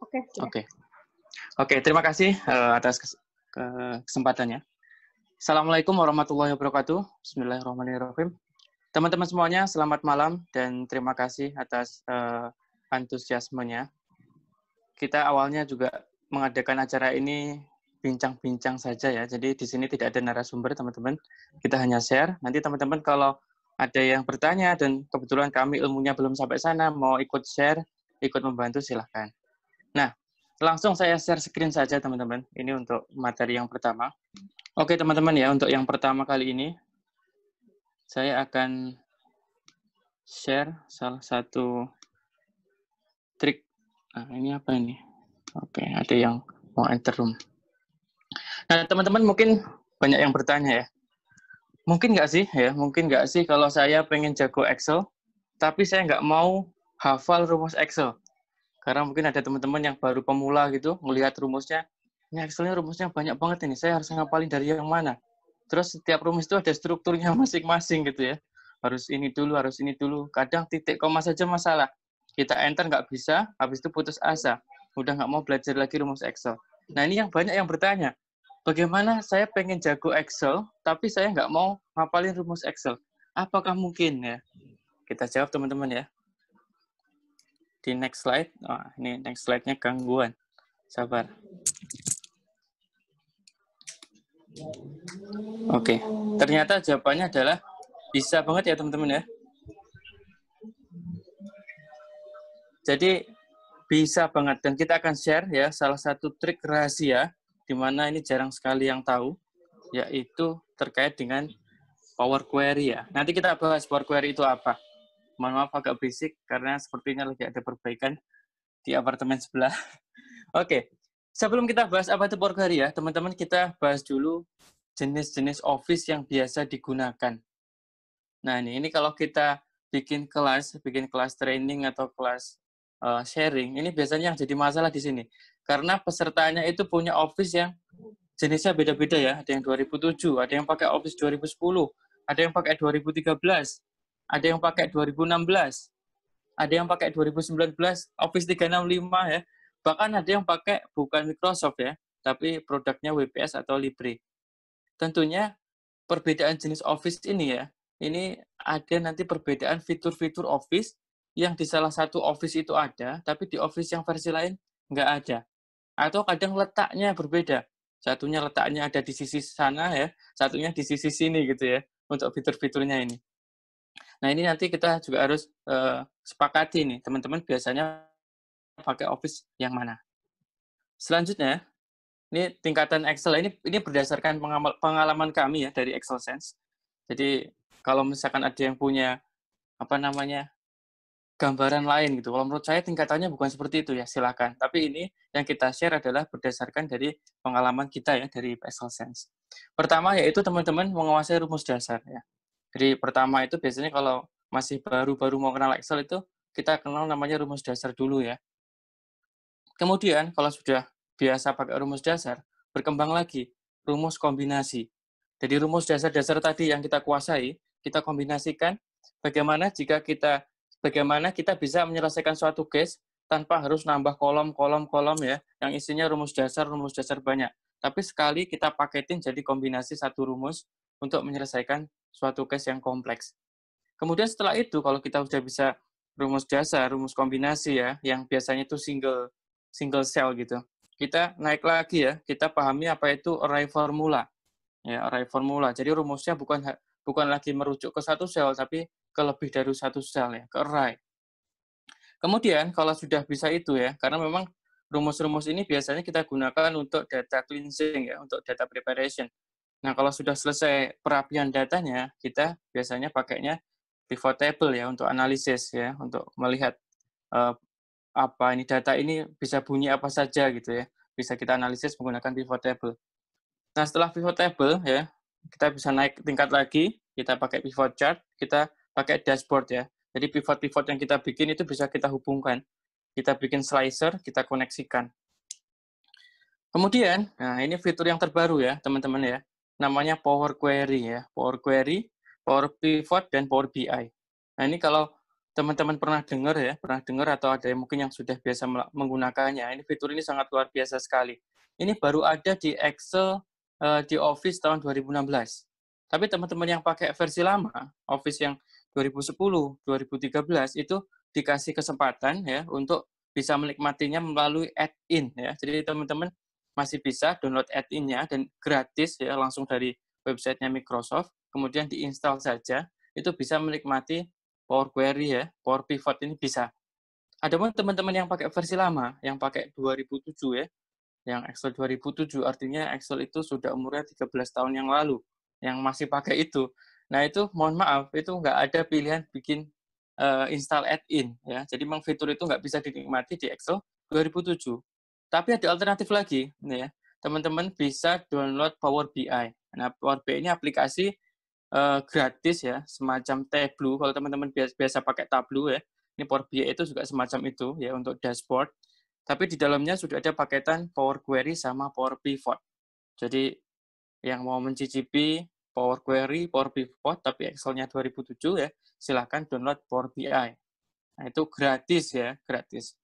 Oke, sudah. Oke, terima kasih atas kesempatannya. Assalamualaikum warahmatullahi wabarakatuh. Bismillahirrahmanirrahim. Teman-teman semuanya, selamat malam dan terima kasih atas antusiasmenya. Kita awalnya juga mengadakan acara ini bincang-bincang saja ya. Jadi di sini tidak ada narasumber, teman-teman. Kita hanya share. Nanti teman-teman kalau ada yang bertanya dan kebetulan kami ilmunya belum sampai sana, mau ikut share, ikut membantu, silahkan. Nah, langsung saya share screen saja, teman-teman. Ini untuk materi yang pertama. Oke, teman-teman ya, untuk yang pertama kali ini, saya akan share salah satu trik. Nah, ini apa ini? Oke, ada yang mau enter room. Nah, teman-teman mungkin banyak yang bertanya ya. Mungkin nggak sih ya, mungkin nggak sih kalau saya pengen jago Excel, tapi saya nggak mau hafal rumus Excel. Karena mungkin ada teman-teman yang baru pemula gitu, melihat rumusnya, ini Excel-nya rumusnya banyak banget ini, saya harus ngapalin dari yang mana. Terus setiap rumus itu ada strukturnya masing-masing gitu ya. Harus ini dulu. Kadang titik koma saja masalah. Kita enter nggak bisa, habis itu putus asa. Udah nggak mau belajar lagi rumus Excel. Nah, ini yang banyak yang bertanya. Bagaimana saya pengen jago Excel, tapi saya nggak mau ngapalin rumus Excel? Apakah mungkin ya? Kita jawab teman-teman ya. Di next slide. Ini next slide-nya gangguan. Sabar. Oke. Ternyata jawabannya adalah bisa banget ya teman-teman ya. Jadi bisa banget. Dan kita akan share ya salah satu trik rahasia di mana ini jarang sekali yang tahu, yaitu terkait dengan Power Query ya. Nanti kita bahas Power Query itu apa. Mohon maaf agak berisik karena sepertinya lagi ada perbaikan di apartemen sebelah. Oke, sebelum kita bahas apa itu Power Query ya, teman-teman kita bahas dulu jenis-jenis Office yang biasa digunakan. Nah ini kalau kita bikin kelas training atau kelas sharing, ini biasanya yang jadi masalah di sini. Karena pesertanya itu punya Office yang jenisnya beda-beda ya. Ada yang 2007, ada yang pakai Office 2010, ada yang pakai 2013, ada yang pakai 2016, ada yang pakai 2019, Office 365 ya. Bahkan ada yang pakai bukan Microsoft ya, tapi produknya WPS atau Libre. Tentunya perbedaan jenis Office ini ya, ini ada nanti perbedaan fitur-fitur Office yang di salah satu Office itu ada, tapi di Office yang versi lain nggak ada. Atau kadang letaknya berbeda. Satunya letaknya ada di sisi sana ya, satunya di sisi sini gitu ya, untuk fitur-fiturnya ini. Nah ini nanti kita juga harus sepakati nih, teman-teman biasanya pakai Office yang mana. Selanjutnya, ini tingkatan Excel ini berdasarkan pengalaman kami ya dari Excel Sense. Jadi kalau misalkan ada yang punya gambaran lain gitu. Kalau menurut saya tingkatannya bukan seperti itu ya, silakan. Tapi ini yang kita share adalah berdasarkan dari pengalaman kita ya dari Excel Sense. Pertama yaitu teman-teman menguasai rumus dasar ya. Jadi pertama itu biasanya kalau masih baru-baru mau kenal Excel itu kita kenal namanya rumus dasar dulu ya. Kemudian kalau sudah biasa pakai rumus dasar, berkembang lagi rumus kombinasi. Jadi rumus dasar-dasar tadi yang kita kuasai, kita kombinasikan bagaimana kita bisa menyelesaikan suatu case tanpa harus nambah kolom ya, yang isinya rumus dasar banyak. Tapi sekali kita paketin jadi kombinasi satu rumus untuk menyelesaikan suatu case yang kompleks. Kemudian setelah itu, kalau kita sudah bisa rumus dasar, rumus kombinasi ya, yang biasanya itu single cell gitu, kita naik lagi ya, kita pahami apa itu array formula. Ya, array formula. Jadi rumusnya bukan lagi merujuk ke satu sel, tapi ke lebih dari satu sel ya, ke array. Kemudian kalau sudah bisa itu ya, karena memang rumus-rumus ini biasanya kita gunakan untuk data cleansing ya, untuk data preparation. Nah, kalau sudah selesai perapian datanya, kita biasanya pakainya pivot table ya untuk analisis ya, untuk melihat apa ini data ini bisa bunyi apa saja gitu ya. Bisa kita analisis menggunakan pivot table. Nah, setelah pivot table ya, kita bisa naik tingkat lagi, kita pakai pivot chart, kita pakai dashboard ya. Jadi pivot-pivot yang kita bikin itu bisa kita hubungkan. Kita bikin slicer, kita koneksikan. Kemudian, nah ini fitur yang terbaru ya, teman-teman ya. Namanya Power Query ya. Power Query, Power Pivot, dan Power BI. Nah, ini kalau teman-teman pernah dengar atau ada yang mungkin yang sudah biasa menggunakannya. Ini fitur ini sangat luar biasa sekali. Ini baru ada di Excel di Office tahun 2016. Tapi teman-teman yang pakai versi lama, Office yang 2010, 2013 itu dikasih kesempatan ya untuk bisa menikmatinya melalui add-in ya. Jadi teman-teman masih bisa download add-in-nya dan gratis ya langsung dari websitenya Microsoft, kemudian diinstal saja, itu bisa menikmati Power Query ya, Power Pivot ini bisa. Ada pun teman-teman yang pakai versi lama, yang pakai 2007 ya, yang Excel 2007 artinya Excel itu sudah umurnya 13 tahun yang lalu, yang masih pakai itu. Nah itu mohon maaf, itu nggak ada pilihan bikin install add-in ya. Jadi memang fitur itu nggak bisa dinikmati di Excel 2007. Tapi ada alternatif lagi, nih ya. Teman-teman bisa download Power BI. Nah, Power BI ini aplikasi gratis ya, semacam Tableau. Kalau teman-teman biasa pakai Tableau ya, ini Power BI itu juga semacam itu ya untuk dashboard. Tapi di dalamnya sudah ada paketan Power Query sama Power Pivot. Jadi yang mau mencicipi Power Query, Power Pivot, tapi Excel-nya 2007 ya, silahkan download Power BI. Nah, itu gratis ya, gratis.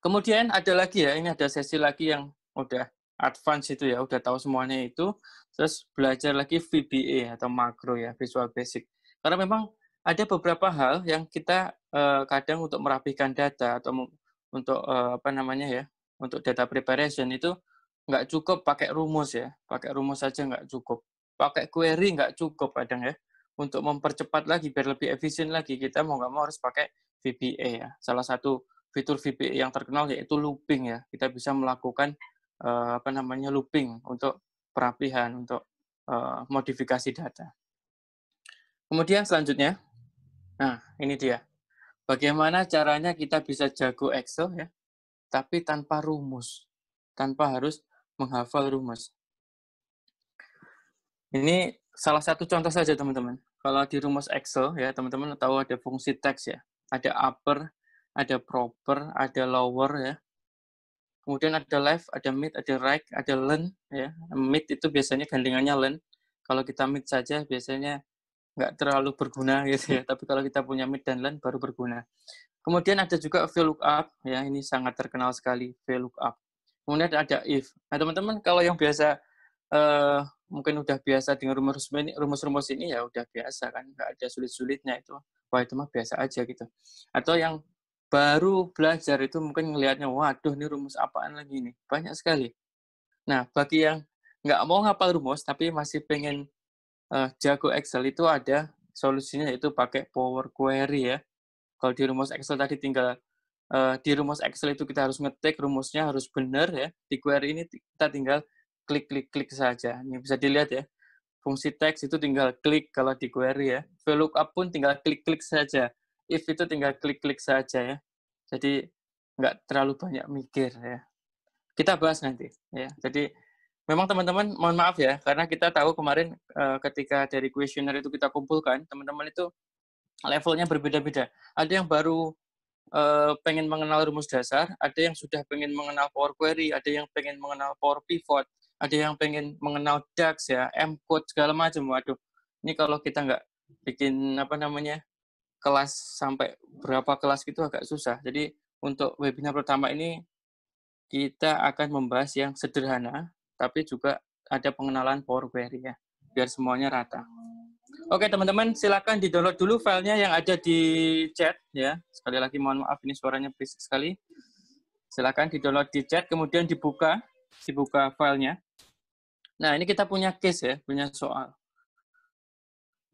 Kemudian ada lagi ya, ini ada sesi lagi yang udah advance itu ya, udah tahu semuanya itu, terus belajar lagi VBA atau makro ya, Visual Basic. Karena memang ada beberapa hal yang kita kadang untuk merapikan data atau untuk apa namanya ya, untuk data preparation itu nggak cukup pakai rumus ya, pakai rumus saja nggak cukup, pakai query nggak cukup kadang ya. Untuk mempercepat lagi biar lebih efisien lagi, kita mau nggak mau harus pakai VBA ya. Salah satu fitur VBA yang terkenal yaitu looping ya. Kita bisa melakukan apa namanya looping untuk perapihan, untuk modifikasi data. Kemudian selanjutnya, nah ini dia. Bagaimana caranya kita bisa jago Excel ya, tapi tanpa rumus, tanpa harus menghafal rumus. Ini salah satu contoh saja teman-teman. Kalau di rumus Excel ya teman-teman tahu ada fungsi teks ya, ada upper, ada proper, ada lower ya. Kemudian ada left, ada mid, ada right, ada learn ya. Mid itu biasanya gandengannya learn. Kalau kita mid saja biasanya nggak terlalu berguna gitu ya. Tapi kalau kita punya mid dan learn baru berguna. Kemudian ada juga VLOOKUP ya, ini sangat terkenal sekali VLOOKUP. Kemudian ada if. Nah teman-teman kalau yang biasa mungkin udah biasa dengan rumus-rumus ini ya udah biasa kan, nggak ada sulit-sulitnya itu. Wah itu mah biasa aja gitu. Atau yang baru belajar itu mungkin ngelihatnya, waduh ini rumus apaan lagi nih, banyak sekali. Nah bagi yang nggak mau ngapal rumus tapi masih pengen jago Excel itu ada solusinya yaitu pakai Power Query ya. Kalau di rumus Excel tadi tinggal di rumus Excel itu kita harus ngetik rumusnya harus benar ya. Di query ini kita tinggal klik saja. Ini bisa dilihat ya. Fungsi teks itu tinggal klik kalau di query ya. VLOOKUP pun tinggal klik saja. If itu tinggal klik saja ya. Jadi nggak terlalu banyak mikir ya. Kita bahas nanti ya. Jadi memang teman-teman mohon maaf ya karena kita tahu kemarin ketika dari kuesioner itu kita kumpulkan, teman-teman itu levelnya berbeda-beda. Ada yang baru pengen mengenal rumus dasar, ada yang sudah pengen mengenal Power Query, ada yang pengen mengenal Power Pivot, ada yang pengen mengenal DAX ya, M-code segala macam. Waduh, ini kalau kita nggak bikin apa namanya kelas sampai berapa kelas gitu agak susah. Jadi untuk webinar pertama ini kita akan membahas yang sederhana, tapi juga ada pengenalan Power Query ya, biar semuanya rata. Oke teman-teman, silakan di-download dulu filenya yang ada di chat ya. Sekali lagi mohon maaf ini suaranya berisik sekali. Silakan di-download di chat, kemudian dibuka filenya. Nah ini kita punya case ya, punya soal.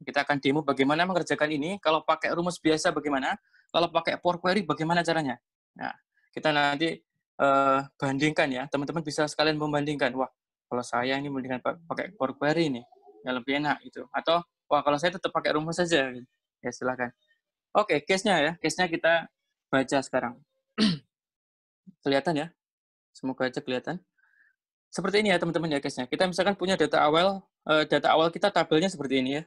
Kita akan demo bagaimana mengerjakan ini. Kalau pakai rumus biasa bagaimana? Kalau pakai Power Query bagaimana caranya? Nah kita nanti bandingkan ya. Teman-teman bisa sekalian membandingkan. Wah kalau saya ini mendingan pakai Power Query ini, yang lebih enak itu. Atau wah kalau saya tetap pakai rumus saja. Ya silakan. Oke, case-nya ya. Case-nya kita baca sekarang. Kelihatan ya? Semoga aja kelihatan. Seperti ini ya teman-teman ya case-nya. Kita misalkan punya data awal kita tabelnya seperti ini ya.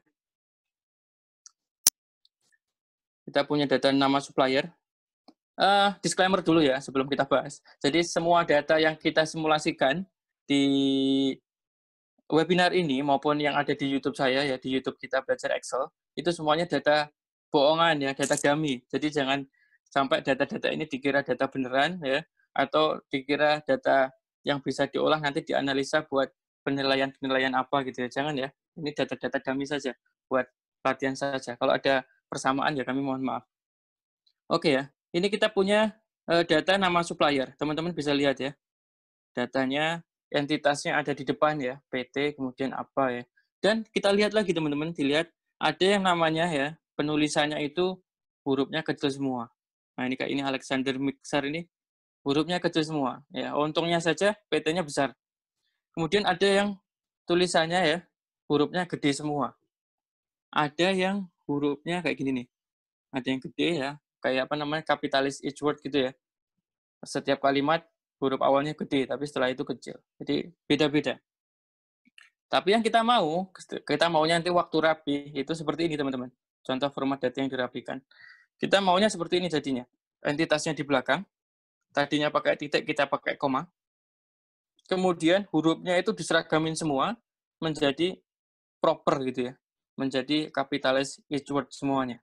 Kita punya data nama supplier. Disclaimer dulu ya sebelum kita bahas. Jadi semua data yang kita simulasikan di webinar ini maupun yang ada di YouTube saya ya, di YouTube kita belajar Excel, itu semuanya data bohongan ya, data dummy. Jadi jangan sampai data-data ini dikira data beneran ya, atau dikira data yang bisa diolah nanti dianalisa buat penilaian-penilaian apa gitu ya. Jangan ya. Ini data-data dummy saja buat pelatihan saja. Kalau ada persamaan ya kami mohon maaf. Oke ya. Ini kita punya data nama supplier. Teman-teman bisa lihat ya. Datanya, entitasnya ada di depan ya, PT, kemudian apa ya. Dan kita lihat lagi teman-teman, dilihat ada yang namanya ya, penulisannya itu hurufnya kecil semua. Nah ini kayak ini Alexander Mixer ini, hurufnya kecil semua. Ya, untungnya saja PT-nya besar. Kemudian ada yang tulisannya ya, hurufnya gede semua. Ada yang hurufnya kayak gini nih. Ada yang gede ya, kayak apa namanya, kapitalis each word gitu ya. Setiap kalimat huruf awalnya gede, tapi setelah itu kecil. Jadi beda-beda. Tapi yang kita maunya nanti waktu rapi, itu seperti ini teman-teman. Contoh format data yang dirapikan. Kita maunya seperti ini jadinya. Entitasnya di belakang, tadinya pakai titik, kita pakai koma. Kemudian hurufnya itu diseragamin semua, menjadi proper gitu ya. Menjadi kapitalis each word semuanya.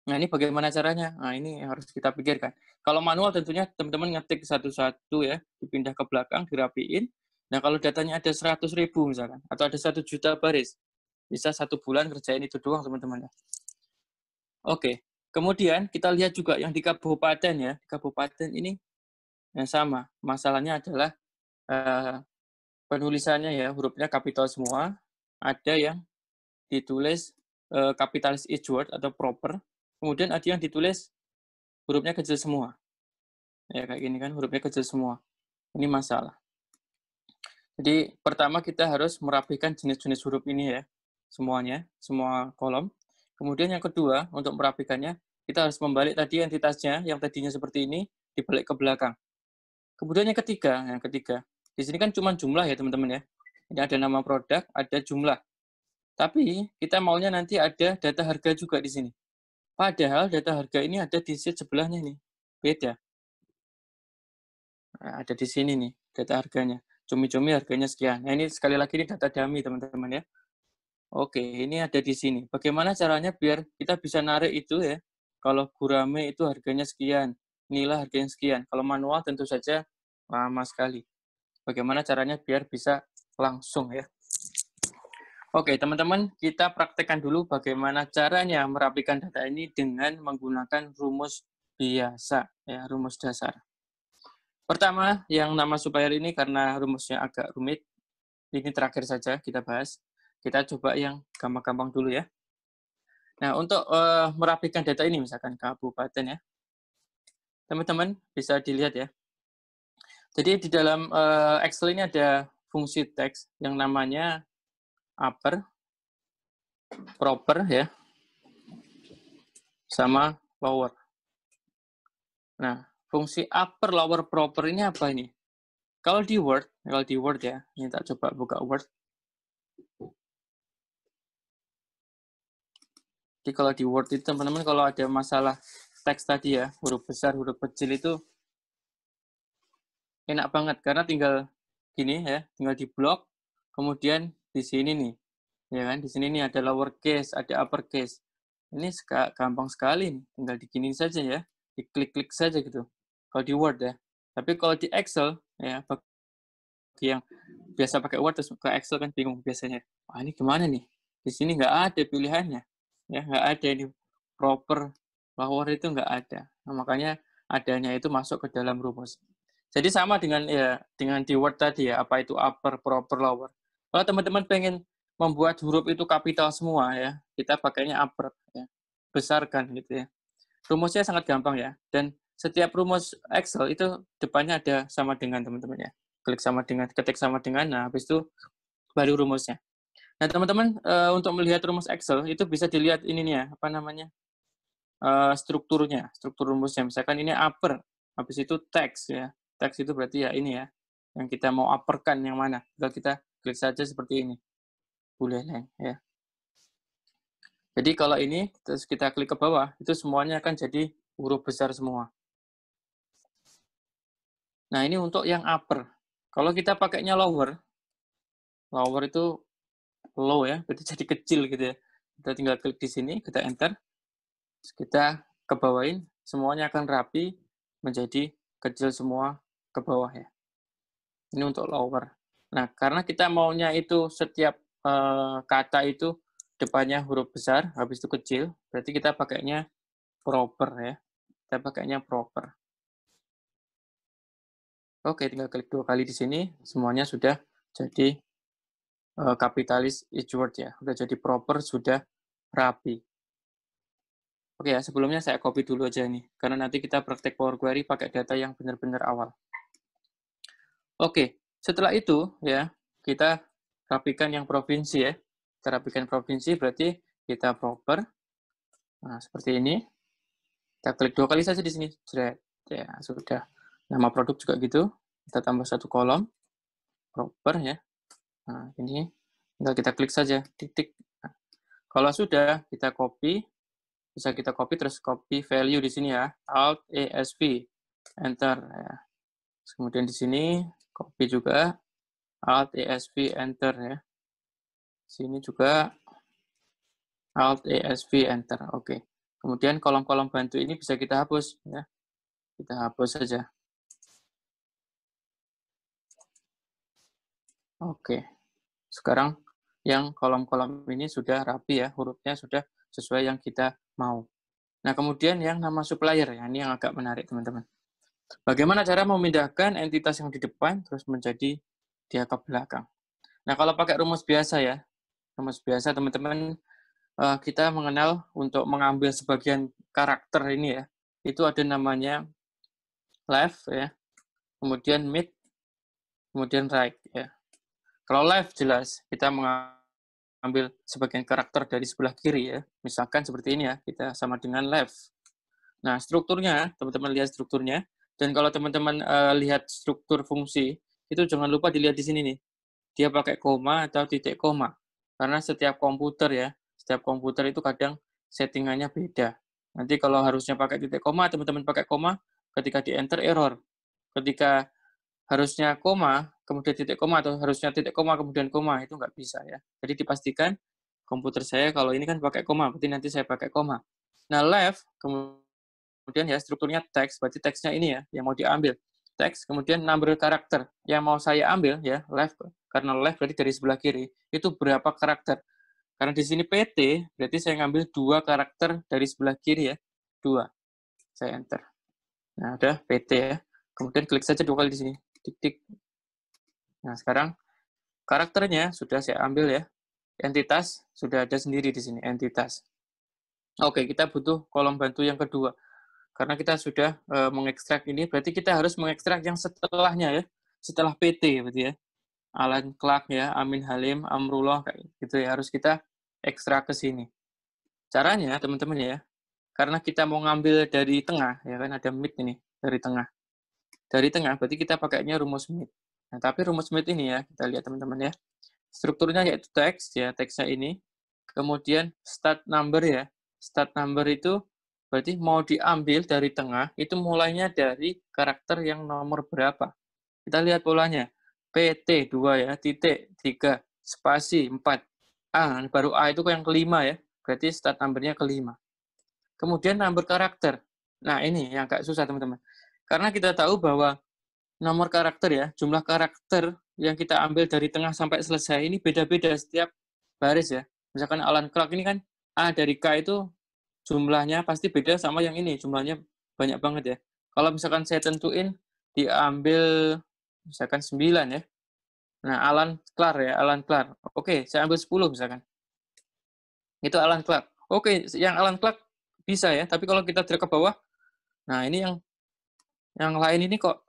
Nah, ini bagaimana caranya? Nah, ini yang harus kita pikirkan. Kalau manual tentunya teman-teman ngetik satu-satu ya, dipindah ke belakang, dirapiin. Nah, kalau datanya ada 100.000 misalkan, atau ada 1 juta baris, bisa 1 bulan kerjain itu doang teman-teman. Oke, kemudian kita lihat juga yang di kabupaten ya. Di kabupaten ini yang sama. Masalahnya adalah penulisannya ya, hurufnya kapital semua. Ada yang ditulis kapitalis each word atau proper. Kemudian ada yang ditulis hurufnya kecil semua. Ya, kayak gini kan, hurufnya kecil semua. Ini masalah. Jadi, pertama kita harus merapikan jenis-jenis huruf ini ya, semuanya, semua kolom. Kemudian yang kedua, untuk merapikannya, kita harus membalik tadi entitasnya, yang tadinya seperti ini, dibalik ke belakang. Kemudian yang ketiga, di sini kan cuma jumlah ya teman-teman ya. Ini ada nama produk, ada jumlah. Tapi, kita maunya nanti ada data harga juga di sini. Padahal data harga ini ada di sheet sebelahnya nih, beda. Nah, ada di sini nih, data harganya. Cumi-cumi harganya sekian. Nah, ini sekali lagi ini data dummy, teman-teman ya. Oke, ini ada di sini. Bagaimana caranya biar kita bisa narik itu ya? Kalau gurame itu harganya sekian, inilah harganya sekian. Kalau manual tentu saja lama sekali. Bagaimana caranya biar bisa langsung ya? Oke, teman-teman, kita praktekkan dulu bagaimana caranya merapikan data ini dengan menggunakan rumus biasa, ya, rumus dasar. Pertama, yang nama supplier ini karena rumusnya agak rumit, ini terakhir saja kita bahas. Kita coba yang gampang-gampang dulu ya. Nah, untuk merapikan data ini, misalkan kabupaten ya, teman-teman bisa dilihat ya. Jadi di dalam Excel ini ada fungsi teks yang namanya upper, proper ya, sama lower. Nah, fungsi upper, lower, proper ini apa ini? Kalau di Word ya, ini tak coba buka Word. Jadi kalau di Word itu teman-teman kalau ada masalah teks tadi ya, huruf besar, huruf kecil itu enak banget karena tinggal gini ya, tinggal di blok, kemudian di sini nih, ya kan, di sini nih ada lowercase, ada uppercase. Ini gampang sekali nih, tinggal digini saja ya, diklik-klik saja gitu. Kalau di Word ya. Tapi kalau di Excel ya, bagi yang biasa pakai Word terus ke Excel kan bingung biasanya. Wah ini gimana nih? Di sini nggak ada pilihannya, ya nggak ada ini proper lower itu nggak ada. Nah, makanya adanya itu masuk ke dalam rumus. Jadi sama dengan ya dengan di Word tadi ya, apa itu upper, proper, lower. Kalau teman-teman pengen membuat huruf itu kapital semua ya, kita pakainya upper ya. Besarkan gitu ya. Rumusnya sangat gampang ya. Dan setiap rumus Excel itu depannya ada sama dengan teman-teman ya. Klik sama dengan, ketik sama dengan, nah habis itu baru rumusnya. Nah, teman-teman untuk melihat rumus Excel itu bisa dilihat ini nih ya, apa namanya? Strukturnya, struktur rumusnya. Misalkan ini upper, habis itu text ya. Text itu berarti ya ini ya, yang kita mau upperkan yang mana. Tinggal kita klik saja seperti ini. Boolean ya. Jadi kalau ini, terus kita klik ke bawah, itu semuanya akan jadi huruf besar semua. Nah, ini untuk yang upper. Kalau kita pakainya lower itu low ya, berarti jadi kecil gitu ya. Kita tinggal klik di sini, kita enter, terus kita ke bawain, semuanya akan rapi menjadi kecil semua ke bawah ya. Ini untuk lower. Nah, karena kita maunya itu setiap kata itu depannya huruf besar, habis itu kecil, berarti kita pakainya proper ya. Kita pakainya proper. Oke, tinggal klik 2 kali di sini, semuanya sudah jadi kapitalis each word ya. Sudah jadi proper, sudah rapi. Oke ya, sebelumnya saya copy dulu aja nih, karena nanti kita praktek Power Query pakai data yang benar-benar awal. Oke, setelah itu ya, kita rapikan yang provinsi ya. Kita rapikan provinsi, berarti kita proper. Nah, seperti ini. Kita klik 2 kali saja di sini. Ya, sudah. Nama produk juga gitu. Kita tambah 1 kolom. Proper ya. Nah, ini tinggal kita klik saja. Titik. Nah, kalau sudah, kita copy. Bisa kita copy, terus copy value di sini ya. Alt, ESV. Enter. Ya. Kemudian di sini, copy juga. Alt, ESV, Enter ya. Sini juga Alt, ESV, Enter. Oke. Kemudian kolom-kolom bantu ini bisa kita hapus ya. Kita hapus saja. Oke. Sekarang yang kolom-kolom ini sudah rapi ya, hurufnya sudah sesuai yang kita mau. Nah, kemudian yang nama supplier ya, ini yang agak menarik teman-teman. Bagaimana cara memindahkan entitas yang di depan terus menjadi dia ke belakang. Nah, kalau pakai rumus biasa ya, rumus biasa teman-teman, kita mengenal untuk mengambil sebagian karakter ini ya, itu ada namanya left ya, kemudian mid, kemudian right ya. Kalau left jelas kita mengambil sebagian karakter dari sebelah kiri ya. Misalkan seperti ini ya, kita sama dengan left. Nah, strukturnya, teman-teman lihat strukturnya. Dan kalau teman-teman lihat struktur fungsi, itu jangan lupa dilihat di sini nih. Dia pakai koma atau titik koma. Karena setiap komputer itu kadang settingannya beda. Nanti kalau harusnya pakai titik koma, teman-teman pakai koma, ketika di enter error. Ketika harusnya koma, kemudian titik koma, atau harusnya titik koma, kemudian koma, itu nggak bisa ya. Jadi dipastikan komputer saya kalau ini kan pakai koma, berarti nanti saya pakai koma. Nah, left, kemudian ya strukturnya teks, berarti teksnya ini ya, yang mau diambil. Teks, kemudian number karakter. Yang mau saya ambil ya, left, karena left berarti dari sebelah kiri, itu berapa karakter. Karena di sini PT, berarti saya ngambil 2 karakter dari sebelah kiri ya, 2. Saya enter. Nah, udah PT ya. Kemudian klik saja 2 kali di sini. Tik-tik. Nah, sekarang karakternya sudah saya ambil ya. Entitas sudah ada sendiri di sini, entitas. Oke, kita butuh kolom bantu yang kedua. Karena kita sudah mengekstrak ini, berarti kita harus mengekstrak yang setelahnya ya. Setelah PT berarti ya. Alan Clark ya, Amin Halim, Amrullah kayak gitu ya. Harus kita ekstrak ke sini. Caranya teman-teman ya, karena kita mau ngambil dari tengah ya kan, ada mid ini dari tengah. Dari tengah berarti kita pakainya rumus mid. Nah, tapi rumus mid ini ya, kita lihat teman-teman ya. Strukturnya yaitu teks ya, teksnya ini. Kemudian start number ya. Start number itu berarti mau diambil dari tengah, itu mulainya dari karakter yang nomor berapa. Kita lihat polanya. PT 2 ya, titik 3, spasi 4. A, baru A itu yang kelima ya. Berarti start number-nya kelima. Kemudian number karakter. Nah, ini yang agak susah teman-teman. Karena kita tahu bahwa nomor karakter ya, jumlah karakter yang kita ambil dari tengah sampai selesai ini beda-beda setiap baris ya. Misalkan Alan Clark ini kan A dari K itu jumlahnya pasti beda sama yang ini, jumlahnya banyak banget ya. Kalau misalkan saya tentuin diambil misalkan 9 ya. Nah, Alan Clark ya, Alan Clark. Oke, saya ambil 10 misalkan. Itu Alan Clark. Oke, yang Alan Clark bisa ya, tapi kalau kita drag ke bawah, nah ini yang lain ini kok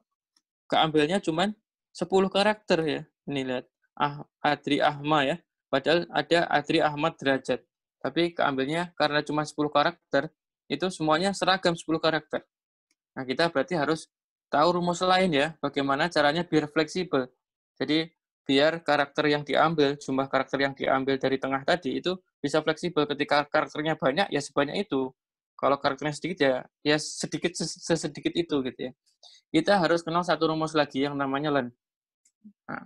keambilnya cuman 10 karakter ya. Ini lihat. Adri Ahmad ya. Padahal ada Adri Ahmad derajat. Tapi keambilnya karena cuma 10 karakter, itu semuanya seragam 10 karakter. Nah, kita berarti harus tahu rumus lain ya, bagaimana caranya biar fleksibel. Jadi, biar karakter yang diambil, jumlah karakter yang diambil dari tengah tadi, itu bisa fleksibel. Ketika karakternya banyak, ya sebanyak itu. Kalau karakternya sedikit, ya sedikit sesedikit itu gitu ya. Kita harus kenal satu rumus lagi yang namanya len. Nah,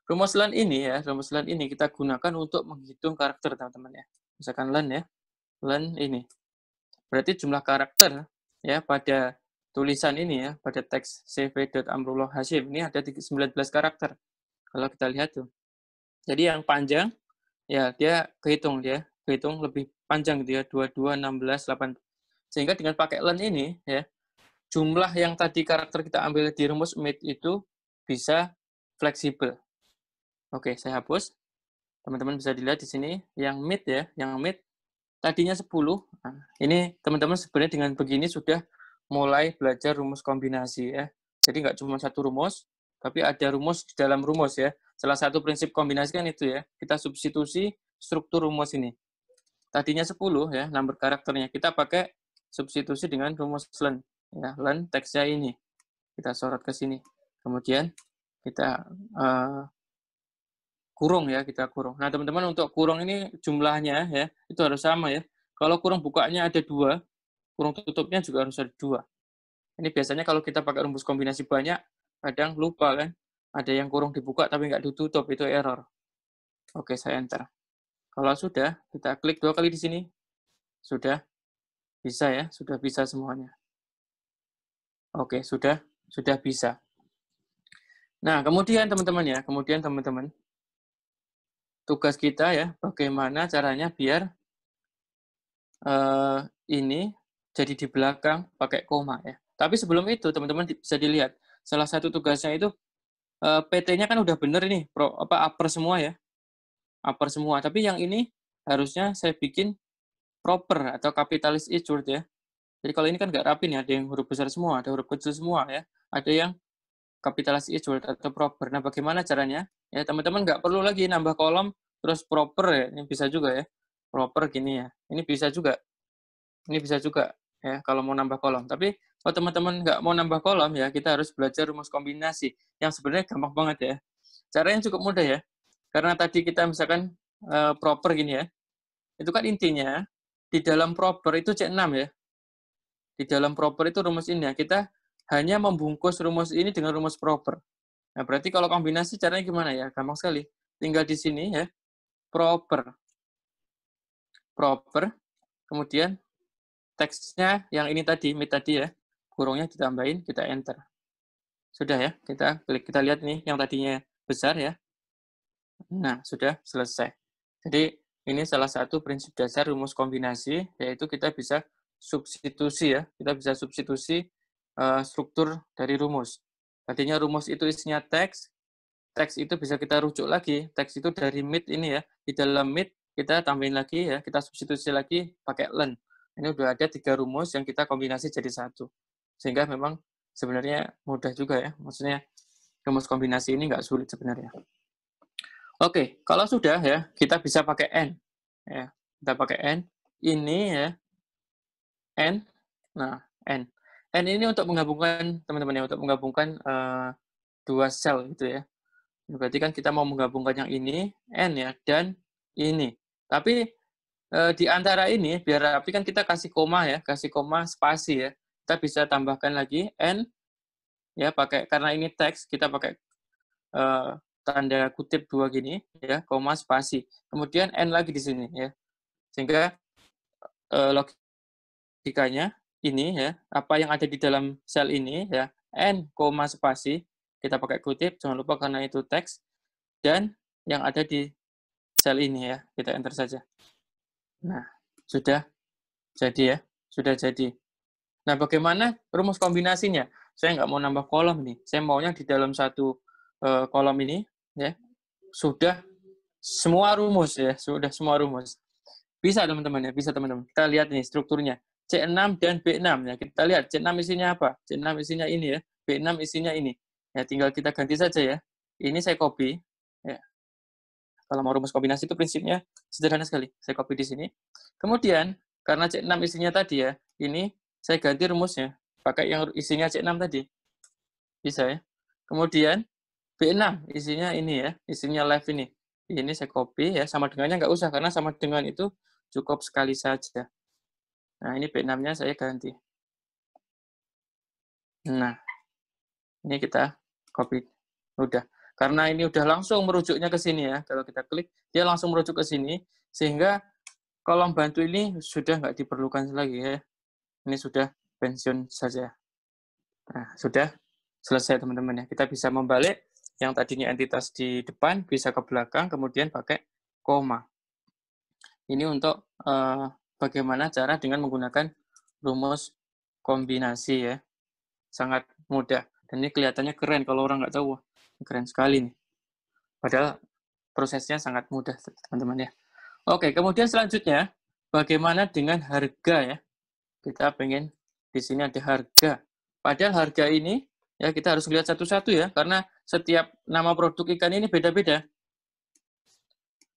rumus len ini kita gunakan untuk menghitung karakter, teman-teman ya. misalkan len ya, len ini. Berarti jumlah karakter ya pada tulisan ini ya, pada teks cv.amrullah Hasyim ini ada 19 karakter. Kalau kita lihat tuh. Jadi yang panjang ya dia kehitung lebih panjang gitu ya, 22, 16, 8. Sehingga dengan pakai len ini ya, jumlah yang tadi karakter kita ambil di rumus MIT itu bisa fleksibel. Oke, saya hapus. Teman-teman bisa dilihat di sini yang MIT ya, yang MIT tadinya 10. Nah, ini teman-teman sebenarnya dengan begini sudah mulai belajar rumus kombinasi ya. Jadi nggak cuma satu rumus, tapi ada rumus di dalam rumus ya. Salah satu prinsip kombinasi kan itu ya, kita substitusi struktur rumus ini. Tadinya 10 ya, number karakternya. Kita pakai substitusi dengan rumus len. Ya, len teksnya ini. Kita sorot ke sini. Kemudian kita kurung ya, kita kurung. Nah, teman-teman untuk kurung ini jumlahnya ya, itu harus sama ya. Kalau kurung bukanya ada 2, kurung tutupnya juga harus ada 2. Ini biasanya kalau kita pakai rumus kombinasi banyak, kadang lupa kan. Ada yang kurung dibuka tapi nggak ditutup, itu error. Oke, saya enter. Kalau sudah, kita klik 2 kali di sini. Sudah bisa ya, sudah bisa semuanya. Oke, sudah bisa. Nah, kemudian teman-teman, tugas kita ya, bagaimana caranya biar ini jadi di belakang pakai koma ya. Tapi sebelum itu teman-teman bisa dilihat salah satu tugasnya itu PT-nya kan udah bener ini upper semua ya, upper semua. Tapi yang ini harusnya saya bikin proper atau capitalis each word ya. Jadi kalau ini kan nggak rapi nih, ada yang huruf besar semua, ada huruf kecil semua ya, ada yang capitalis each word atau proper. Nah bagaimana caranya? Ya teman-teman nggak perlu lagi nambah kolom terus proper ya, ini bisa juga ya, proper gini ya, ini bisa juga. Ini bisa juga ya kalau mau nambah kolom. Tapi kalau teman-teman nggak mau nambah kolom ya kita harus belajar rumus kombinasi yang sebenarnya gampang banget ya. Caranya cukup mudah ya. Karena tadi kita misalkan proper gini ya. Itu kan intinya di dalam proper itu C6 ya. Di dalam proper itu rumus ini ya. Kita hanya membungkus rumus ini dengan rumus proper. Nah, berarti kalau kombinasi caranya gimana ya? Gampang sekali. Tinggal di sini ya. Proper. Proper. Kemudian teksnya yang ini tadi, mid tadi ya, kurungnya ditambahin, kita enter. Sudah ya, kita klik, kita lihat nih yang tadinya besar ya. Nah, sudah selesai. Jadi, ini salah satu prinsip dasar rumus kombinasi, yaitu kita bisa substitusi ya, kita bisa substitusi struktur dari rumus. Tadinya rumus itu isinya teks, teks itu bisa kita rujuk lagi, teks itu dari mid ini ya, di dalam mid kita tambahin lagi ya, kita substitusi lagi pakai len. Ini udah ada 3 rumus yang kita kombinasi jadi satu. Sehingga memang sebenarnya mudah juga ya. Maksudnya rumus kombinasi ini nggak sulit sebenarnya. Oke, kalau sudah ya, kita bisa pakai N. Ya, kita pakai N. Ini ya, N. Nah, N. N ini untuk menggabungkan, teman-teman ya, untuk menggabungkan 2 sel gitu ya. Berarti kan kita mau menggabungkan yang ini, N ya, dan ini. Tapi di antara ini, biar rapi kan kita kasih koma ya, kasih koma spasi ya. Kita bisa tambahkan lagi N, ya pakai karena ini teks, kita pakai tanda kutip 2 gini, ya, koma spasi. Kemudian N lagi di sini ya. Sehingga logikanya ini ya, apa yang ada di dalam sel ini ya, N, koma spasi, kita pakai kutip, jangan lupa karena itu teks, dan yang ada di sel ini ya, kita enter saja. Nah, sudah jadi ya, sudah jadi. Nah, bagaimana rumus kombinasinya? Saya nggak mau nambah kolom nih, saya maunya di dalam satu kolom ini, ya, sudah semua rumus ya, sudah semua rumus. Bisa teman-teman ya, bisa teman-teman. Kita lihat nih strukturnya. C6 dan B6 ya. Kita lihat C6 isinya apa? C6 isinya ini ya, B6 isinya ini. Ya, tinggal kita ganti saja ya. Ini saya copy ya. Kalau mau rumus kombinasi itu prinsipnya sederhana sekali. Saya copy di sini. Kemudian, karena C6 isinya tadi ya, ini saya ganti rumusnya. Pakai yang isinya C6 tadi. Bisa ya. Kemudian, B6 isinya ini ya, isinya left ini. Ini saya copy ya, sama dengannya nggak usah, karena sama dengan itu cukup sekali saja. Nah, ini B6-nya saya ganti. Nah, ini kita copy. Udah. Karena ini udah langsung merujuknya ke sini ya. Kalau kita klik, dia langsung merujuk ke sini. Sehingga kolom bantu ini sudah nggak diperlukan lagi ya. Ini sudah pensiun saja. Nah, sudah selesai teman-teman ya. Kita bisa membalik yang tadinya entitas di depan bisa ke belakang, kemudian pakai koma. Ini untuk bagaimana cara dengan menggunakan rumus kombinasi ya. Sangat mudah. Dan ini kelihatannya keren kalau orang nggak tahu. Wah, keren sekali nih. Padahal prosesnya sangat mudah teman-teman ya. Oke, kemudian selanjutnya bagaimana dengan harga ya. Kita pengen di sini ada harga. Padahal harga ini ya kita harus lihat satu-satu ya, karena setiap nama produk ikan ini beda-beda.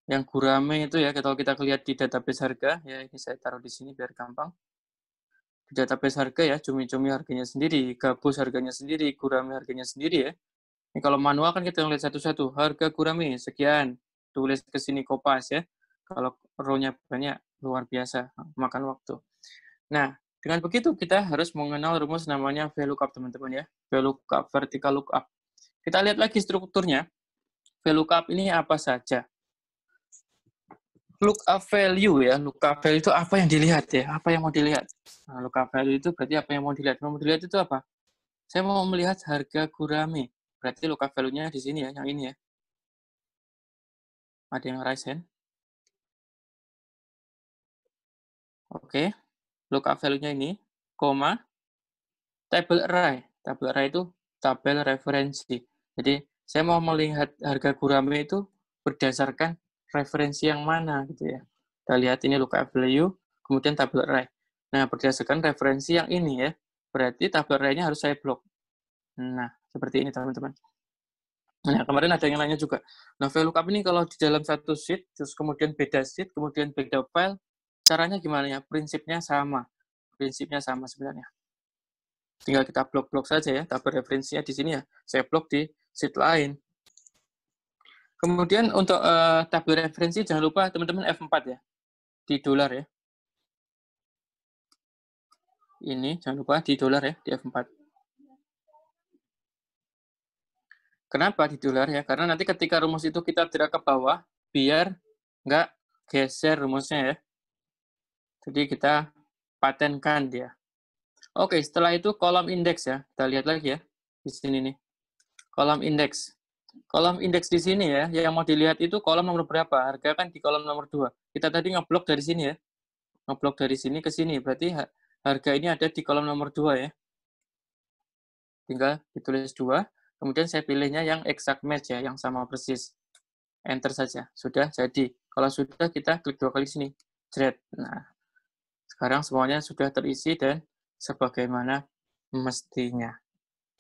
Yang gurame itu ya, kalau kita lihat di database harga, ya ini saya taruh di sini biar gampang. Di database harga ya, cumi-cumi harganya sendiri, gabus harganya sendiri, gurame harganya sendiri ya. Ini kalau manual kan kita lihat satu-satu, harga gurame sekian, tulis ke sini kopas ya. Kalau row-nya banyak, luar biasa, makan waktu. Nah, dengan begitu kita harus mengenal rumus namanya VLOOKUP teman-teman ya. VLOOKUP, vertical lookup. Kita lihat lagi strukturnya. VLOOKUP ini apa saja? Lookup value ya. Lookup value itu apa yang dilihat ya? Apa yang mau dilihat? Nah, lookup value itu berarti apa yang mau dilihat? Mau dilihat itu apa? Saya mau melihat harga gurame. Berarti lookup value-nya di sini ya, yang ini ya. Ada yang raise hand? Oke. Lookup value-nya ini, koma, table array. Table array itu tabel referensi. Jadi, saya mau melihat harga gurame itu berdasarkan referensi yang mana gitu ya. Kita lihat ini lookup value, kemudian tabel array. Nah, berdasarkan referensi yang ini ya, berarti tabel array-nya harus saya blok. Nah, seperti ini teman-teman. Nah, kemarin ada yang nanya juga. Nah, VLOOKUP ini kalau di dalam satu sheet, terus kemudian beda sheet, kemudian beda file, caranya gimana ya? Prinsipnya sama. Prinsipnya sama sebenarnya. Tinggal kita blok-blok saja ya, tabel referensinya di sini ya. Saya blok di sheet lain. Kemudian untuk tabel referensi, jangan lupa teman-teman F4 ya, di dolar ya. Ini, jangan lupa di dolar ya, di F4. Kenapa di dolar ya? Karena nanti ketika rumus itu kita drag ke bawah, biar nggak geser rumusnya ya. Jadi kita patenkan dia. Oke, setelah itu kolom indeks ya. Kita lihat lagi ya. Di sini nih. Kolom indeks. Kolom indeks di sini ya, yang mau dilihat itu kolom nomor berapa? Harga kan di kolom nomor 2. Kita tadi ngeblok dari sini ya. Ngeblok dari sini ke sini. Berarti harga ini ada di kolom nomor 2 ya. Tinggal ditulis 2. Kemudian saya pilihnya yang exact match ya, yang sama persis. Enter saja. Sudah jadi. Kalau sudah, kita klik 2 kali sini. Jret. Nah, sekarang semuanya sudah terisi dan sebagaimana mestinya.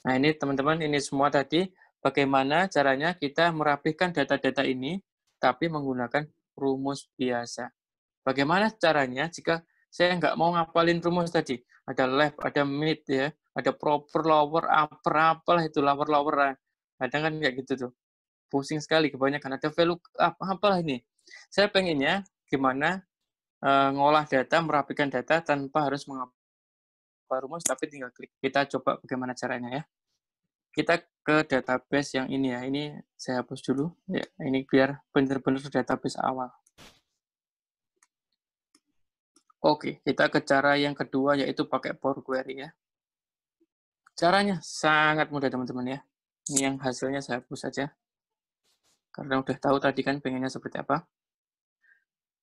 Nah, ini teman-teman, ini semua tadi bagaimana caranya kita merapihkan data-data ini, tapi menggunakan rumus biasa. Bagaimana caranya jika saya nggak mau ngapalin rumus tadi? Ada left, ada mid, ya, ada proper, lower, upper, apalah itu, lower. Kadang kan kayak gitu tuh. Pusing sekali kebanyakan. Ada value, apalah ini. Saya pengennya gimana ngolah data, merapikan data tanpa harus mengapal rumus, tapi tinggal klik. Kita coba bagaimana caranya ya. Kita ke database yang ini ya. Ini saya hapus dulu. Ya, ini biar benar-benar database awal. Oke, kita ke cara yang kedua, yaitu pakai Power Query ya. Caranya sangat mudah teman-teman ya. Ini yang hasilnya saya hapus saja. Karena udah tahu tadi kan pengennya seperti apa.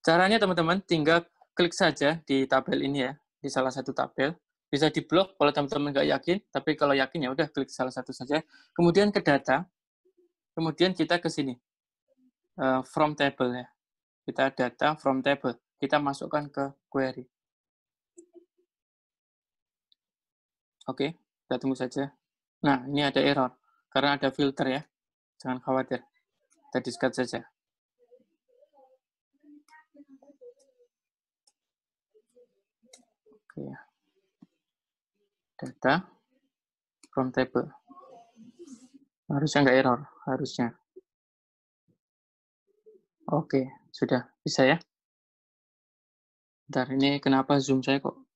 Caranya teman-teman tinggal klik saja di tabel ini ya. Di salah satu tabel. Bisa di-blok kalau teman-teman nggak yakin. Tapi kalau yakin ya udah klik salah satu saja. Kemudian ke data. Kemudian kita ke sini. From table ya. Kita data from table. Kita masukkan ke query. Oke, kita tunggu saja. Nah, ini ada error. Karena ada filter ya. Jangan khawatir. Kita discard saja. Oke ya. Data from table. Harusnya nggak error. Harusnya. Oke, sudah. Bisa ya. Bentar, ini kenapa Zoom saya kok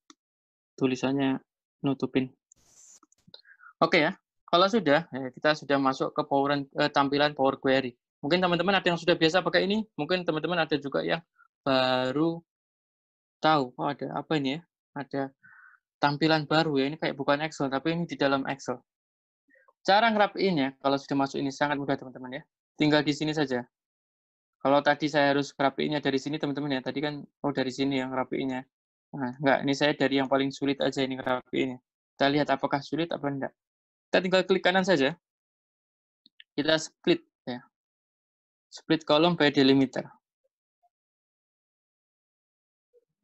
tulisannya nutupin. Oke ya. Kalau sudah, kita sudah masuk ke tampilan Power Query. Mungkin teman-teman ada yang sudah biasa pakai ini, mungkin teman-teman ada juga yang baru tahu, oh ada apa ini ya? Ada tampilan baru ya, ini kayak bukan Excel, tapi ini di dalam Excel. Cara ngerapiinnya, kalau sudah masuk ini sangat mudah teman-teman ya. Tinggal di sini saja. Kalau tadi saya harus ngerapiinnya dari sini teman-teman ya, tadi kan oh dari sini yang ngerapiinnya. Nah, enggak, ini saya dari yang paling sulit aja ini ngerapiinnya. Kita lihat apakah sulit apa enggak. Kita tinggal klik kanan saja, kita split ya. Split column by delimiter.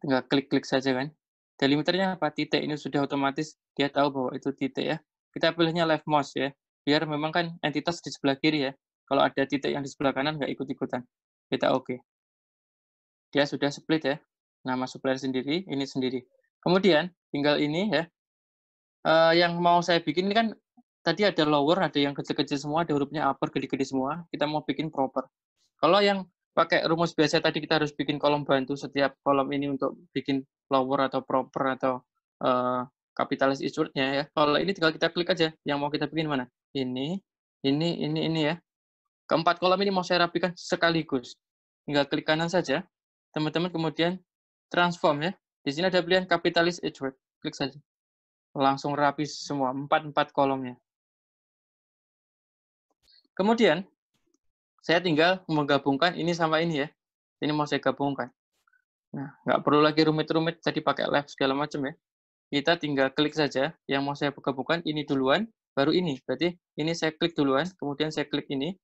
Tinggal klik-klik saja kan. Delimiternya apa? Titik. Ini sudah otomatis dia tahu bahwa itu titik ya. Kita pilihnya left mouse ya. Biar memang kan entitas di sebelah kiri ya. Kalau ada titik yang di sebelah kanan nggak ikut-ikutan. Kita oke. Dia sudah split ya. Nama supplier sendiri, ini sendiri. Kemudian tinggal ini ya. Yang mau saya bikin ini kan tadi ada lower, ada yang kecil-kecil semua, ada hurufnya upper, gede-gede semua. Kita mau bikin proper. Kalau yang pakai rumus biasa tadi kita harus bikin kolom bantu setiap kolom ini untuk bikin lower atau proper atau kapitalis issued-nya ya. Kalau ini tinggal kita klik aja yang mau kita bikin mana. Ini ya. Keempat kolom ini mau saya rapikan sekaligus. Tinggal klik kanan saja. Teman-teman kemudian transform ya. Di sini ada pilihan kapitalis issued. Klik saja. Langsung rapi semua, empat kolomnya. Kemudian saya tinggal menggabungkan ini sama ini ya. Ini mau saya gabungkan. Nah, nggak perlu lagi rumit-rumit tadi pakai left segala macam ya. Kita tinggal klik saja. Yang mau saya gabungkan ini duluan, baru ini. Berarti ini saya klik duluan, kemudian saya klik ini,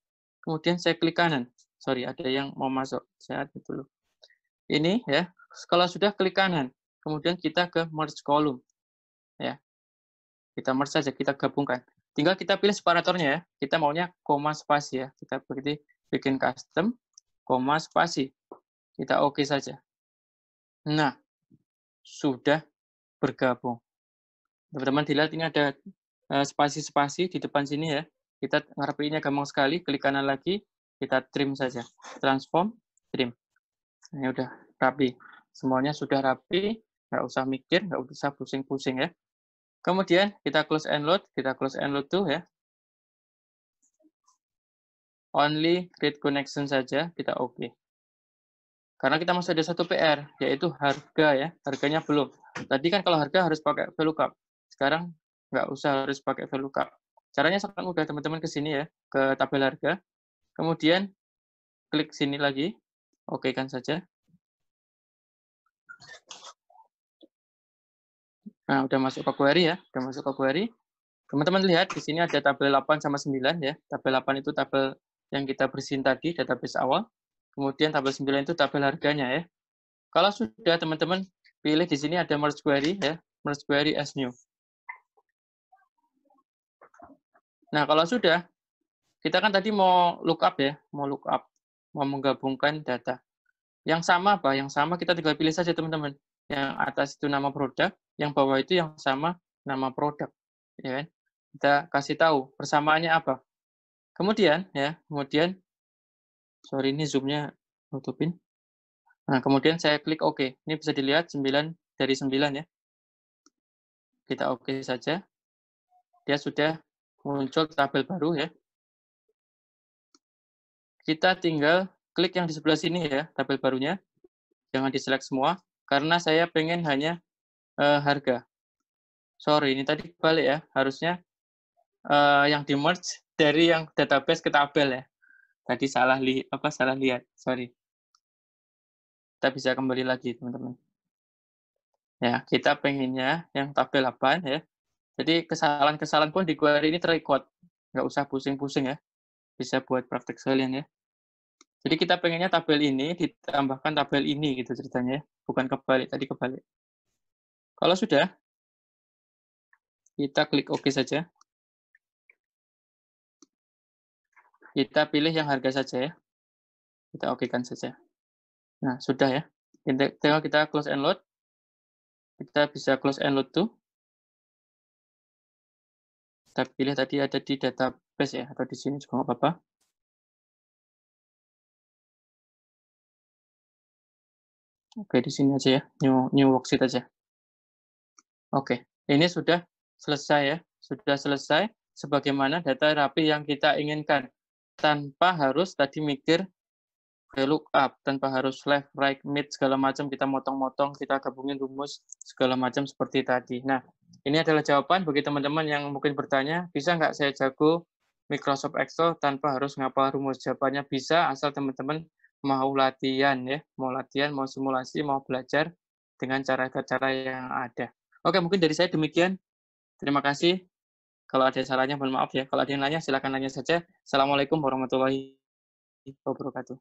kemudian saya klik kanan. Sorry, ada yang mau masuk. Saya add dulu. Ini ya. Kalau sudah klik kanan, kemudian kita ke merge column. Ya. Kita merge saja, kita gabungkan. Tinggal kita pilih separatornya ya. Kita maunya koma spasi ya. Kita bikin custom, koma spasi. Kita oke saja. Nah, sudah bergabung. Teman-teman dilihat ini ada spasi-spasi di depan sini ya. Kita ngerapiinnya gampang sekali. Klik kanan lagi, kita trim saja. Transform, trim. Ini udah rapi. Semuanya sudah rapi. Nggak usah mikir, nggak usah pusing-pusing ya. Kemudian kita close and load. Kita close and load tuh ya. Only create connection saja, kita oke. Karena kita masih ada satu PR, yaitu harga ya. Harganya belum. Tadi kan kalau harga harus pakai VLOOKUP. Sekarang nggak usah harus pakai VLOOKUP. Caranya sangat mudah, teman-teman ke sini ya, ke tabel harga. Kemudian klik sini lagi, oke kan saja. Nah, udah masuk ke query ya, udah masuk ke query. Teman-teman lihat di sini ada tabel 8 sama 9 ya. Tabel 8 itu tabel yang kita bersihin tadi, database awal. Kemudian tabel 9 itu tabel harganya ya. Kalau sudah teman-teman pilih di sini ada merge query ya, merge query as new. Nah, kalau sudah kita kan tadi mau lookup ya, mau lookup, mau menggabungkan data. Yang sama apa? Yang sama kita tinggal pilih saja teman-teman. Yang atas itu nama produk, yang bawah itu yang sama nama produk, ya kan? Kita kasih tahu persamaannya apa. Kemudian ya, sorry ini zoom-nya nutupin. Nah, kemudian saya klik OK. Ini bisa dilihat 9 dari 9 ya. Kita OK saja. Dia sudah muncul tabel baru ya. Kita tinggal klik yang di sebelah sini ya, tabel barunya. Jangan di-select semua, karena saya pengen hanya harga. Sorry, ini tadi balik ya. Harusnya yang di-merge dari yang database ke tabel ya. Tadi salah lihat. Sorry. Kita bisa kembali lagi, teman-teman. Ya, kita pengennya yang tabel 8 ya. Jadi kesalahan-kesalahan pun di query ini terrecord. Nggak usah pusing-pusing ya. Bisa buat praktek sekalian ya. Jadi kita pengennya tabel ini ditambahkan tabel ini gitu ceritanya ya. Bukan kebalik, tadi kebalik. Kalau sudah, kita klik OK saja. Kita pilih yang harga saja ya. Kita OK-kan saja. Nah, sudah ya. Tinggal kita close and load. Kita bisa close and load tuh. Kita pilih tadi ada di database ya, atau di sini juga nggak apa-apa. Oke, di sini aja ya, new worksheet aja. Oke, ini sudah selesai ya, sudah selesai sebagaimana data rapi yang kita inginkan, tanpa harus tadi mikir VLOOKUP, tanpa harus left, right, mid, segala macam, kita motong-motong, kita gabungin rumus, segala macam seperti tadi. Nah, ini adalah jawaban bagi teman-teman yang mungkin bertanya, bisa nggak saya jago Microsoft Excel tanpa harus ngapal rumus? Jawabannya bisa, asal teman-teman mau latihan ya, mau latihan, mau simulasi, mau belajar dengan cara-cara yang ada. Oke, mungkin dari saya demikian. Terima kasih. Kalau ada salahnya, mohon maaf ya. Kalau ada yang nanya, silakan nanya saja. Assalamualaikum warahmatullahi wabarakatuh.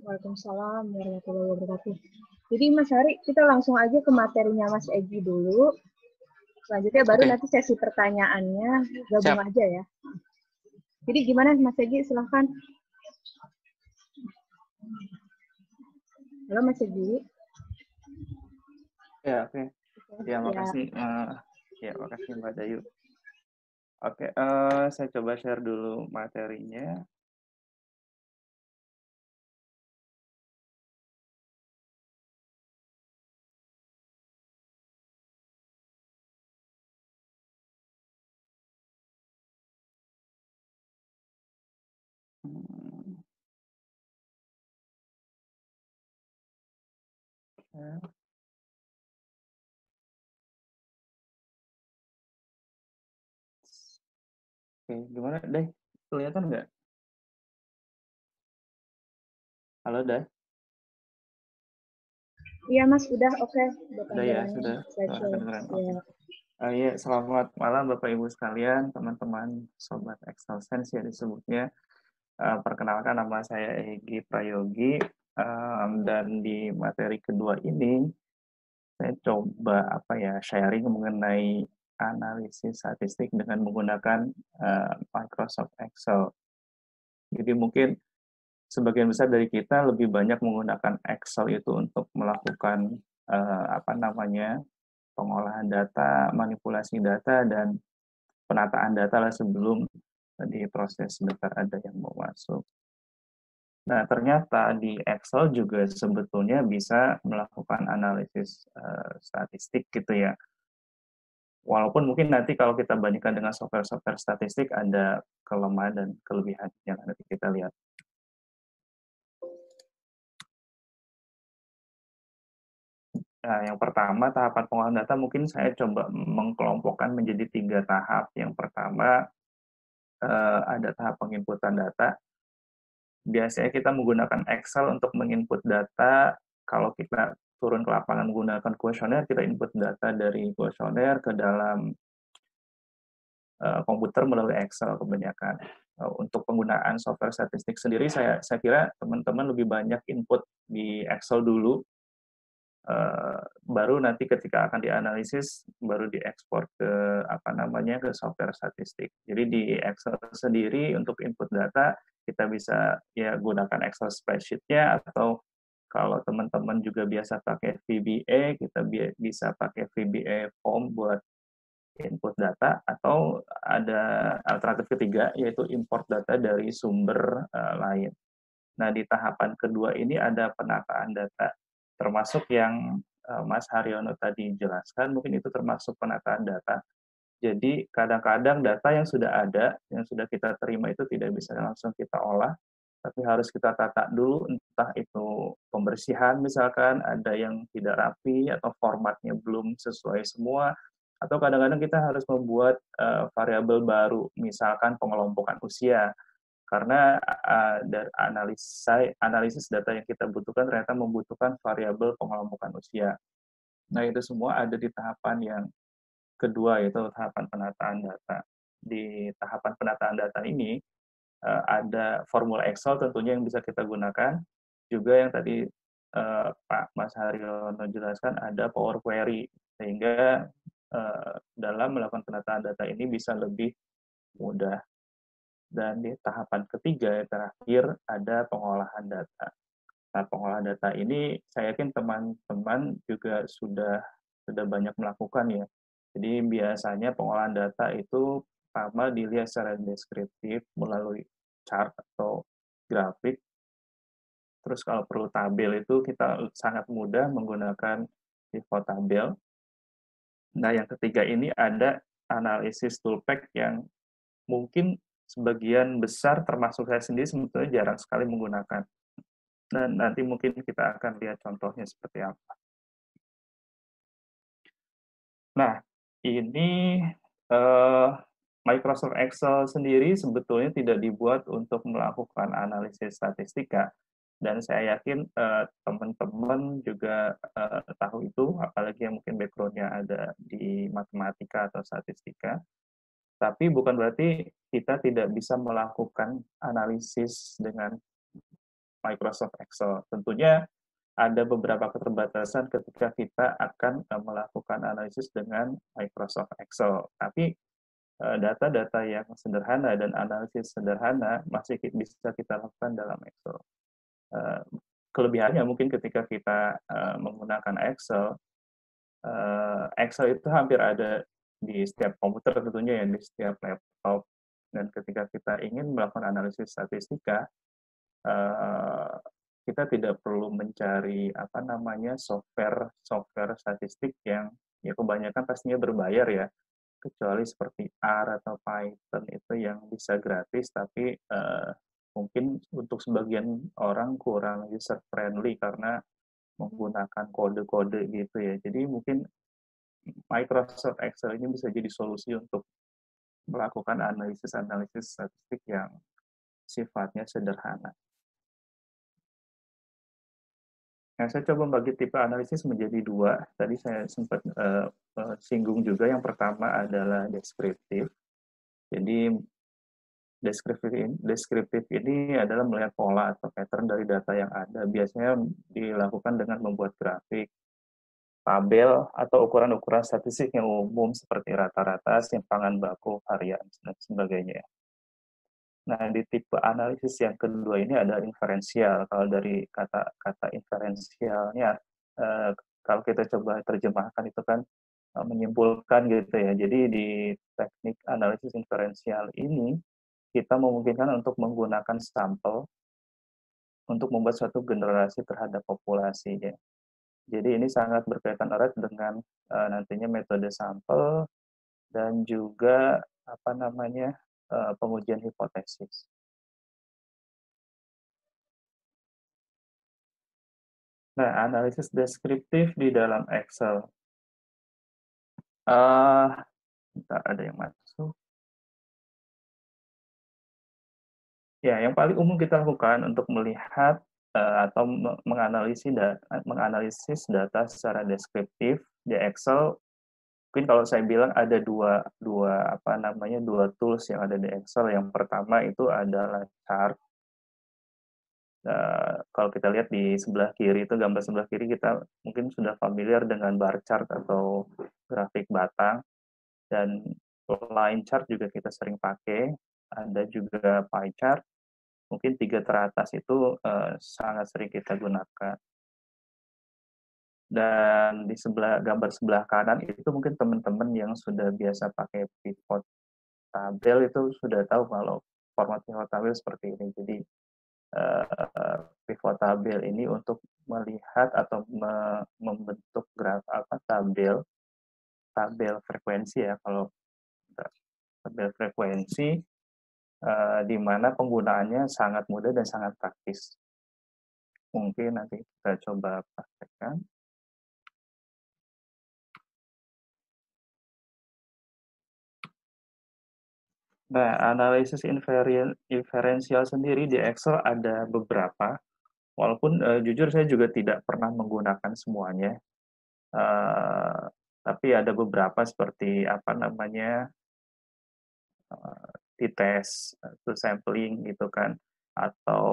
Waalaikumsalam warahmatullahi wabarakatuh. Jadi Mas Hari, kita langsung aja ke materinya Mas Egi dulu. Selanjutnya baru nanti sesi pertanyaannya gabung aja ya. Jadi gimana Mas Egi, silahkan. Halo Mas Egi. Ya, oke. Ya, makasih. Ya, makasih Mbak Dayu. Oke, saya coba share dulu materinya. Oke, gimana Day? Kelihatan nggak? Halo Day? Iya Mas, udah oke. Udah ya, sudah. Kedengeran. Oke. Ya, selamat malam Bapak Ibu sekalian, teman-teman Sobat Excel Sense ya disebutnya. Perkenalkan, nama saya Egi Prayogi, dan di materi kedua ini saya coba sharing mengenai analisis statistik dengan menggunakan Microsoft Excel. Jadi mungkin sebagian besar dari kita lebih banyak menggunakan Excel itu untuk melakukan pengolahan data, manipulasi data, dan penataan data lah sebelum di proses daftar ada yang mau masuk. Nah, ternyata di Excel juga sebetulnya bisa melakukan analisis statistik gitu ya. Walaupun mungkin nanti kalau kita bandingkan dengan software-software statistik ada kelemahan dan kelebihan yang nanti kita lihat. Nah, yang pertama, tahapan pengolahan data mungkin saya coba mengkelompokkan menjadi 3 tahap. Yang pertama, ada tahap penginputan data. Biasanya kita menggunakan Excel untuk menginput data. Kalau kita turun ke lapangan menggunakan kuesioner, kita input data dari kuesioner ke dalam komputer melalui Excel kebanyakan. Untuk penggunaan software statistik sendiri, saya kira teman-teman lebih banyak input di Excel dulu, baru nanti ketika akan dianalisis, baru diekspor ke ke software statistik. Jadi di Excel sendiri untuk input data, kita bisa ya gunakan Excel spreadsheet-nya, atau kalau teman-teman juga biasa pakai VBA, kita bisa pakai VBA form buat input data, atau ada alternatif ketiga, yaitu import data dari sumber lain. Nah, di tahapan kedua ini ada penataan data, termasuk yang Mas Haryono tadi jelaskan, mungkin itu termasuk penataan data. Jadi, kadang-kadang data yang sudah ada, yang sudah kita terima itu tidak bisa langsung kita olah, tapi harus kita tata dulu, entah itu pembersihan misalkan, ada yang tidak rapi, atau formatnya belum sesuai semua, atau kadang-kadang kita harus membuat variabel baru, misalkan pengelompokan usia. Karena dari analisis data yang kita butuhkan ternyata membutuhkan variabel pengelompokan usia. Nah, itu semua ada di tahapan yang kedua, yaitu tahapan penataan data. Di tahapan penataan data ini, ada formula Excel tentunya yang bisa kita gunakan. Juga yang tadi Pak Mas Haryono jelaskan, ada Power Query. Sehingga dalam melakukan penataan data ini bisa lebih mudah. Dan di tahapan ketiga, terakhir, ada pengolahan data. Nah, pengolahan data ini saya yakin teman-teman juga sudah banyak melakukan ya. Jadi biasanya pengolahan data itu pertama dilihat secara deskriptif melalui chart atau grafik. Terus kalau perlu tabel itu kita sangat mudah menggunakan pivot tabel. Nah, yang ketiga ini ada analisis toolpath yang mungkin sebagian besar termasuk saya sendiri sebetulnya jarang sekali menggunakan. Dan nanti mungkin kita akan lihat contohnya seperti apa. Nah, ini Microsoft Excel sendiri sebetulnya tidak dibuat untuk melakukan analisis statistika, dan saya yakin teman-teman juga tahu itu, apalagi yang mungkin background-nya ada di matematika atau statistika. Tapi bukan berarti kita tidak bisa melakukan analisis dengan Microsoft Excel. Tentunya ada beberapa keterbatasan ketika kita akan melakukan analisis dengan Microsoft Excel. Tapi data-data yang sederhana dan analisis sederhana masih bisa kita lakukan dalam Excel. Kelebihannya mungkin ketika kita menggunakan Excel, Excel itu hampir ada di setiap komputer tentunya ya, di setiap laptop. Dan ketika kita ingin melakukan analisis statistika, kita tidak perlu mencari software statistik yang ya kebanyakan pastinya berbayar ya, kecuali seperti R atau Python itu yang bisa gratis, tapi mungkin untuk sebagian orang kurang user friendly karena menggunakan kode-kode gitu ya. Jadi mungkin Microsoft Excel ini bisa jadi solusi untuk melakukan analisis-analisis statistik yang sifatnya sederhana. Nah, saya coba bagi tipe analisis menjadi dua. Tadi saya sempat singgung juga. Yang pertama adalah deskriptif. Jadi deskriptif ini adalah melihat pola atau pattern dari data yang ada. Biasanya dilakukan dengan membuat grafik, tabel, atau ukuran-ukuran statistik yang umum seperti rata-rata, simpangan baku, varian, dan sebagainya. Nah, di tipe analisis yang kedua ini ada inferensial. Kalau dari kata inferensialnya, kalau kita coba terjemahkan itu kan menyimpulkan gitu ya. Jadi di teknik analisis inferensial ini, kita memungkinkan untuk menggunakan sampel untuk membuat suatu generasi terhadap populasi. Ya. Jadi ini sangat berkaitan erat dengan nantinya metode sampel dan juga pengujian hipotesis. Nah, analisis deskriptif di dalam Excel. Bentar, ada yang masuk. Ya, yang paling umum kita lakukan untuk melihat atau menganalisis data secara deskriptif di Excel. Mungkin kalau saya bilang ada dua tools yang ada di Excel. Yang pertama itu adalah chart. Kalau kita lihat di sebelah kiri itu, gambar sebelah kiri, kita mungkin sudah familiar dengan bar chart atau grafik batang, dan line chart juga kita sering pakai. Ada juga pie chart, mungkin 3 teratas itu sangat sering kita gunakan. Dan di gambar sebelah kanan itu mungkin teman-teman yang sudah biasa pakai pivot tabel itu sudah tahu kalau format pivot tabel seperti ini. Jadi pivot tabel ini untuk melihat atau membentuk tabel frekuensi ya, kalau tabel frekuensi di mana penggunaannya sangat mudah dan sangat praktis. Mungkin nanti kita coba praktekkan. Nah, analisis inferensial sendiri di Excel ada beberapa, walaupun jujur saya juga tidak pernah menggunakan semuanya. Tapi ada beberapa seperti t-test, itu sampling gitu kan, atau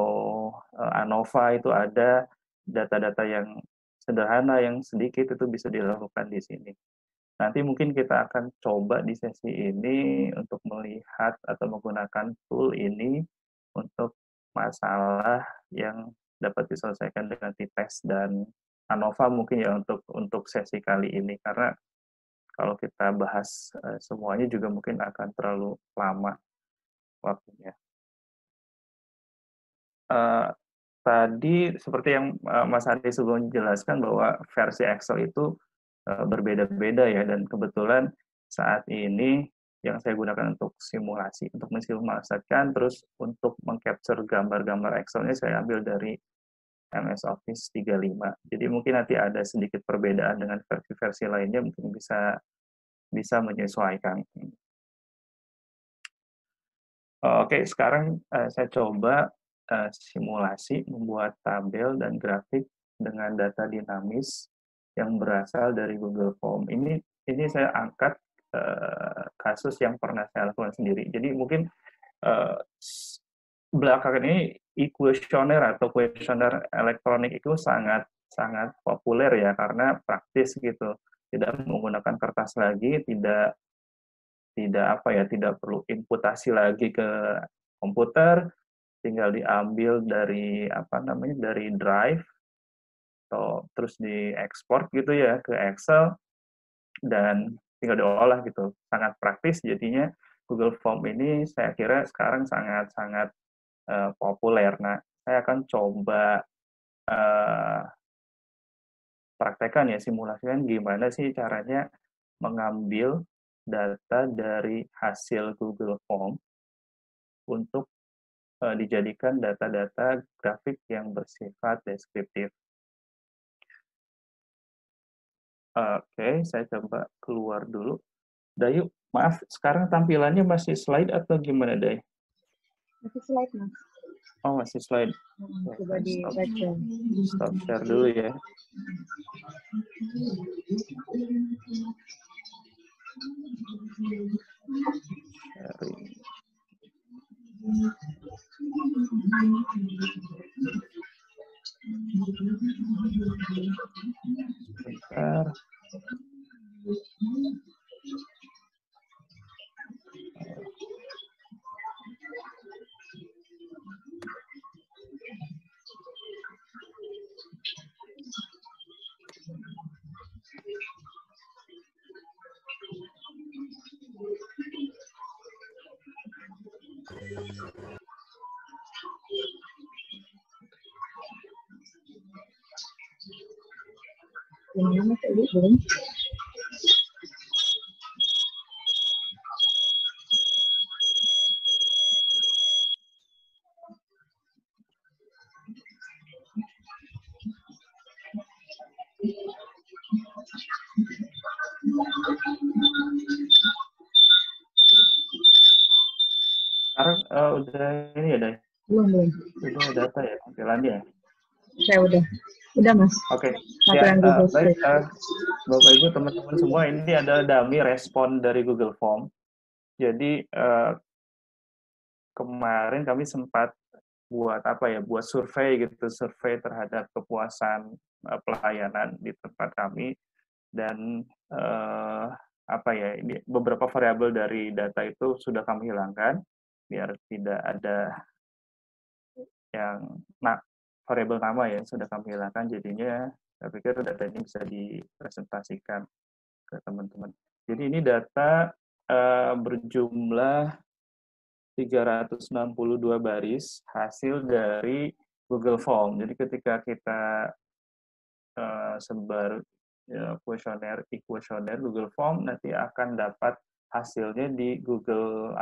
ANOVA itu ada data-data yang sederhana yang sedikit itu bisa dilakukan di sini. Nanti mungkin kita akan coba di sesi ini untuk melihat atau menggunakan tool ini untuk masalah yang dapat diselesaikan dengan t-test dan ANOVA mungkin ya untuk sesi kali ini, karena kalau kita bahas semuanya juga mungkin akan terlalu lama waktunya. Tadi seperti yang Mas Andi sebelum jelaskan bahwa versi Excel itu berbeda-beda ya, dan kebetulan saat ini yang saya gunakan untuk simulasi, untuk mensimulasikan, terus untuk mengcapture gambar-gambar Excel-nya saya ambil dari MS Office 35. Jadi mungkin nanti ada sedikit perbedaan dengan versi-versi lainnya, mungkin bisa menyesuaikan. Oke, sekarang saya coba simulasi membuat tabel dan grafik dengan data dinamis yang berasal dari Google Form. Ini saya angkat kasus yang pernah saya lakukan sendiri. Jadi mungkin belakangan ini e-questionnaire atau questionnaire elektronik itu sangat populer ya, karena praktis gitu. Tidak menggunakan kertas lagi, tidak perlu inputasi lagi ke komputer, tinggal diambil dari dari drive atau terus diekspor gitu ya ke Excel dan tinggal diolah gitu. Sangat praktis, jadinya Google Form ini saya kira sekarang sangat populer. Nah, saya akan coba praktekkan ya, simulasikan gimana sih caranya mengambil data dari hasil Google Form untuk dijadikan data-data grafik yang bersifat deskriptif. Oke, saya coba keluar dulu. Dayu, maaf, sekarang tampilannya masih slide atau gimana, Day? Masih slide, Mas. Oh, masih slide. Coba di-baca. Stop share dulu ya. Sharing. Bentar. Gimana Mas Edi, belum? Sekarang udah ini ya, Day? Belum. Udah data ya tampilannya? Saya udah Mas. Oke. Ya, Baik, Bapak Ibu, teman-teman semua, ini adalah dummy respon dari Google Form. Jadi kemarin kami sempat buat survei terhadap kepuasan pelayanan di tempat kami, dan ini beberapa variabel dari data itu sudah kami hilangkan biar tidak ada yang variabel nama yang sudah kami hilangkan, jadinya saya pikir data ini bisa dipresentasikan ke teman-teman. Jadi ini data berjumlah 362 baris hasil dari Google Form. Jadi ketika kita sebar kuesioner Google Form, nanti akan dapat hasilnya di Google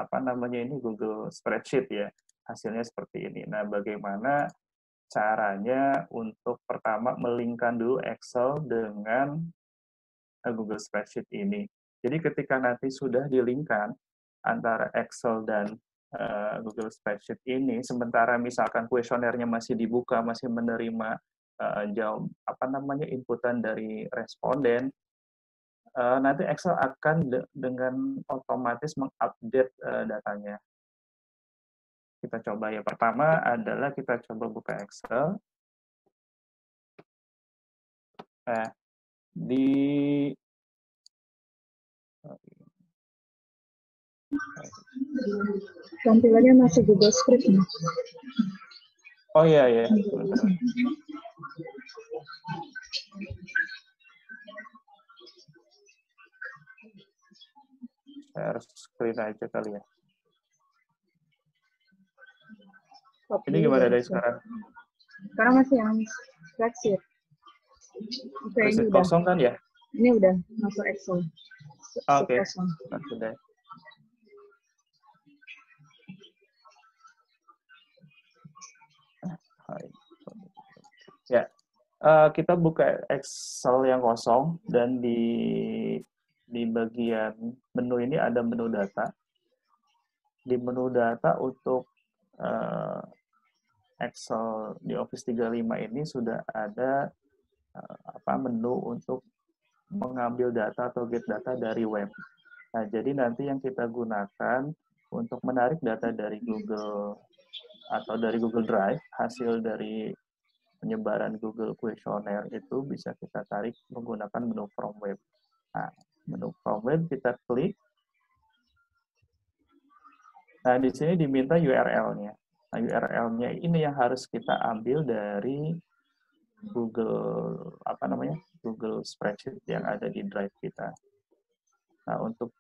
Google Spreadsheet ya. Hasilnya seperti ini. Nah, bagaimana caranya untuk pertama melingkan dulu Excel dengan Google Spreadsheet ini. Jadi ketika nanti sudah dilingkan antara Excel dan Google Spreadsheet ini, sementara misalkan kuesionernya masih dibuka, masih menerima inputan dari responden, nanti Excel akan dengan otomatis mengupdate datanya. Kita coba ya. Pertama adalah kita coba buka Excel. Tampilannya masih Google Script. Oh iya. Share screen aja kali ya. Ini gimana dari sekarang? Sekarang masih yang spreadsheet. Oke, ini udah. Kosong kan ya? Ini udah masuk Excel. Oke. Sudah. Ya, kita buka Excel yang kosong dan di bagian menu ini ada menu data. Di menu data untuk Excel di Office 365 ini sudah ada menu untuk mengambil data atau get data dari web. Nah, jadi nanti yang kita gunakan untuk menarik data dari Google atau dari Google Drive, hasil dari penyebaran Google Questionnaire itu bisa kita tarik menggunakan menu From Web. Nah, menu From Web kita klik. Nah, di sini diminta URL-nya. Nah, URL-nya ini yang harus kita ambil dari Google Google Spreadsheet yang ada di Drive kita. Nah, untuk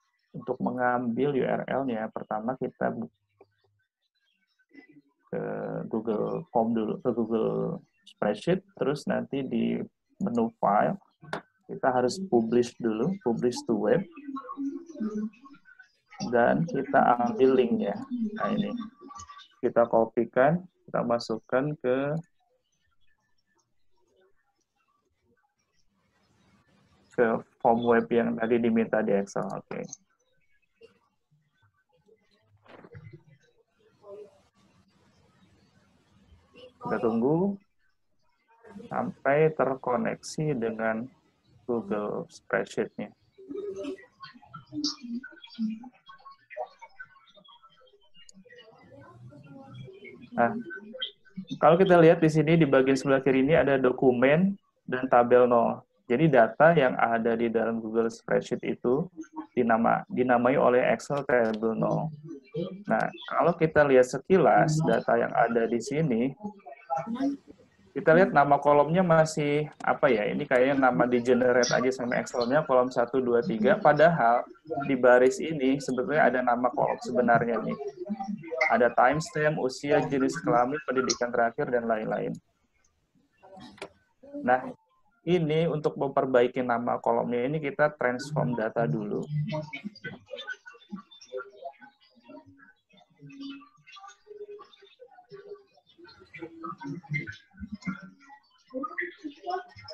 mengambil URL-nya, pertama kita ke Google Form dulu, ke Google Spreadsheet, terus nanti di menu File, kita harus publish dulu, publish to web, dan kita ambil link-nya. Nah, ini. Kita kopikan, kita masukkan ke form web yang tadi diminta di Excel. Oke. Kita tunggu sampai terkoneksi dengan Google Spreadsheet-nya. Nah, kalau kita lihat di sini di bagian sebelah kiri ini ada dokumen dan tabel 0. Jadi data yang ada di dalam Google Spreadsheet itu dinamai oleh Excel table 0. Nah, kalau kita lihat sekilas data yang ada di sini, kita lihat nama kolomnya masih ini kayaknya nama di generate aja sama Excel-nya kolom 1, 2, 3, padahal di baris ini sebetulnya ada nama kolom sebenarnya nih. Ada timestamp, usia, jenis kelamin, pendidikan terakhir, dan lain-lain. Nah, ini untuk memperbaiki nama kolomnya ini kita transform data dulu.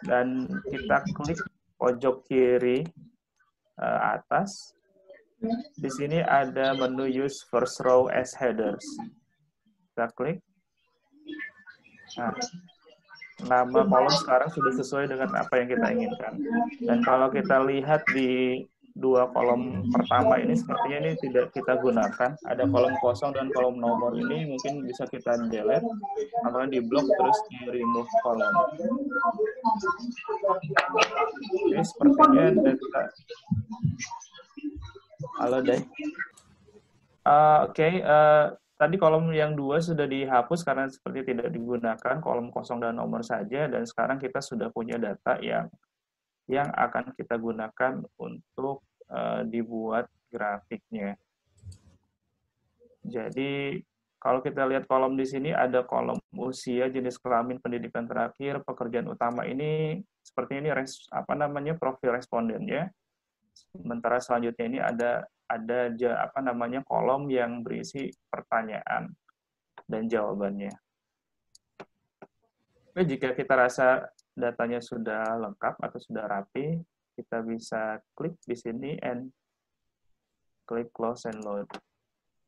Dan kita klik pojok kiri atas. Di sini ada menu use first row as headers. Kita klik. Nah, nama kolom sekarang sudah sesuai dengan apa yang kita inginkan. Dan kalau kita lihat di dua kolom pertama ini, sepertinya ini tidak kita gunakan. Ada kolom kosong dan kolom nomor ini mungkin bisa kita delete, atau di blok terus di remove kolom. Oke, sepertinya data. Halo, Day. Tadi kolom yang 2 sudah dihapus karena seperti tidak digunakan, kolom kosong dan nomor saja, dan sekarang kita sudah punya data yang akan kita gunakan untuk dibuat grafiknya. Jadi kalau kita lihat kolom di sini ada kolom usia, jenis kelamin, pendidikan terakhir, pekerjaan utama ini sepertinya ini profil respondennya. Sementara selanjutnya ini ada kolom yang berisi pertanyaan dan jawabannya. Oke, jika kita rasa datanya sudah lengkap atau sudah rapi, kita bisa klik di sini and klik close and load.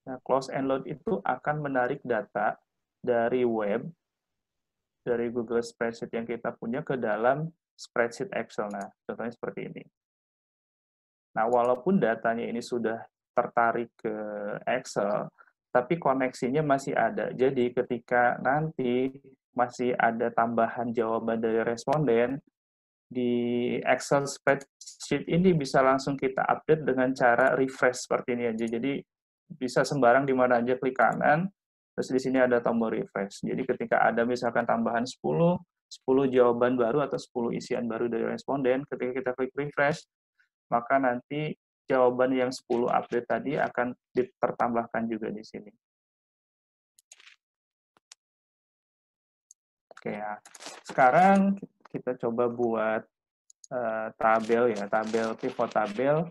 Nah, close and load itu akan menarik data dari web, dari Google Spreadsheet yang kita punya ke dalam spreadsheet Excel. Nah, contohnya seperti ini. Nah, walaupun datanya ini sudah tertarik ke Excel, tapi koneksinya masih ada. Jadi ketika nanti masih ada tambahan jawaban dari responden, di Excel spreadsheet ini bisa langsung kita update dengan cara refresh seperti ini aja. Jadi bisa sembarang di mana aja klik kanan, terus di sini ada tombol refresh. Jadi ketika ada misalkan tambahan 10 jawaban baru atau 10 isian baru dari responden, ketika kita klik refresh, maka nanti jawaban yang 10 update tadi akan tertambahkan juga di sini. Oke ya. Sekarang kita coba buat tabel ya, pivot tabel.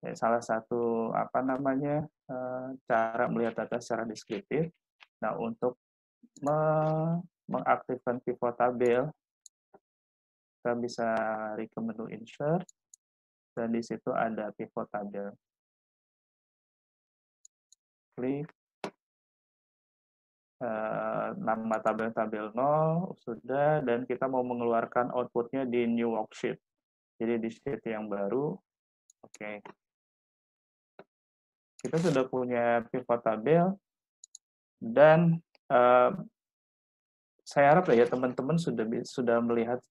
Ya, salah satu cara melihat data secara deskriptif. Nah, untuk mengaktifkan pivot tabel, Kita bisa lari ke menu insert, dan di situ ada pivot table. Klik, nama tabel 0, sudah, dan kita mau mengeluarkan outputnya di new worksheet. Jadi di sheet yang baru, oke. Kita sudah punya pivot table, dan saya harap ya teman-teman sudah melihat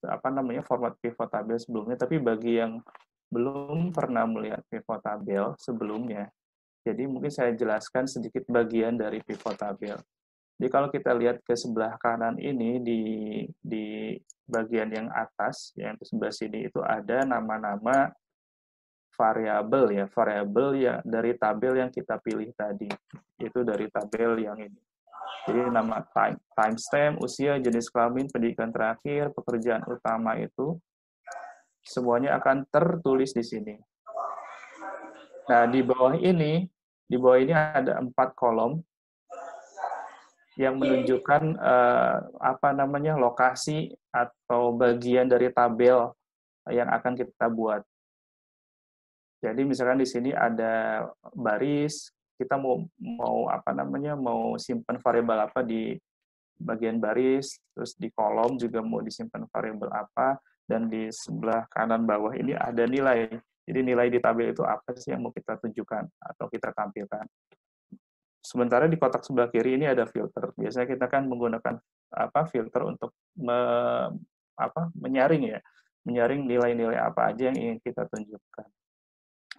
format pivot table sebelumnya, tapi bagi yang belum pernah melihat pivot table sebelumnya, jadi mungkin saya jelaskan sedikit bagian dari pivot table. Jadi kalau kita lihat ke sebelah kanan ini di bagian yang atas, yang di sebelah sini itu ada nama-nama variabel ya dari tabel yang kita pilih tadi. Itu dari tabel yang ini. Jadi nama timestamp, usia, jenis kelamin, pendidikan terakhir, pekerjaan utama itu semuanya akan tertulis di sini. Nah, di bawah ini ada 4 kolom yang menunjukkan lokasi atau bagian dari tabel yang akan kita buat. Jadi misalkan di sini ada baris, kita mau simpan variabel apa di bagian baris, terus di kolom juga mau disimpan variabel apa, dan di sebelah kanan bawah ini ada nilai. Jadi nilai di tabel itu apa sih yang mau kita tunjukkan atau kita tampilkan. Sementara di kotak sebelah kiri ini ada filter. Biasanya kita kan menggunakan filter untuk menyaring nilai-nilai apa aja yang ingin kita tunjukkan.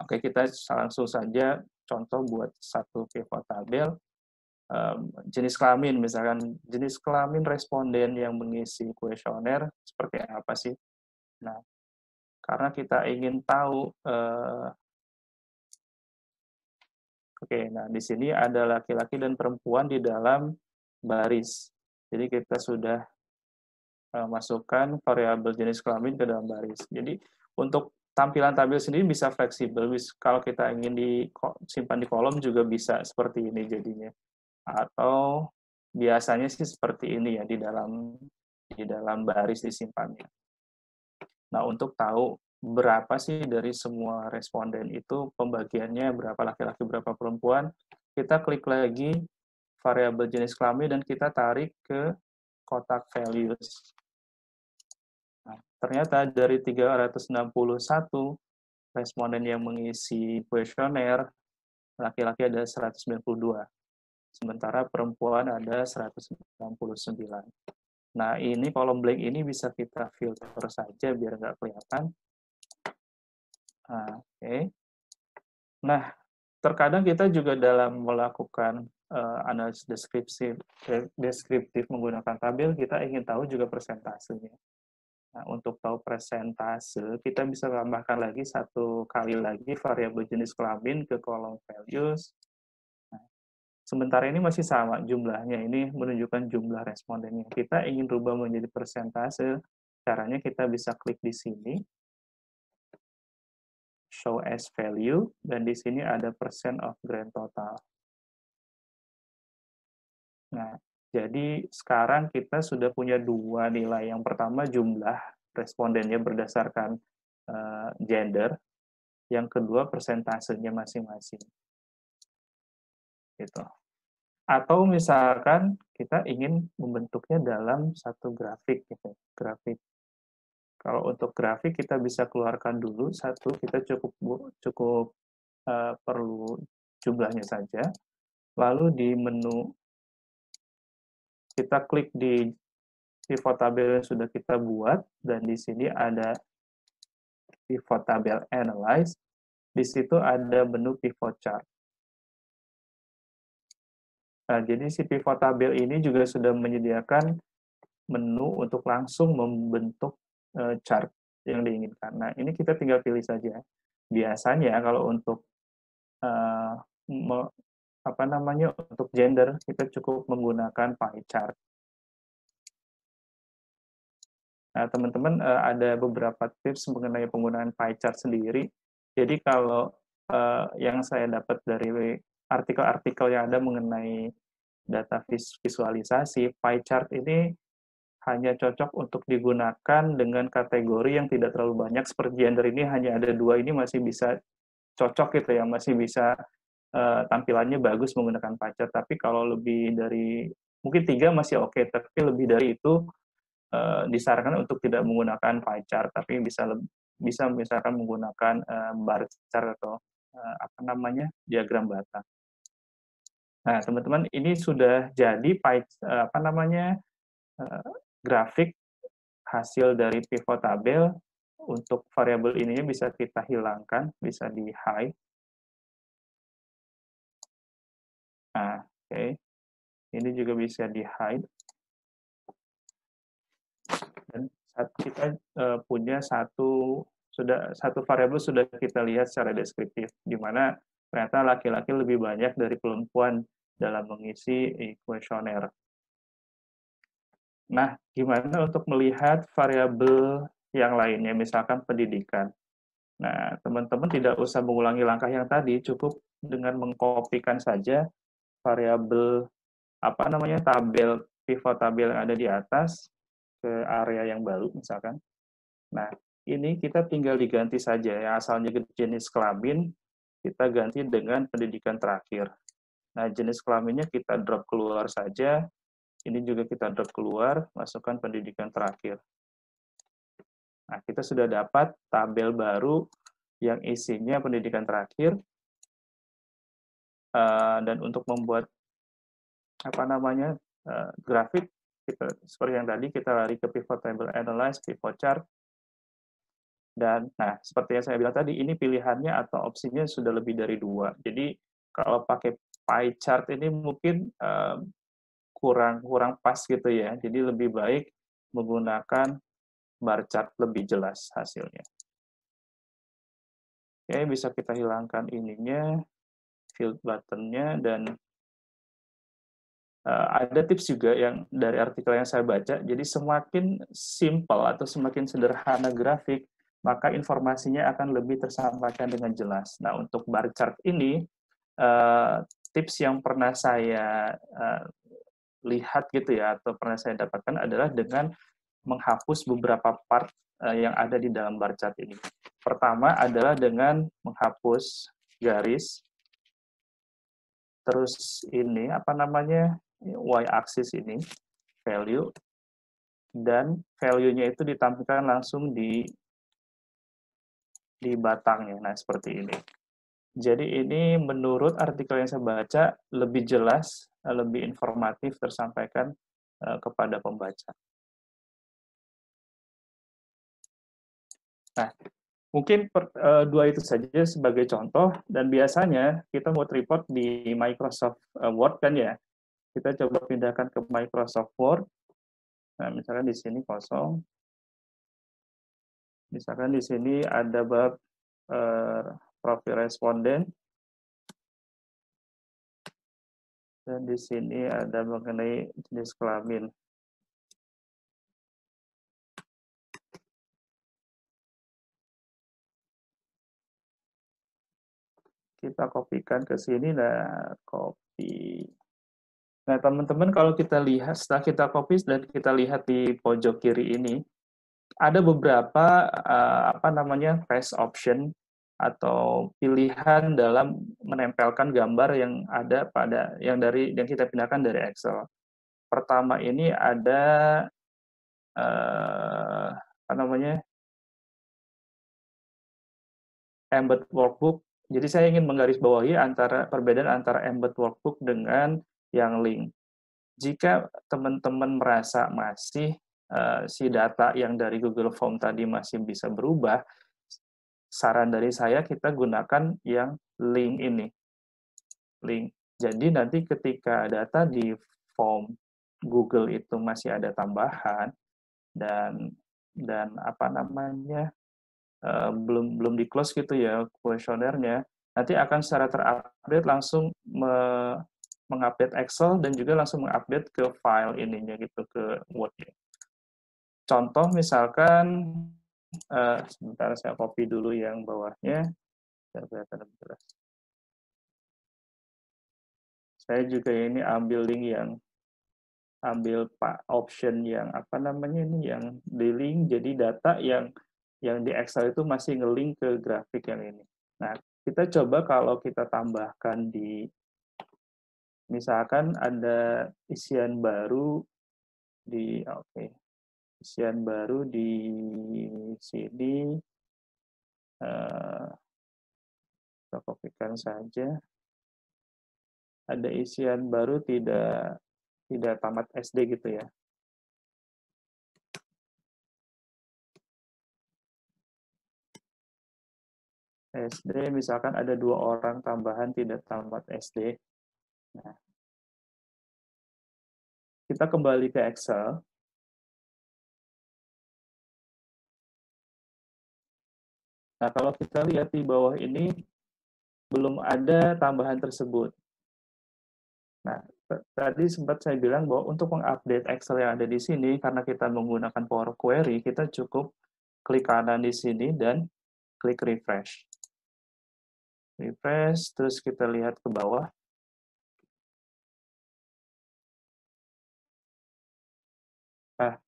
Oke, kita langsung saja contoh buat satu pivot tabel. Jenis kelamin, misalkan jenis kelamin responden yang mengisi kuesioner seperti apa sih? Nah, karena kita ingin tahu, di sini ada laki-laki dan perempuan di dalam baris. Jadi kita sudah masukkan variabel jenis kelamin ke dalam baris. Jadi untuk tampilan tabel sendiri bisa fleksibel. Kalau kita ingin simpan di kolom juga bisa seperti ini jadinya. Atau biasanya sih seperti ini ya di dalam baris disimpannya. Nah, untuk tahu berapa sih dari semua responden itu pembagiannya berapa laki-laki berapa perempuan, kita klik lagi variabel jenis kelamin dan kita tarik ke kotak values. Nah, ternyata dari 361 responden yang mengisi kuesioner, laki-laki ada 192. Sementara perempuan ada 199. Nah, ini kolom blank ini bisa kita filter saja biar nggak kelihatan. Oke. Nah, terkadang kita juga dalam melakukan analisis deskriptif menggunakan tabel, kita ingin tahu juga persentasenya. Nah, untuk tahu persentase, kita bisa tambahkan lagi satu kali lagi variabel jenis kelamin ke kolom values. Sementara ini masih sama jumlahnya, ini menunjukkan jumlah respondennya. Kita ingin rubah menjadi persentase, caranya kita bisa klik di sini, show as value, dan di sini ada percent of grand total. Nah, jadi sekarang kita sudah punya dua nilai. Yang pertama jumlah respondennya berdasarkan gender, yang kedua persentasenya masing-masing. Gitu. Atau misalkan kita ingin membentuknya dalam satu grafik gitu. Grafik. Kalau untuk grafik kita bisa keluarkan dulu satu, kita cukup perlu jumlahnya saja. Lalu di menu kita klik di pivot tabel yang sudah kita buat, dan di sini ada pivot tabel analyze. Di situ ada menu pivot chart. Nah, jadi si pivot tabel ini juga sudah menyediakan menu untuk langsung membentuk chart yang diinginkan. Nah, ini kita tinggal pilih saja. Biasanya kalau untuk untuk gender, kita cukup menggunakan pie chart. Nah, teman-teman ada beberapa tips mengenai penggunaan pie chart sendiri. Jadi kalau yang saya dapat dari artikel-artikel yang ada mengenai data visualisasi, pie chart ini hanya cocok untuk digunakan dengan kategori yang tidak terlalu banyak, seperti gender ini hanya ada 2, ini masih bisa cocok gitu ya, masih bisa tampilannya bagus menggunakan pacar. Tapi kalau lebih dari mungkin 3 masih oke, tapi lebih dari itu disarankan untuk tidak menggunakan pacar, tapi bisa misalkan menggunakan bar chart atau apa namanya, diagram bata. Nah, teman-teman, ini sudah jadi apa namanya, grafik hasil dari pivot table. Untuk variabel ininya bisa kita hilangkan, bisa di-hide. Nah, oke. Ini juga bisa di-hide. Dan saat kita punya satu variabel sudah kita lihat secara deskriptif, di mana ternyata laki-laki lebih banyak dari perempuan dalam mengisi kuesioner. Nah, gimana untuk melihat variabel yang lainnya, misalkan pendidikan. Nah, teman-teman tidak usah mengulangi langkah yang tadi, cukup dengan mengkopikan saja variabel apa namanya, tabel pivot tabel yang ada di atas ke area yang baru misalkan. Nah, ini kita tinggal diganti saja yang asalnya jenis kelamin kita ganti dengan pendidikan terakhir. Nah, jenis kelaminnya kita drop keluar saja. Ini juga kita drop keluar, masukkan pendidikan terakhir. Nah, kita sudah dapat tabel baru yang isinya pendidikan terakhir. Dan untuk membuat apa namanya grafik, kita seperti yang tadi kita lari ke pivot table analyze, pivot chart. Dan nah, seperti yang saya bilang tadi, ini pilihannya atau opsinya sudah lebih dari 2. Jadi kalau pakai pie chart ini mungkin kurang pas gitu ya. Jadi lebih baik menggunakan bar chart, lebih jelas hasilnya. Oke, bisa kita hilangkan ininya, field button-nya, dan ada tips juga yang dari artikel yang saya baca. Jadi semakin simple atau semakin sederhana grafik, maka informasinya akan lebih tersampaikan dengan jelas. Nah, untuk bar chart ini, tips yang pernah saya lihat gitu ya, atau pernah saya dapatkan adalah dengan menghapus beberapa part yang ada di dalam bar chart ini. Pertama adalah dengan menghapus garis, terus ini apa namanya, y-axis ini, value, dan value-nya itu ditampilkan langsung di batangnya. Nah, seperti ini. Jadi ini menurut artikel yang saya baca lebih jelas, lebih informatif tersampaikan kepada pembaca. Nah, mungkin dua itu saja sebagai contoh, dan biasanya kita buat report di Microsoft Word kan ya. Kita coba pindahkan ke Microsoft Word. Nah, misalkan di sini kosong. Misalkan di sini ada bab profil responden. Dan di sini ada mengenai jenis kelamin. Kita kopikan ke sini, nah copy. Nah, teman-teman kalau kita lihat, setelah kita copy dan kita lihat di pojok kiri ini, ada beberapa apa namanya face option atau pilihan dalam menempelkan gambar yang ada pada yang kita pindahkan dari Excel. Pertama ini ada apa namanya, embed workbook. Jadi saya ingin menggarisbawahi perbedaan antara embed workbook dengan yang link. Jika teman-teman merasa masih si data yang dari Google Form tadi masih bisa berubah, saran dari saya kita gunakan yang link ini. Link. Jadi nanti ketika data di form Google itu masih ada tambahan dan apa namanya belum di close gitu ya kuesionernya, nanti akan secara terupdate langsung mengupdate Excel dan juga langsung mengupdate ke file ininya gitu, ke Word. Contoh misalkan sebentar saya copy dulu yang bawahnya biar kelihatan lebih jelas. Saya juga ini ambil link yang ambil option yang apa namanya ini, yang di link jadi data yang di Excel itu masih nge-link ke grafik yang ini. Nah, kita coba kalau kita tambahkan di, misalkan ada isian baru di, isian baru di sini, kita kopikan saja. Ada isian baru tidak tamat SD gitu ya. SD, misalkan ada 2 orang tambahan tidak tamat SD. Nah, kita kembali ke Excel. Nah, kalau kita lihat di bawah ini, belum ada tambahan tersebut. Nah, tadi sempat saya bilang bahwa untuk mengupdate Excel yang ada di sini, karena kita menggunakan Power Query, kita cukup klik kanan di sini dan klik refresh. Refresh, terus kita lihat ke bawah. Nah,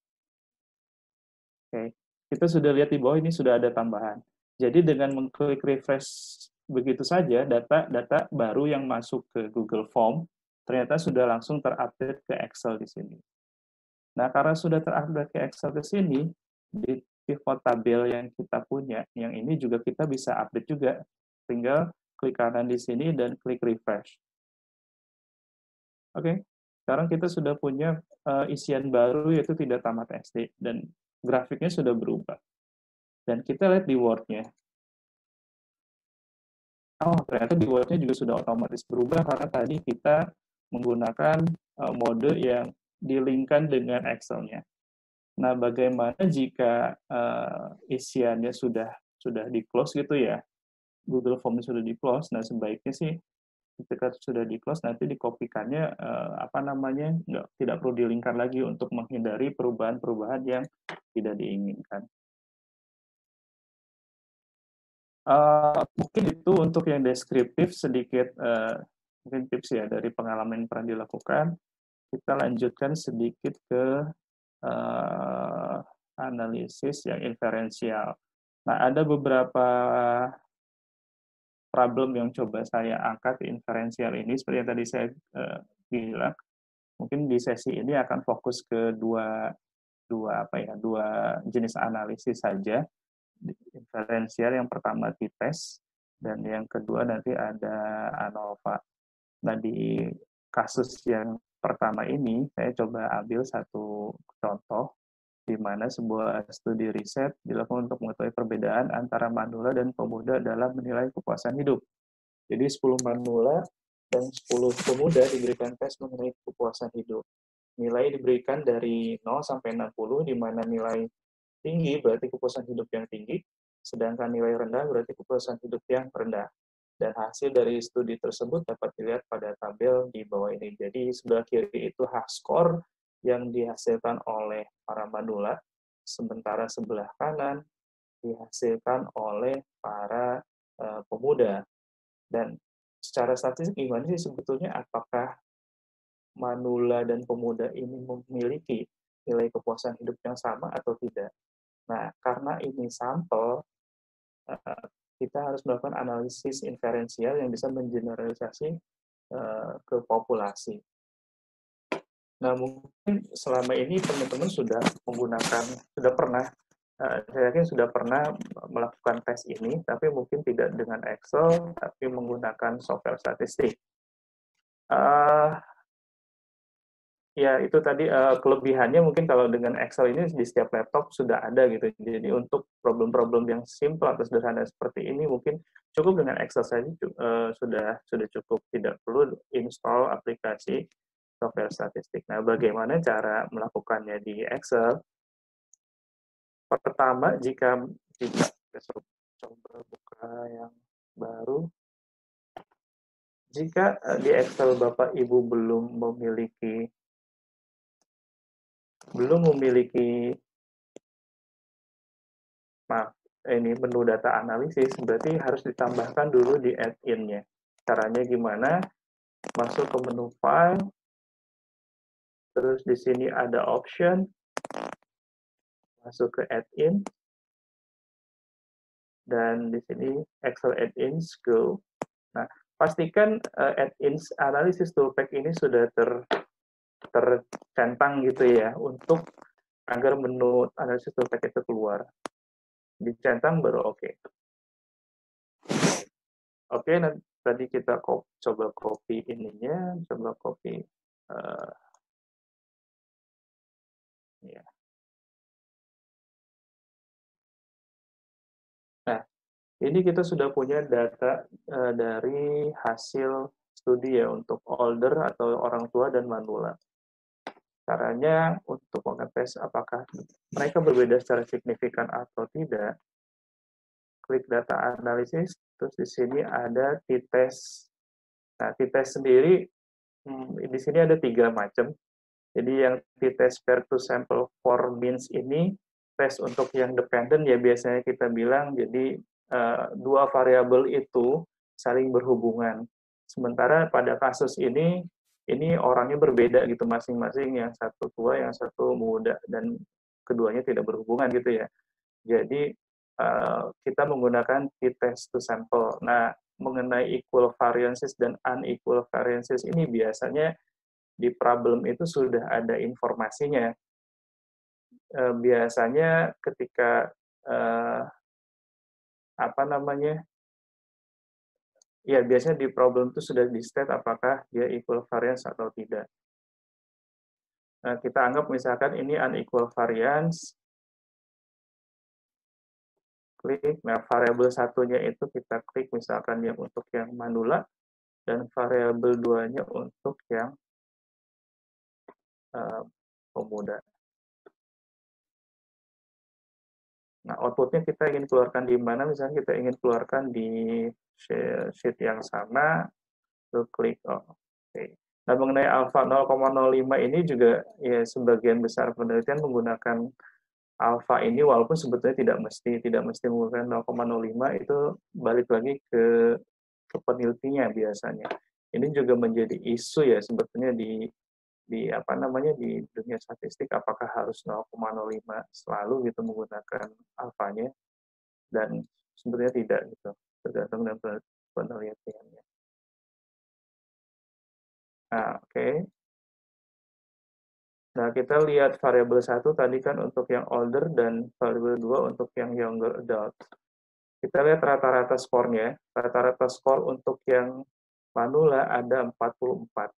kita sudah lihat di bawah ini sudah ada tambahan. Jadi dengan mengklik refresh begitu saja, data baru yang masuk ke Google Form ternyata sudah langsung terupdate ke Excel di sini. Nah, karena sudah terupdate ke Excel ke sini, di pivot tabel yang kita punya, yang ini juga kita bisa update juga. Tinggal klik kanan di sini dan klik refresh. Oke, sekarang kita sudah punya isian baru yaitu tidak tamat SD, dan grafiknya sudah berubah. Dan kita lihat di Word-nya. Oh, ternyata di Word-nya juga sudah otomatis berubah karena tadi kita menggunakan mode yang di-link-kan dengan Excel-nya. Nah, bagaimana jika isiannya sudah di-close gitu ya, Google Form sudah di-close, nah sebaiknya sih ketika sudah di-close nanti dikopikannya tidak perlu di-link-kan lagi untuk menghindari perubahan-perubahan yang tidak diinginkan. Mungkin itu untuk yang deskriptif sedikit mungkin tips ya dari pengalaman yang pernah dilakukan. Kita lanjutkan sedikit ke analisis yang inferensial. Nah, ada beberapa problem yang coba saya angkat di inferensial ini, seperti yang tadi saya bilang. Mungkin di sesi ini akan fokus ke dua jenis analisis saja. Inferensial yang pertama t-test, dan yang kedua nanti ada ANOVA. Nah, di kasus yang pertama ini, saya coba ambil satu contoh di mana sebuah studi riset dilakukan untuk mengetahui perbedaan antara manula dan pemuda dalam menilai kepuasan hidup. Jadi 10 manula dan 10 pemuda diberikan tes mengenai kepuasan hidup. Nilai diberikan dari 0 sampai 60, di mana nilai tinggi berarti kepuasan hidup yang tinggi, sedangkan nilai rendah berarti kepuasan hidup yang rendah. Dan hasil dari studi tersebut dapat dilihat pada tabel di bawah ini. Jadi sebelah kiri itu H-score yang dihasilkan oleh para manula, sementara sebelah kanan dihasilkan oleh para pemuda. Dan secara statistik gimana sih sebetulnya, apakah manula dan pemuda ini memiliki nilai kepuasan hidup yang sama atau tidak? Nah, karena ini sampel, kita harus melakukan analisis inferensial yang bisa mengeneralisasi ke populasi. Nah, mungkin selama ini teman-teman sudah pernah, saya yakin sudah pernah melakukan tes ini, tapi mungkin tidak dengan Excel, tapi menggunakan software statistik. Ya, itu tadi kelebihannya mungkin kalau dengan Excel ini di setiap laptop sudah ada gitu. Jadi untuk problem-problem yang simple atau sederhana seperti ini mungkin cukup dengan Excel saja sudah cukup, tidak perlu install aplikasi software statistik. Nah, bagaimana cara melakukannya di Excel? Pertama, jika coba buka yang baru. Jika di Excel Bapak Ibu belum memiliki menu data analisis, berarti harus ditambahkan dulu di add-in-nya. Caranya gimana? Masuk ke menu file, Terus di sini ada option, masuk ke add-in, dan di sini Excel add-ins, go. Nah, pastikan add-ins analisis toolpack ini sudah tercentang gitu ya, untuk agar menu analisis toolpack itu keluar. Dicentang baru oke. Oke, nanti tadi kita coba copy ininya, coba copy ya. Nah, ini kita sudah punya data dari hasil studi ya untuk older atau orang tua dan manula. Caranya untuk mengetes apakah mereka berbeda secara signifikan atau tidak, klik data analisis, terus di sini ada t-test. Nah, t-test sendiri, di sini ada 3 macam. Jadi yang t-test pair to sample for means ini, tes untuk yang dependent ya biasanya kita bilang, jadi 2 variabel itu saling berhubungan. Sementara pada kasus ini orangnya berbeda gitu masing-masing, yang satu tua, yang satu muda, dan keduanya tidak berhubungan gitu ya. Jadi kita menggunakan t-test to sample. Nah, mengenai equal variances dan unequal variances ini biasanya di problem itu sudah ada informasinya. Biasanya ketika apa namanya, ya biasanya di problem itu sudah di state apakah dia equal variance atau tidak. Nah, kita anggap misalkan ini unequal variance, klik, nah variabel satunya itu kita klik misalkan yang untuk yang manula, dan variabel 2-nya untuk yang pemuda. Nah, outputnya kita ingin keluarkan di mana, misalnya kita ingin keluarkan di sheet yang sama, lalu klik oke. Nah, mengenai alpha 0,05 ini juga ya sebagian besar penelitian menggunakan alpha ini, walaupun sebetulnya tidak mesti menggunakan 0,05, itu balik lagi ke penelitinya biasanya. Ini juga menjadi isu ya sebetulnya di apa namanya, di dunia statistik, apakah harus 0,05 selalu gitu menggunakan alfanya, dan sebetulnya tidak gitu, tergantung dengan penelitiannya. Nah, oke. Nah, kita lihat variabel 1 tadi kan untuk yang older, dan variabel 2 untuk yang younger adult. Kita lihat rata-rata skornya. Rata-rata skor untuk yang manula ada 44.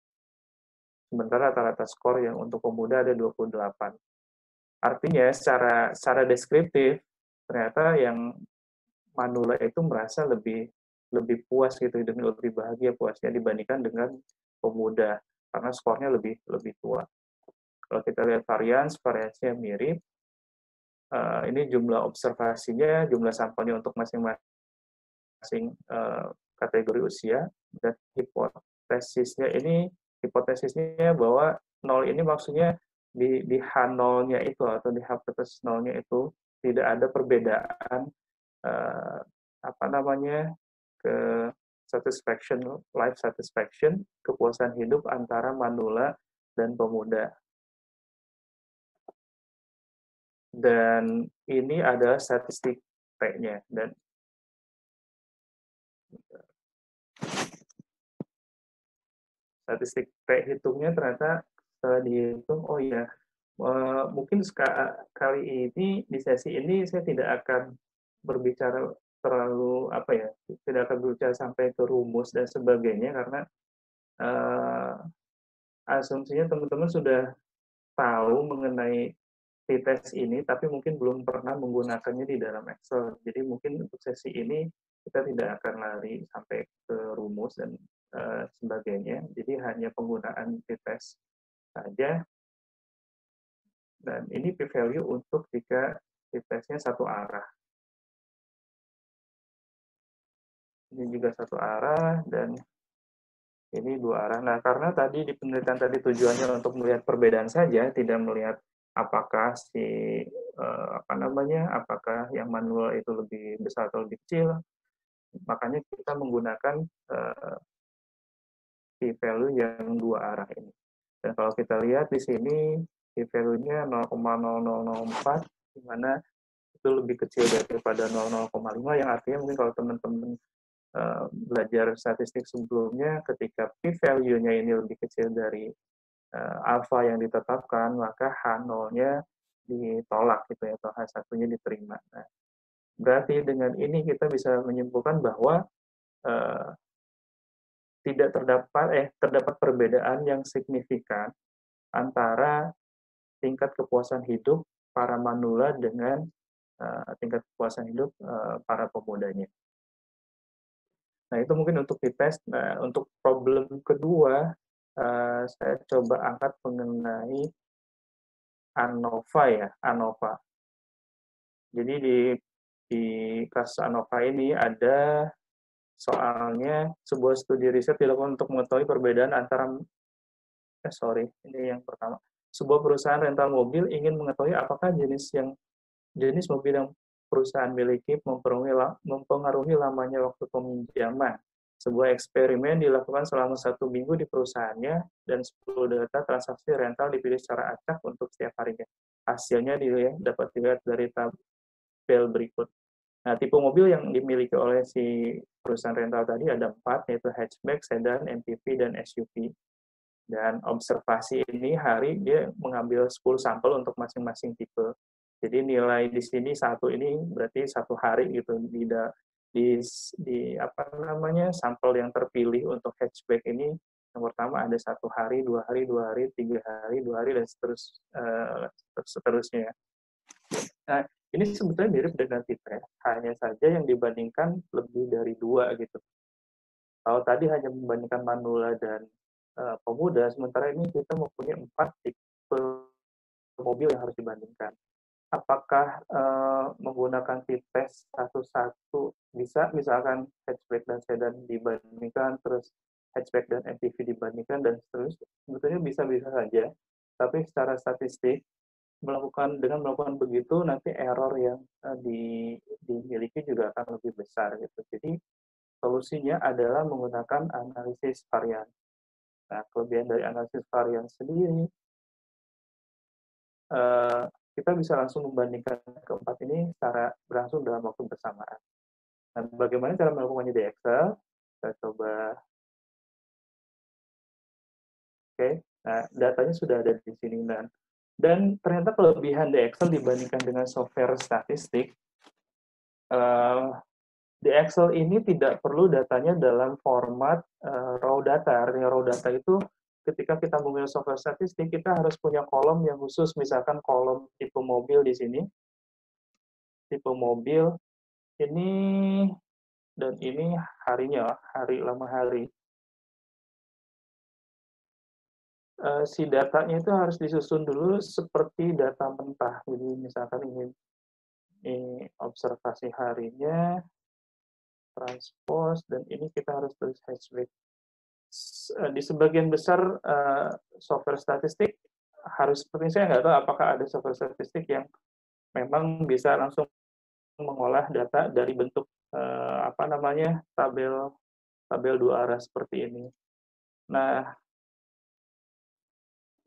Sementara rata-rata skor yang untuk pemuda ada 28. Artinya secara deskriptif, ternyata yang manula itu merasa lebih puas gitu, dan lebih bahagia puasnya dibandingkan dengan pemuda, karena skornya lebih tua. Kalau kita lihat variasinya mirip. Ini jumlah observasinya, jumlah sampelnya untuk masing-masing kategori usia, dan hipotesisnya bahwa 0 ini maksudnya di H0-nya itu atau di hipotesis 0-nya itu tidak ada perbedaan apa namanya, ke life satisfaction, kepuasan hidup antara manula dan pemuda. Dan ini adalah statistik T-nya, dan statistik T hitungnya ternyata setelah dihitung, oh ya, mungkin kali ini di sesi ini saya tidak akan berbicara terlalu apa ya, tidak akan berbicara sampai ke rumus dan sebagainya, karena asumsinya teman-teman sudah tahu mengenai t-test ini, tapi mungkin belum pernah menggunakannya di dalam Excel. Jadi mungkin untuk sesi ini kita tidak akan lari sampai ke rumus dan sebagainya. Jadi hanya penggunaan t-test saja. Dan ini p-value untuk jika t-testnya satu arah. Ini juga satu arah, dan ini dua arah. Nah, karena tadi di penelitian tadi tujuannya untuk melihat perbedaan saja, tidak melihat apakah apakah yang manual itu lebih besar atau lebih kecil, makanya kita menggunakan p-value yang dua arah ini. Dan kalau kita lihat di sini, p-value-nya 0,0004, di mana itu lebih kecil daripada 0,05, yang artinya mungkin kalau teman-teman belajar statistik sebelumnya, ketika p-value-nya ini lebih kecil dari alfa yang ditetapkan, maka H0-nya ditolak gitu ya, atau H1-nya diterima. Nah, berarti dengan ini kita bisa menyimpulkan bahwa tidak terdapat perbedaan yang signifikan antara tingkat kepuasan hidup para manula dengan tingkat kepuasan hidup para pemudanya. Nah, itu mungkin untuk dites. Nah, untuk problem kedua, saya coba angkat mengenai ANOVA ya, ANOVA. Jadi di kasus ANOVA ini ada soalnya sebuah studi riset dilakukan untuk mengetahui perbedaan antara ini yang pertama. Sebuah perusahaan rental mobil ingin mengetahui apakah jenis mobil yang perusahaan miliki mempengaruhi lamanya waktu peminjaman. Sebuah eksperimen dilakukan selama 1 minggu di perusahaannya dan 10 data transaksi rental dipilih secara acak untuk setiap harinya. Hasilnya dapat dilihat dari tabel berikut. Nah, tipe mobil yang dimiliki oleh si perusahaan rental tadi ada 4, yaitu hatchback, sedan, MPV, dan SUV. Dan observasi ini dia mengambil 10 sampel untuk masing-masing tipe. Jadi nilai di sini 1 ini berarti 1 hari gitu di apa namanya sampel yang terpilih untuk hatchback ini yang pertama ada 1 hari, 2 hari, 2 hari, 3 hari, 2 hari, dan seterusnya. Nah, ini sebetulnya mirip dengan tipe, hanya saja yang dibandingkan lebih dari 2 gitu. Kalau tadi hanya membandingkan manula dan pemuda, sementara ini kita mempunyai 4 tipe mobil yang harus dibandingkan. Apakah menggunakan tes satu-satu bisa, misalkan hatchback dan sedan dibandingkan, terus hatchback dan MPV dibandingkan, dan seterusnya? Sebetulnya bisa-bisa saja, tapi secara statistik, dengan melakukan begitu, nanti error yang dimiliki juga akan lebih besar gitu. Jadi, solusinya adalah menggunakan analisis varian. Nah, kelebihan dari analisis varian sendiri, kita bisa langsung membandingkan keempat ini secara berlangsung dalam waktu bersamaan. Dan bagaimana cara melakukannya di Excel? Kita coba. Oke, nah datanya sudah ada di sini. Dan ternyata kelebihan di Excel dibandingkan dengan software statistik, di Excel ini tidak perlu datanya dalam format raw data. Artinya raw data itu ketika kita menggunakan software statistik, kita harus punya kolom yang khusus, misalkan kolom tipe mobil di sini. Tipe mobil ini dan ini harinya, lama hari. Si datanya itu harus disusun dulu seperti data mentah. Jadi misalkan ini observasi harinya, transpose, dan ini kita harus tulis hatchback. Di sebagian besar software statistik harus seperti, saya nggak tahu apakah ada software statistik yang memang bisa langsung mengolah data dari bentuk tabel 2 arah seperti ini. Nah,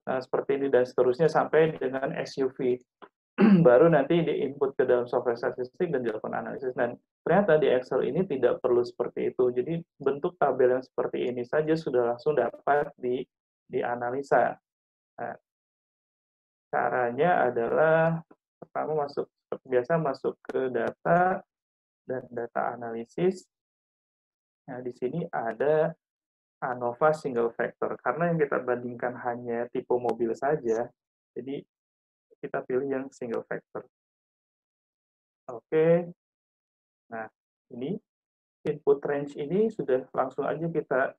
seperti ini dan seterusnya sampai dengan SUV. Baru nanti di-input ke dalam software statistik dan dilakukan analisis. Dan ternyata di Excel ini tidak perlu seperti itu. Jadi bentuk tabel yang seperti ini saja sudah langsung dapat dianalisa. Nah, caranya adalah pertama seperti biasa masuk ke data dan data analisis. Nah, di sini ada ANOVA single factor. Karena yang kita bandingkan hanya tipe mobil saja, jadi kita pilih yang single factor. Oke. Nah, ini input range ini sudah langsung aja kita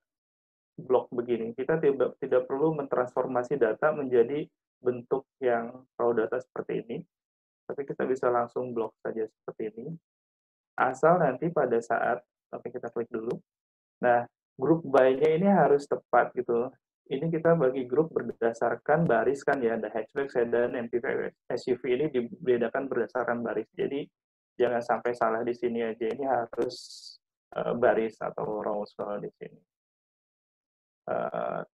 blok begini. Kita tidak perlu mentransformasi data menjadi bentuk yang raw data seperti ini, tapi kita bisa langsung blok saja seperti ini. Asal nanti pada saat, kita klik dulu. Nah, grup by-nya ini harus tepat gitu. Ini kita bagi grup berdasarkan baris kan ya, ada hatchback, sedan, MPV, SUV ini dibedakan berdasarkan baris. Jadi jangan sampai salah di sini aja. Ini harus baris atau rows kalau di sini.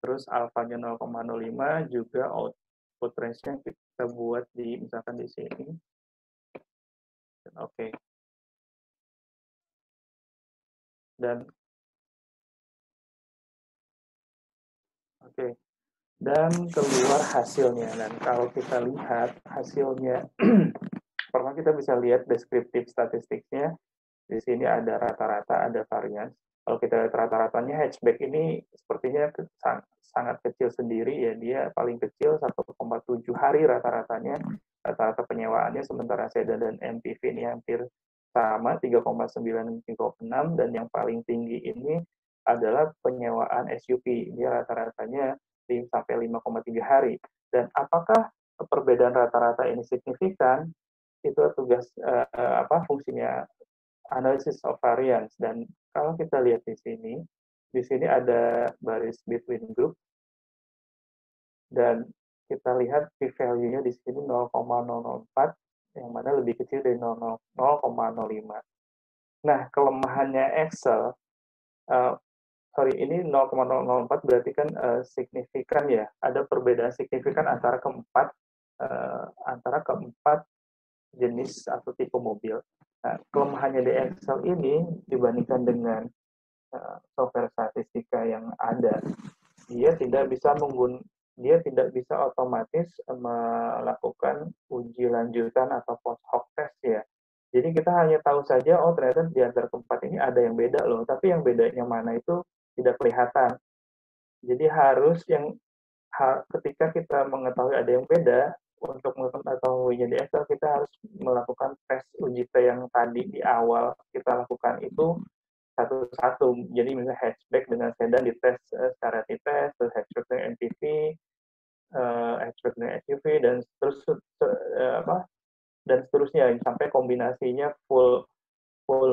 Terus alfanya 0,05 juga output range-nya kita buat di misalkan di sini. Oke. Dan oke. Dan keluar hasilnya. Dan kalau kita lihat hasilnya, pertama kita bisa lihat deskriptif statistiknya. Di sini ada rata-rata, ada varian. Kalau kita lihat rata-ratanya, hatchback ini sepertinya sangat kecil sendiri ya. Dia paling kecil 1,7 hari rata-ratanya, rata-rata penyewaannya, sementara sedan dan MPV ini hampir sama, 3,9, 3,6, dan yang paling tinggi ini adalah penyewaan SUV. Dia rata-ratanya sampai 5,3 hari. Dan apakah perbedaan rata-rata ini signifikan? Itu tugas fungsinya analysis of variance. Dan kalau kita lihat di sini ada baris between group, dan kita lihat p-value-nya di sini 0,004, yang mana lebih kecil dari 0,05. Nah, kelemahannya Excel, ini 0,004 berarti kan signifikan ya, ada perbedaan signifikan antara keempat jenis atau tipe mobil. Nah, kelemahannya di Excel ini dibandingkan dengan software statistika yang ada, dia tidak bisa otomatis melakukan uji lanjutan atau post hoc test ya. Jadi kita hanya tahu saja, oh ternyata di antara keempat ini ada yang beda loh, tapi yang bedanya mana itu tidak kelihatan. Jadi ketika kita mengetahui ada yang beda, untuk mengetahuinya di Excel, kita harus melakukan tes uji T yang tadi di awal kita lakukan itu satu-satu. Jadi misalnya hatchback dengan sedan dites secara T-test, terus hatchback dengan MPV, hatchback dengan SUV, dan seterusnya sampai kombinasinya full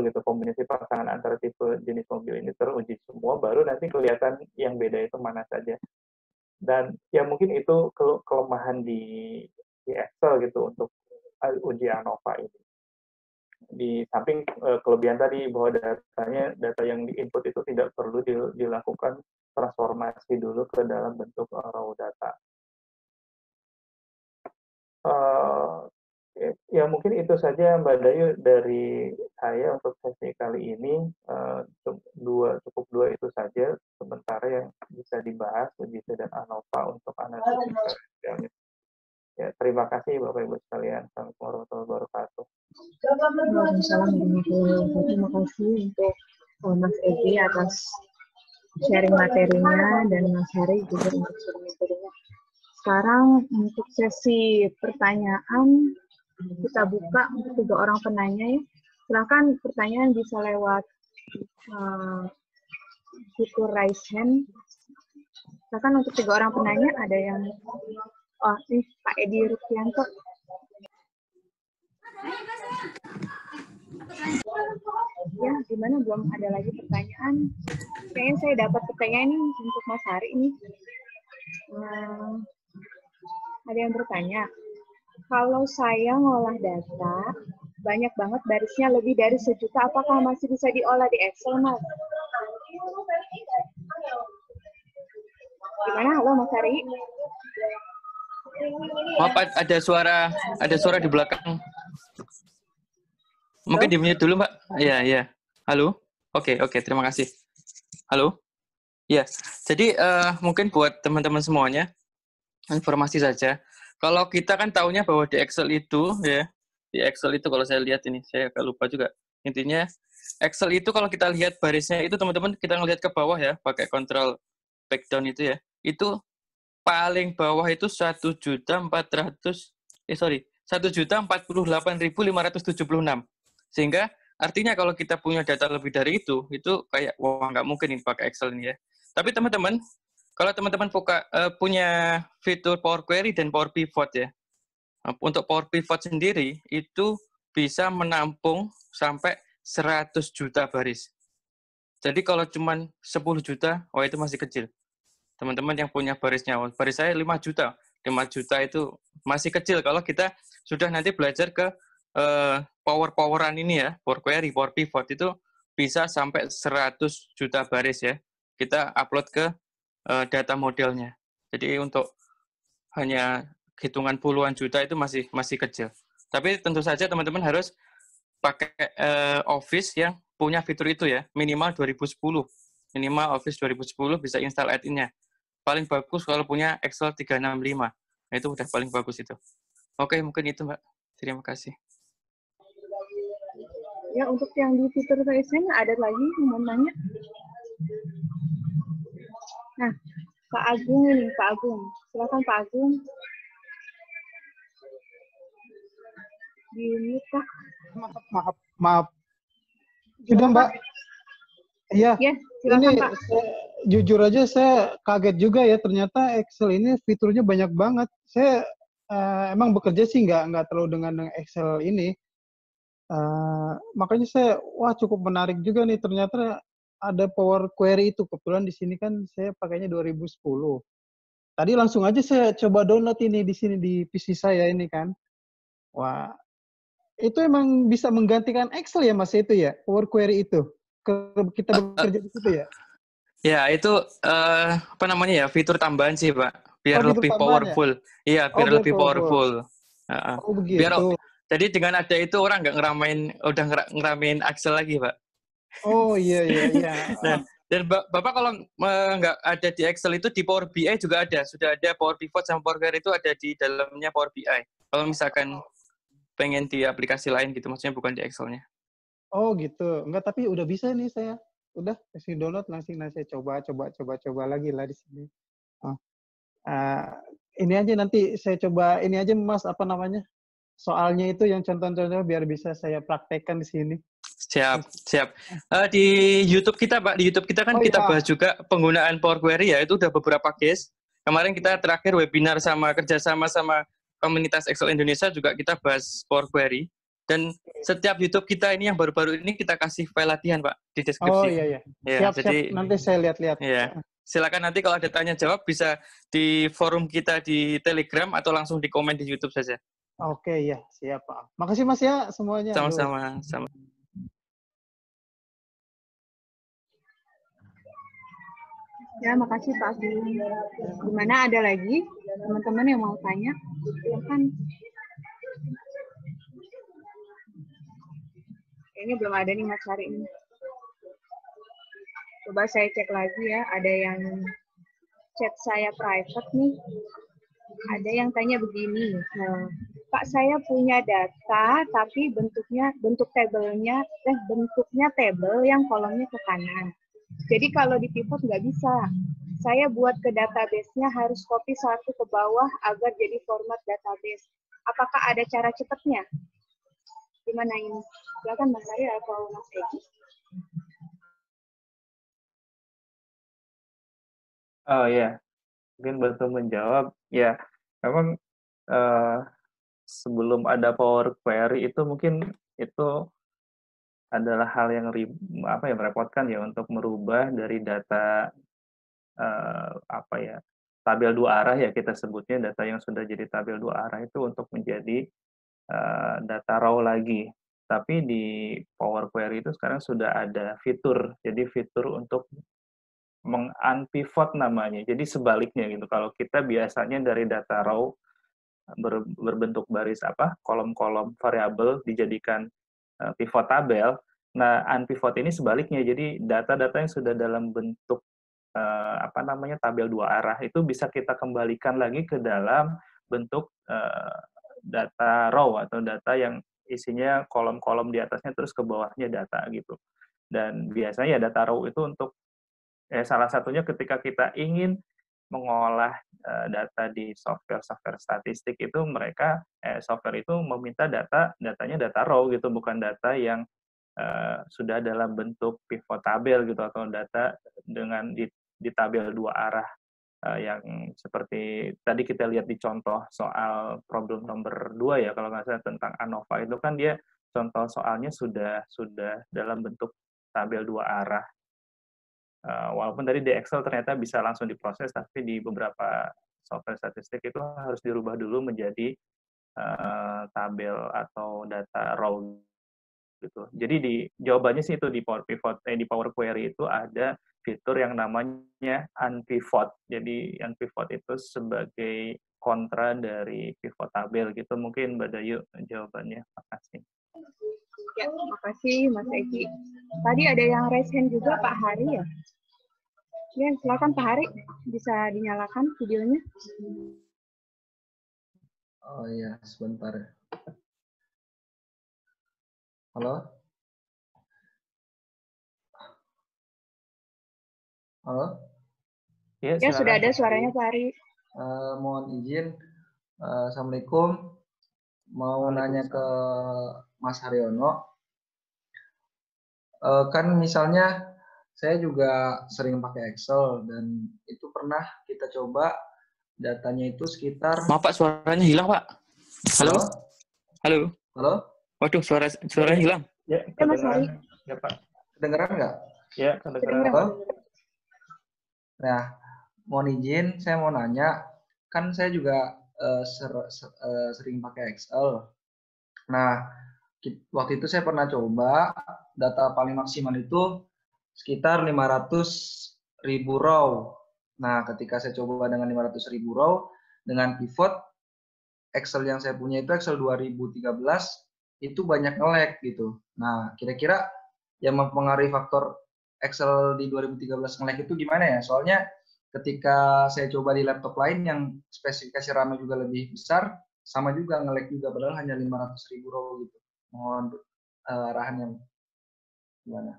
gitu, kombinasi pasangan antara tipe jenis mobil ini teruji semua, baru nanti kelihatan yang beda itu mana saja. Dan ya mungkin itu kelemahan di Excel gitu untuk uji ANOVA ini. Di samping kelebihan tadi bahwa data yang diinput itu tidak perlu dilakukan transformasi dulu ke dalam bentuk raw data. Ya mungkin itu saja Mbak Dayu dari saya untuk sesi kali ini. Cukup dua itu saja sementara yang bisa dibahas uji dan ANOVA untuk analisis. Ya, terima kasih Bapak Ibu sekalian. Assalamualaikum warahmatullahi wabarakatuh. Waalaikumsalam warahmatullahi wabarakatuh. Terima kasih untuk Mas Egi atas sharing materinya dan Mas Hari juga untuk sharing materinya. Sekarang untuk sesi pertanyaan kita buka untuk 3 orang penanya ya. Silakan pertanyaan bisa lewat fitur raise hand. Silakan untuk 3 orang penanya, ada yang ini Pak Edi Rupianto. Ya, gimana belum ada lagi pertanyaan? Kayaknya saya dapat pertanyaan ini untuk Mas Hari ini. Ada yang bertanya, kalau saya ngolah data, banyak banget barisnya lebih dari 1 juta, apakah masih bisa diolah di Excel, Mas? Gimana? Halo, Mas Hari? Maaf, ada suara di belakang. Mungkin di-mute dulu, Mbak. Iya. Halo? Oke, terima kasih. Halo? Ya, jadi mungkin buat teman-teman semuanya, informasi saja. Kalau kita kan tahunya bahwa di Excel itu, ya, di Excel itu kalau saya lihat ini, saya agak lupa juga. Intinya, Excel itu kalau kita lihat barisnya itu, teman-teman, kita ngelihat ke bawah ya, pakai control backdown itu ya, itu paling bawah itu 1.048.576. Sehingga artinya kalau kita punya data lebih dari itu kayak wah nggak mungkin ini pakai Excel ini ya. Tapi teman-teman, kalau teman-teman punya fitur Power Query dan Power Pivot ya. Untuk Power Pivot sendiri itu bisa menampung sampai 100 juta baris. Jadi kalau cuma 10 juta, itu masih kecil. Teman-teman yang punya barisnya, baris saya 5 juta. 5 juta itu masih kecil kalau kita sudah nanti belajar ke poweran ini ya, Power Query, Power Pivot itu bisa sampai 100 juta baris ya. Kita upload ke data modelnya. Jadi untuk hanya hitungan puluhan juta itu masih kecil. Tapi tentu saja teman-teman harus pakai Office yang punya fitur itu ya, minimal 2010. Minimal Office 2010 bisa install add-in-nya. Paling bagus kalau punya Excel 365. Nah, itu udah paling bagus itu. Oke, mungkin itu Mbak. Terima kasih. Ya, untuk yang di fitur TSN ada lagi yang mau nanya. Nah, Pak Agung ini, Pak Agung. Silakan Pak Agung. Di-mute Pak. Maaf. Sudah Mbak. Iya. Ya, silakan ini Pak. Jujur aja saya kaget juga ya, ternyata Excel ini fiturnya banyak banget. Saya emang bekerja sih nggak terlalu dengan Excel ini. Makanya saya cukup menarik juga nih, ternyata ada Power Query itu. Kebetulan di sini kan saya pakainya 2010. Tadi langsung aja saya coba download ini di sini di PC saya ini kan. Wah, itu emang bisa menggantikan Excel ya Mas itu ya, Power Query itu. Kita bekerja di situ ya. Ya, itu apa namanya ya, fitur tambahan sih, Pak. Biar Fitur lebih tambahan ya? powerful. Iya, biar biar lebih powerful. Oh Biar begitu. jadi dengan ada itu orang nggak ngeramein Excel lagi, Pak. Oh iya. Nah, dan Bapak kalau nggak ada di Excel itu di Power BI juga ada. Sudah ada Power Pivot sama Power Query itu ada di dalamnya Power BI. Kalau misalkan pengen di aplikasi lain gitu, maksudnya bukan di Excel-nya. Oh gitu. Enggak, tapi udah bisa nih saya. Udah kasih download langsung saya coba lagi lah di sini. Oh. Ini aja nanti saya coba ini aja Mas, apa namanya? Soalnya itu yang contoh-contoh biar bisa saya praktekkan di sini. Siap. Di YouTube kita, Pak, di YouTube kita kan kita bahas juga penggunaan Power Query ya, itu udah beberapa case. Kemarin kita terakhir webinar kerjasama sama komunitas Excel Indonesia juga kita bahas Power Query. Dan setiap YouTube kita ini yang baru-baru ini kita kasih file latihan, Pak, di deskripsi. Oh iya. Ya, Siap. Nanti saya lihat-lihat. Ya. Silakan nanti kalau ada tanya jawab bisa di forum kita di Telegram atau langsung di komen di YouTube saja. Oke, ya, siap Pak. Makasih Mas ya semuanya. Sama-sama. Ya, makasih Pak Agung. Gimana, ada lagi teman-teman yang mau tanya? Silakan. Kayaknya belum ada nih Mas Hari ini. Coba saya cek lagi ya, ada yang chat saya private nih. Ada yang tanya begini, Pak, saya punya data tapi bentuk tabelnya tabel yang kolomnya ke kanan. Jadi kalau di pivot nggak bisa. Saya buat ke database-nya harus copy satu ke bawah agar jadi format database. Apakah ada cara cepatnya? Gimana ini? Silakan Mas Ari atau Mas Egi. Oh ya, mungkin bantu menjawab. Ya, memang sebelum ada Power Query itu mungkin itu adalah hal yang merepotkan ya untuk merubah dari data tabel dua arah ya kita sebutnya, data yang sudah jadi tabel dua arah itu untuk menjadi data raw lagi. Tapi di Power Query itu sekarang sudah ada fitur, jadi fitur untuk meng-unpivot namanya. Jadi sebaliknya gitu. Kalau kita biasanya dari data raw berbentuk baris kolom-kolom variabel dijadikan pivot tabel. Nah, unpivot ini sebaliknya. Jadi data-data yang sudah dalam bentuk tabel dua arah itu bisa kita kembalikan lagi ke dalam bentuk data raw atau data yang isinya kolom-kolom di atasnya terus ke bawahnya data gitu. Dan biasanya data raw itu untuk salah satunya ketika kita ingin mengolah data di software statistik itu software itu meminta datanya data raw gitu, bukan data yang sudah dalam bentuk pivot tabel gitu atau data dengan di tabel dua arah yang seperti tadi kita lihat di contoh soal problem nomor 2 ya kalau nggak salah tentang ANOVA itu kan dia contoh soalnya sudah dalam bentuk tabel dua arah. Walaupun tadi di Excel ternyata bisa langsung diproses, tapi di beberapa software statistik itu harus dirubah dulu menjadi tabel atau data raw gitu. Jadi jawabannya sih itu di Power Pivot, di Power Query itu ada fitur yang namanya unpivot. Jadi unpivot itu sebagai kontra dari pivot tabel gitu. Mungkin Mbak Dayu jawabannya. Makasih. Ya, makasih Mas Egi. Tadi ada yang raise hand juga Pak Hari ya? Ya, silakan Pak Hari, bisa dinyalakan videonya. Oh iya, sebentar. Halo? Halo? Ya, Ya, sudah ada suaranya Pak Hari. Mohon izin. Assalamualaikum. Mau nanya ke Mas Haryono. Kan misalnya saya juga sering pakai Excel dan itu pernah kita coba datanya itu sekitar. Maaf Pak, suaranya hilang Pak. Halo? Halo? Halo? Waduh, suaranya hilang. Ya, Ya, Mas Hari. Ya, Pak. Kedengeran nggak? Ya, kedengeran. Halo? Nah, mohon izin, saya mau nanya, kan saya juga sering pakai Excel. Nah, waktu itu saya pernah coba data paling maksimal itu sekitar 500.000 row. Nah, ketika saya coba dengan 500.000 row dengan pivot Excel yang saya punya itu Excel 2013 itu banyak nge-lag gitu. Nah, kira-kira yang mempengaruhi faktor Excel di 2013 nge-lag itu gimana ya? Soalnya ketika saya coba di laptop lain yang spesifikasi RAM juga lebih besar, sama juga nge-lag juga, padahal hanya 500.000 row gitu. Mohon arahan yang gimana?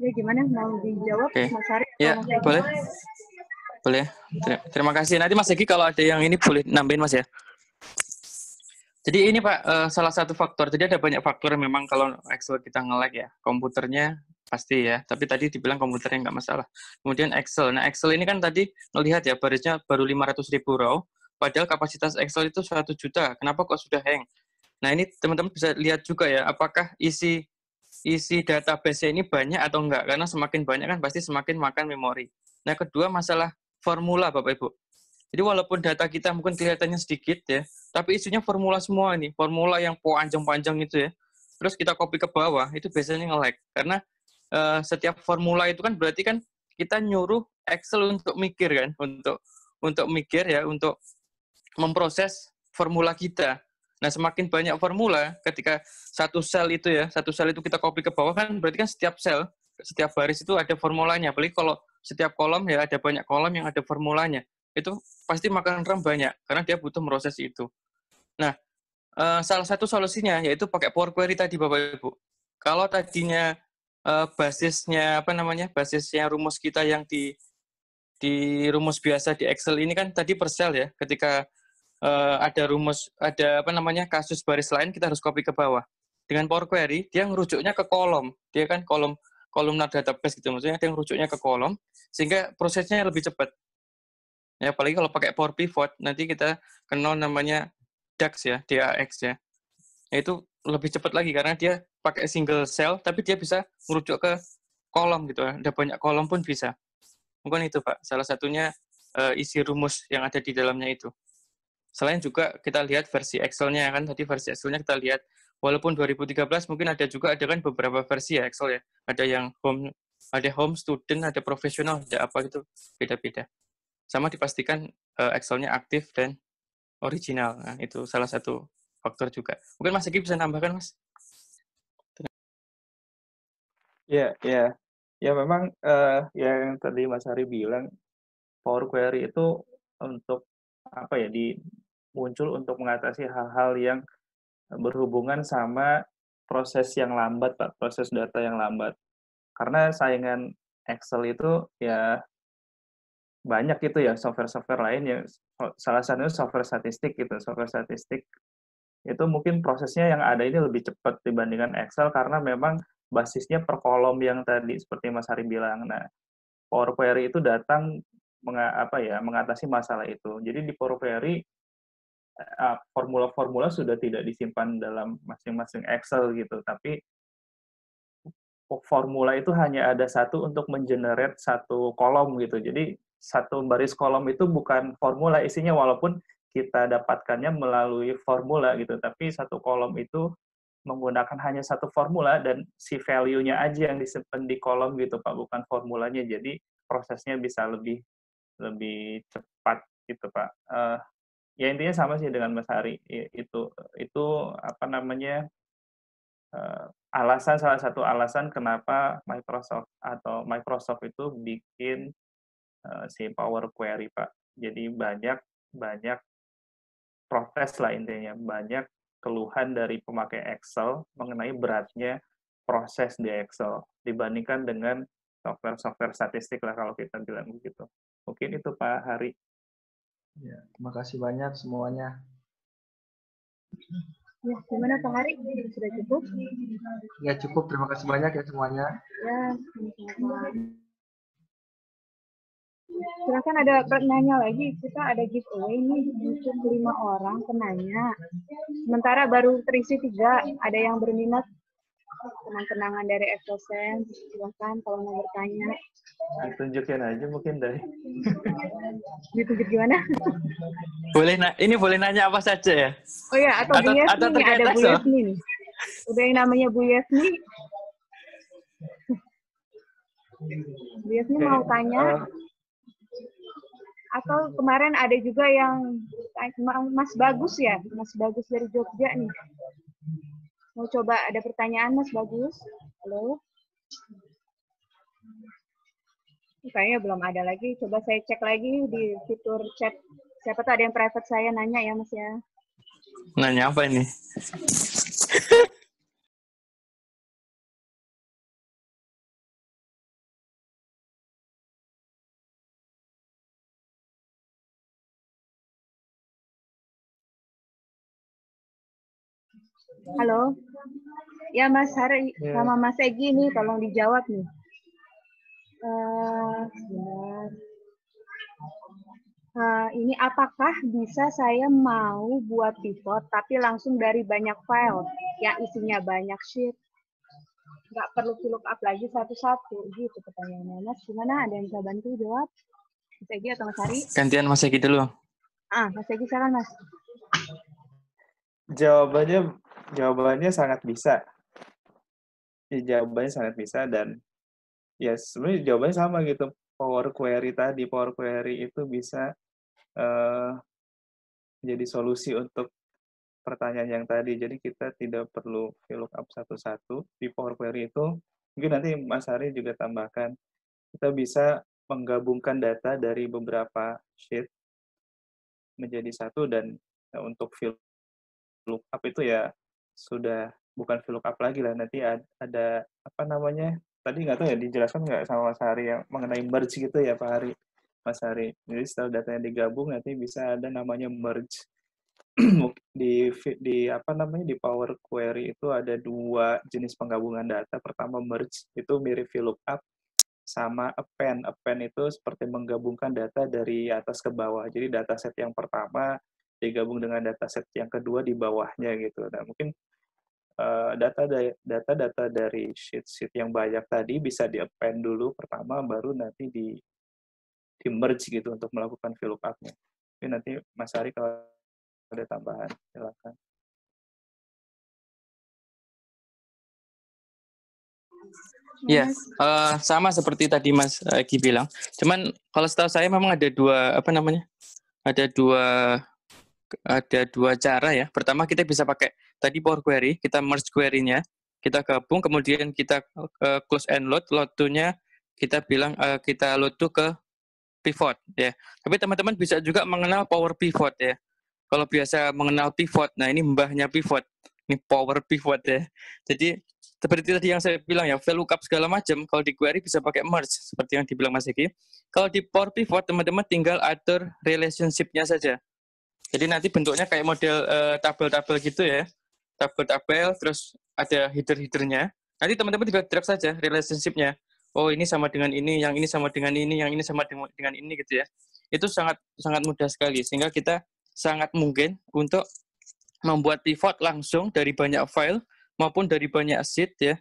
Ya, gimana? Mau dijawab Mas Hari? Ya, boleh. Boleh. Terima kasih. Nanti Mas Egi kalau ada yang ini boleh nambahin Mas ya. Jadi ini Pak, salah satu faktor. Jadi ada banyak faktor memang kalau Excel kita nge-lag ya. Komputernya pasti ya, tapi tadi dibilang komputernya nggak masalah. Kemudian Excel. Nah, Excel ini kan tadi melihat ya, barisnya baru 500.000 row, padahal kapasitas Excel itu 1 juta. Kenapa kok sudah hang? Nah, ini teman-teman bisa lihat juga ya, apakah isi database ini banyak atau enggak. Karena semakin banyak kan pasti semakin makan memori. Nah, kedua masalah formula Bapak Ibu. Jadi walaupun data kita mungkin kelihatannya sedikit ya, tapi isinya formula semua ini, formula yang panjang-panjang itu ya. Terus kita copy ke bawah, itu biasanya nge-lag. Karena setiap formula itu kan berarti kan kita nyuruh Excel untuk mikir kan, untuk mikir ya, untuk memproses formula kita. Nah, semakin banyak formula, ketika satu sel itu kita copy ke bawah kan berarti kan setiap sel, setiap baris itu ada formulanya. Apalagi kalau setiap kolom ya ada banyak kolom yang ada formulanya. Itu pasti makan RAM banyak karena dia butuh proses itu. Nah, salah satu solusinya yaitu pakai Power Query tadi Bapak Ibu. Kalau tadinya basisnya rumus kita yang di rumus biasa di Excel ini kan tadi per sel ya. Ketika ada kasus baris lain kita harus copy ke bawah. Dengan Power Query dia ngerujuknya ke kolom. Dia kan kolomnar database gitu, maksudnya dia ngerujuknya ke kolom sehingga prosesnya lebih cepat. Ya, apalagi kalau pakai Power Pivot, nanti kita kenal namanya DAX ya, DAX ya. Itu lebih cepat lagi karena dia pakai single cell, tapi dia bisa merujuk ke kolom gitu. Ada banyak kolom pun bisa. Mungkin itu Pak, salah satunya isi rumus yang ada di dalamnya itu. Selain juga kita lihat versi Excel-nya kan, tadi versi Excel-nya kita lihat, walaupun 2013 mungkin ada kan beberapa versi ya Excel ya. Ada yang home, student, ada profesional, ada apa gitu, beda-beda. Sama dipastikan Excel-nya aktif dan original. Nah, itu salah satu faktor juga. Mungkin Mas Egi bisa nambahkan, Mas? Ya, memang yang tadi Mas Hari bilang, Power Query itu untuk muncul untuk mengatasi hal-hal yang berhubungan sama proses yang lambat, Pak, proses data yang lambat. Karena saingan Excel itu ya banyak gitu ya, software-software lain yang salah satunya software statistik gitu. Software statistik itu mungkin prosesnya yang ada ini lebih cepat dibandingkan Excel karena memang basisnya per kolom yang tadi seperti Mas Hari bilang. Nah, Power Query itu datang mengatasi masalah itu. Jadi di Power Query formula-formula sudah tidak disimpan dalam masing-masing Excel gitu, tapi formula itu hanya ada satu untuk mengenerate satu kolom gitu. Jadi satu baris kolom itu bukan formula isinya, walaupun kita dapatkannya melalui formula gitu, tapi satu kolom itu menggunakan hanya satu formula dan si value-nya aja yang disimpan di kolom gitu Pak, bukan formulanya. Jadi prosesnya bisa lebih cepat gitu Pak. Ya intinya sama sih dengan Mas Hari. Itu apa namanya, salah satu alasan kenapa Microsoft itu bikin si Power Query Pak. Jadi banyak protes lah intinya, banyak keluhan dari pemakai Excel mengenai beratnya proses di Excel dibandingkan dengan software statistik lah kalau kita bilang begitu. Mungkin itu Pak Hari. Ya, terima kasih banyak semuanya. Ya, gimana Pak Hari? Sudah cukup? Ya cukup, terima kasih banyak ya semuanya. Ya, sama-sama. Silakan ada penanya lagi, kita ada giveaway nih untuk 5 orang penanya. Sementara baru terisi 3, ada yang berminat kenang-kenangan dari ExcelSense, silakan kalau mau bertanya. Ditunjukin aja mungkin dari. Ditunjuk gimana? Ini boleh nanya apa saja ya? Oh ya, atau Bu Yasni nih, ada Bu Yasni nih. Udah yang namanya Bu Yasni. Bu Yasni mau tanya. Atau kemarin ada juga yang Mas Bagus ya, Mas Bagus dari Jogja nih. Mau coba ada pertanyaan Mas Bagus? Halo? Kayaknya belum ada lagi. Coba saya cek lagi di fitur chat. Siapa tuh ada yang private saya nanya ya Mas ya. Nanya apa ini? Halo? Ya Mas Hari sama Mas Egi nih, tolong dijawab nih. Ini apakah bisa saya mau buat pivot tapi langsung dari banyak file yang isinya banyak sheet, nggak perlu VLOOKUP lagi satu-satu gitu pertanyaannya. Mas gimana, ada yang bisa bantu jawab? Mas Egi atau Mas Hari? Gantian Mas Egi dulu. Mas Egi silakan Mas. Jawabannya sangat bisa. Jawabannya sangat bisa dan ya sebenarnya jawabannya sama gitu. Power Query itu bisa jadi solusi untuk pertanyaan yang tadi. Jadi kita tidak perlu VLOOKUP satu-satu di Power Query itu. Mungkin nanti Mas Hari juga tambahkan. Kita bisa menggabungkan data dari beberapa sheet menjadi satu dan untuk VLOOKUP itu ya sudah bukan VLOOKUP lagi lah. Nanti ada apa namanya? Tadi nggak tahu ya dijelaskan nggak sama Mas Hari yang mengenai merge gitu ya Pak Hari. Mas Hari. Jadi setelah datanya digabung nanti bisa ada namanya merge. di apa namanya di Power Query itu ada 2 jenis penggabungan data. Pertama merge itu mirip VLOOKUP, sama append. Append itu seperti menggabungkan data dari atas ke bawah. Jadi dataset yang pertama digabung dengan dataset yang kedua di bawahnya gitu. Nah, mungkin data dari sheet yang banyak tadi bisa di-append dulu pertama, baru nanti di merge gitu untuk melakukan VLOOKUP-nya. Jadi nanti Mas Hari kalau ada tambahan, silakan. Ya, sama seperti tadi Mas Egi bilang. Cuman kalau setahu saya memang ada dua cara ya. Pertama kita bisa pakai tadi Power Query, kita merge query-nya, kita gabung, kemudian kita close and load, load-nya kita bilang kita load to ke pivot ya. Tapi teman-teman bisa juga mengenal Power Pivot ya. Kalau biasa mengenal pivot, nah ini mbahnya pivot, ini Power Pivot ya. Jadi seperti tadi yang saya bilang ya, VLOOKUP segala macam, kalau di query bisa pakai merge, seperti yang dibilang Mas Egi. Kalau di Power Pivot, teman-teman tinggal atur relationship-nya saja. Jadi nanti bentuknya kayak model tabel-tabel gitu ya. Tabel-tabel, terus ada header-headernya. Nanti teman-teman tinggal drag saja relationship-nya. Oh, ini sama dengan ini, yang ini sama dengan ini, yang ini sama dengan ini gitu ya. Itu sangat mudah sekali, sehingga kita sangat mungkin untuk membuat pivot langsung dari banyak file maupun dari banyak sheet ya.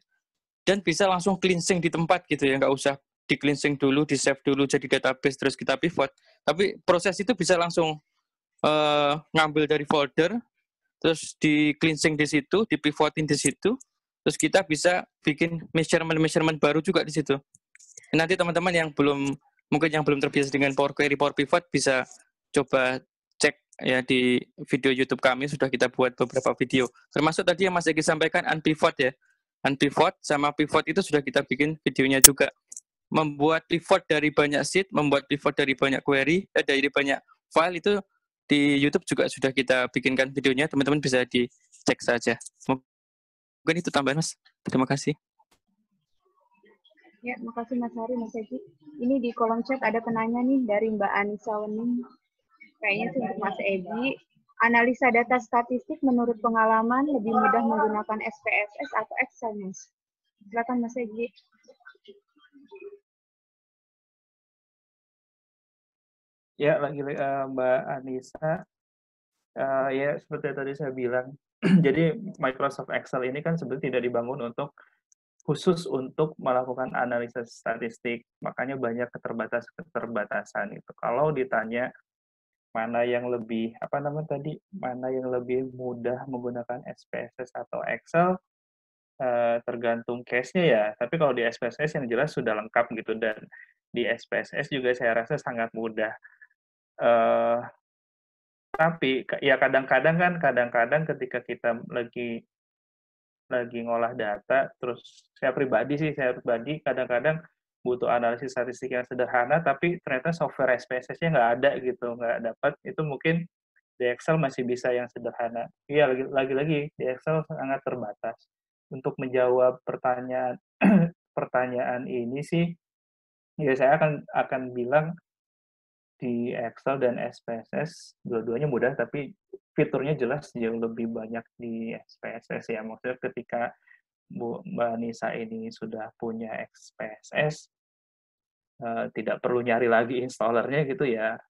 Dan bisa langsung cleansing di tempat gitu ya, nggak usah di cleansing dulu, di save dulu jadi database terus kita pivot. Tapi proses itu bisa langsung ngambil dari folder, terus di cleansing di situ, di pivoting di situ, terus kita bisa bikin measurement baru juga di situ. Nanti teman-teman yang belum terbiasa dengan Power Query, Power Pivot bisa coba cek ya di video YouTube kami, sudah kita buat beberapa video. Termasuk tadi yang Mas Egi sampaikan unpivot ya. Unpivot sama pivot itu sudah kita bikin videonya juga. Membuat pivot dari banyak sheet, membuat pivot dari banyak query, dari banyak file itu di YouTube juga sudah kita bikinkan videonya, teman-teman bisa dicek saja. Mungkin itu tambahan Mas. Terima kasih. Ya, makasih Mas Hari, Mas Egi. Ini di kolom chat ada penanya nih dari Mbak Anissa Wening. Kayaknya sih untuk Mas Egi. Analisa data statistik menurut pengalaman lebih mudah menggunakan SPSS atau Excel, Mas? Silakan Mas Egi. Ya, lagi Mbak Anissa, ya seperti tadi saya bilang, jadi Microsoft Excel ini kan sebenarnya tidak dibangun khusus untuk melakukan analisis statistik, makanya banyak keterbatasan itu. Kalau ditanya mana yang lebih mana yang lebih mudah menggunakan SPSS atau Excel, tergantung case-nya ya. Tapi kalau di SPSS yang jelas sudah lengkap gitu, dan di SPSS juga saya rasa sangat mudah. Tapi ya kadang-kadang ketika kita lagi ngolah data, terus saya pribadi kadang-kadang butuh analisis statistik yang sederhana, tapi ternyata software SPSS-nya nggak ada gitu, nggak dapat. Itu mungkin di Excel masih bisa yang sederhana. Iya, lagi-lagi di Excel sangat terbatas. Untuk menjawab pertanyaan ini sih, ya saya akan bilang di Excel dan SPSS dua-duanya mudah, tapi fiturnya jelas jauh lebih banyak di SPSS ya. Maksudnya ketika Mbak Nisa ini sudah punya SPSS, tidak perlu nyari lagi installernya gitu ya,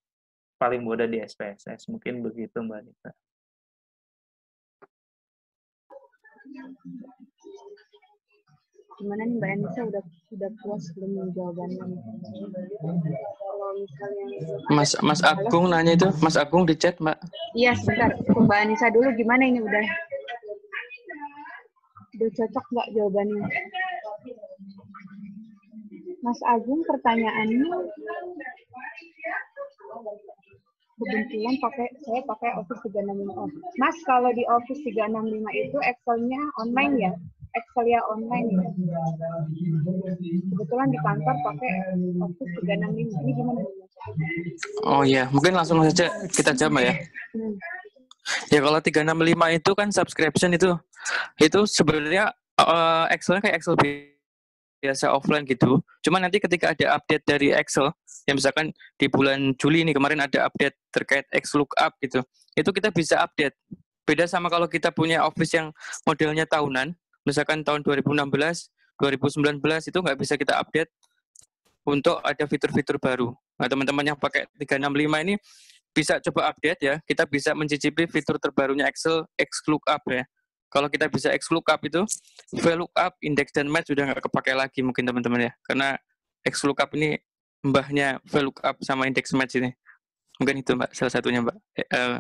paling mudah di SPSS. Mungkin begitu Mbak Nisa. Gimana nih Mbak Anissa, udah puas belum jawabannya? Kalau misalnya Mas Agung nanya itu, Mas Agung di chat Mbak. Iya sebentar, untuk Mbak Anissa dulu gimana ini udah cocok nggak jawabannya? Mas Agung pertanyaannya kebetulan saya pakai Office 365. Mas, kalau di Office 365 itu Excel-nya online ya? Excel ya online ya? Kebetulan di kantor pakai Office 365. Ini gimana? Oh iya, mungkin langsung saja kita jawab ya. Ya kalau 365 itu kan subscription itu sebenarnya Excel-nya kayak Excel biasa offline gitu. Cuma nanti ketika ada update dari Excel, yang misalkan di bulan Juli ini kemarin ada update terkait XLOOKUP gitu, itu kita bisa update. Beda sama kalau kita punya Office yang modelnya tahunan, misalkan tahun 2016, 2019 itu nggak bisa kita update untuk ada fitur-fitur baru. Nah, teman-teman yang pakai 365 ini bisa coba update ya. Kita bisa mencicipi fitur terbarunya Excel, XLOOKUP ya. Kalau kita bisa XLOOKUP itu, VLOOKUP, index dan match sudah nggak kepakai lagi mungkin teman-teman ya. Karena XLOOKUP ini mbahnya VLOOKUP sama index match ini. Mungkin itu Mbak, salah satunya Mbak.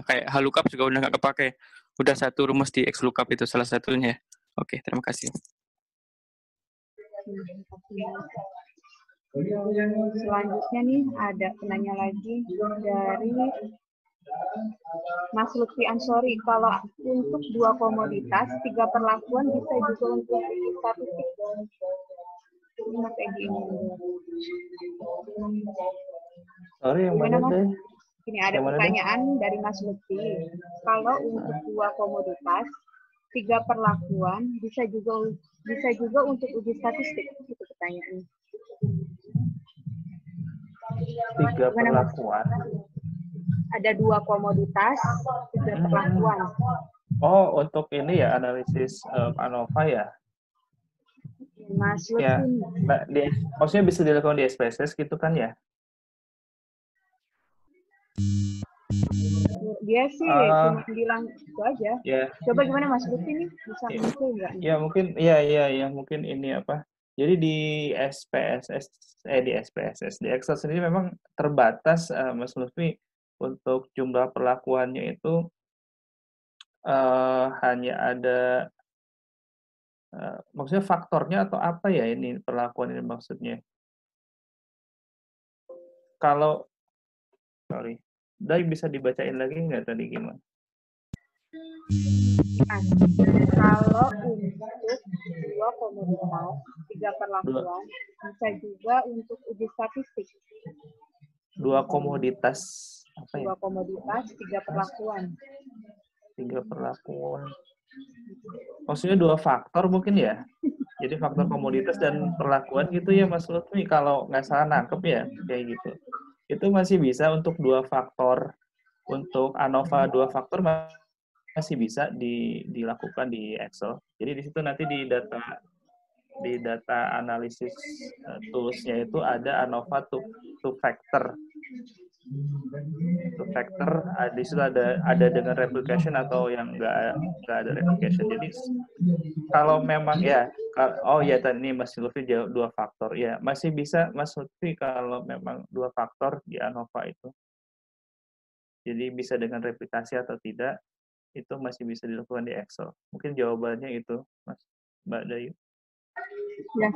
Kayak HLOOKUP juga udah nggak kepakai. Udah satu rumus di XLOOKUP itu salah satunya. Oke, terima kasih. Selanjutnya nih ada penanya lagi dari Mas Lutfi Ansori. Kalau untuk dua komoditas, 3 perlakuan bisa juga untuk statistik. Mas Egi ini. Sorry, yang mana deh? Ini ada pertanyaan dari Mas Lutfi. Kalau untuk dua komoditas, 3 perlakuan bisa juga untuk uji statistik. Itu pertanyaannya. 3 perlakuan. Ada 2 komoditas, 3 perlakuan. Oh, untuk ini ya analisis ANOVA ya. Mas Ya, maksudnya bisa dilakukan di SPSS gitu kan ya? Dia sih cuma bilang itu aja. Ya. Coba gimana Mas Lutfi nih? Bisa info nggak? Ya mungkin, ya mungkin ini apa? Jadi di SPSS, di Excel sendiri memang terbatas, Mas Lutfi, untuk jumlah perlakuannya itu hanya ada maksudnya faktornya atau apa ya ini perlakuan ini maksudnya? Kalau sorry, Dai bisa dibacain lagi nggak tadi gimana? Kalau untuk 2 komoditas, 3 perlakuan, bisa juga untuk uji statistik. 2 komoditas apa ya? 2 komoditas, 3 perlakuan. 3 perlakuan. Maksudnya 2 faktor mungkin ya? Jadi faktor komoditas dan perlakuan gitu ya Mas Lutfi, kalau nggak salah nangkep ya, kayak gitu. Itu masih bisa untuk 2 faktor, untuk ANOVA 2 faktor masih bisa dilakukan di Excel. Jadi di situ nanti di data analisis tools-nya itu ada ANOVA two factor. Two factor di situ ada dengan replication atau yang nggak ada replication. Jadi kalau memang ya, oh ya tadi ini Mas Lutfi jawab 2 faktor ya, masih bisa Mas Lutfi kalau memang 2 faktor di ANOVA itu. Jadi bisa dengan replikasi atau tidak, itu masih bisa dilakukan di Excel. Mungkin jawabannya itu, Mas, Mbak Dayu. Ya,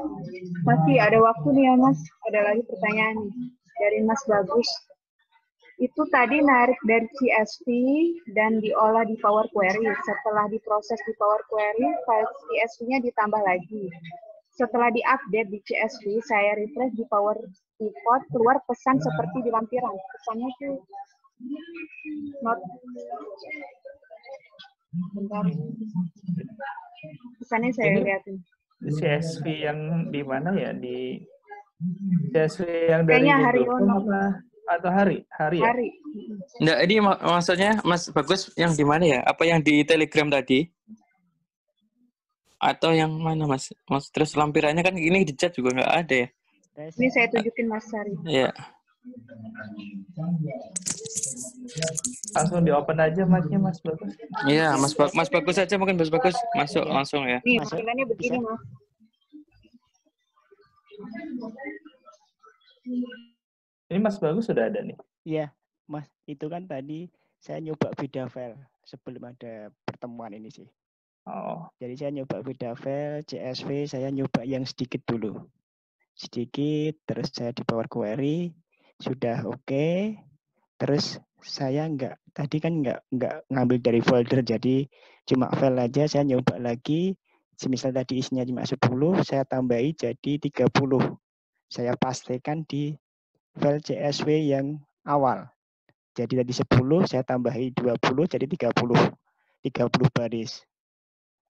masih ada waktu nih ya Mas. Ada lagi pertanyaan nih dari Mas Bagus. Itu tadi narik dari CSV dan diolah di Power Query. Setelah diproses di Power Query, file CSV-nya ditambah lagi. Setelah diupdate di CSV, saya refresh di Power Pivot, keluar pesan seperti di lampiran. Pesannya tuh not. Bentar. Pesannya saya lihatin. CSV yang di mana ya? Di CSV yang dari Kayaknya Google Haryono. atau hari ya? Hari. Nggak, ini maksudnya Mas Bagus yang di mana ya? Apa yang di Telegram tadi? Atau yang mana Mas? Terus lampirannya kan ini di chat juga nggak ada ya? Ini saya tunjukin Mas Hari. Iya. Langsung di open aja Mas-nya Mas Bagus. Iya, Mas Bagus aja mungkin Mas Bagus masuk langsung ya. Nih, tampilannya begini Mas. Ini Mas Bagus sudah ada nih. Iya, Mas. Itu kan tadi saya nyoba beda file sebelum ada pertemuan ini sih. Oh. Jadi saya nyoba beda file, CSV, saya nyoba yang sedikit dulu. Sedikit, terus saya di Power Query, sudah oke. Terus saya tadi kan nggak ngambil dari folder, jadi cuma file aja, saya nyoba lagi. Semisal tadi isinya cuma 10, saya tambahi jadi 30. Saya pastikan di file CSV yang awal. Jadi tadi 10, saya tambahi 20, jadi 30 baris.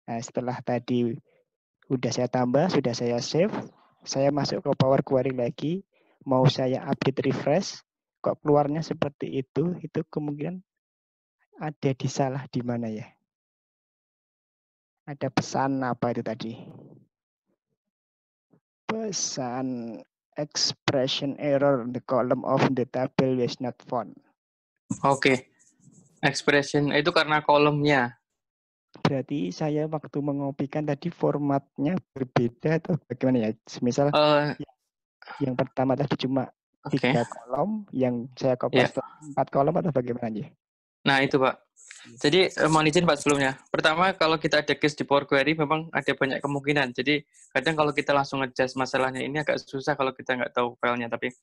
Nah, setelah tadi udah saya tambah, sudah saya save, saya masuk ke Power Query lagi, mau saya update refresh, kok keluarnya seperti itu kemungkinan ada disalah di mana ya? Ada pesan apa itu tadi? Pesan expression error, the column of the table was not found. Oke. Expression itu karena kolomnya. Berarti saya waktu mengopikan tadi formatnya berbeda atau bagaimana ya? Misal yang pertama tadi cuma 3 kolom, yang saya copy 4 kolom atau bagaimana aja? Nah itu Pak. Jadi mohon izin Pak sebelumnya. Pertama kalau kita ada case di Power Query memang ada banyak kemungkinan. Jadi kadang kalau kita langsung adjust masalahnya ini agak susah kalau kita nggak tahu filenya. Tapi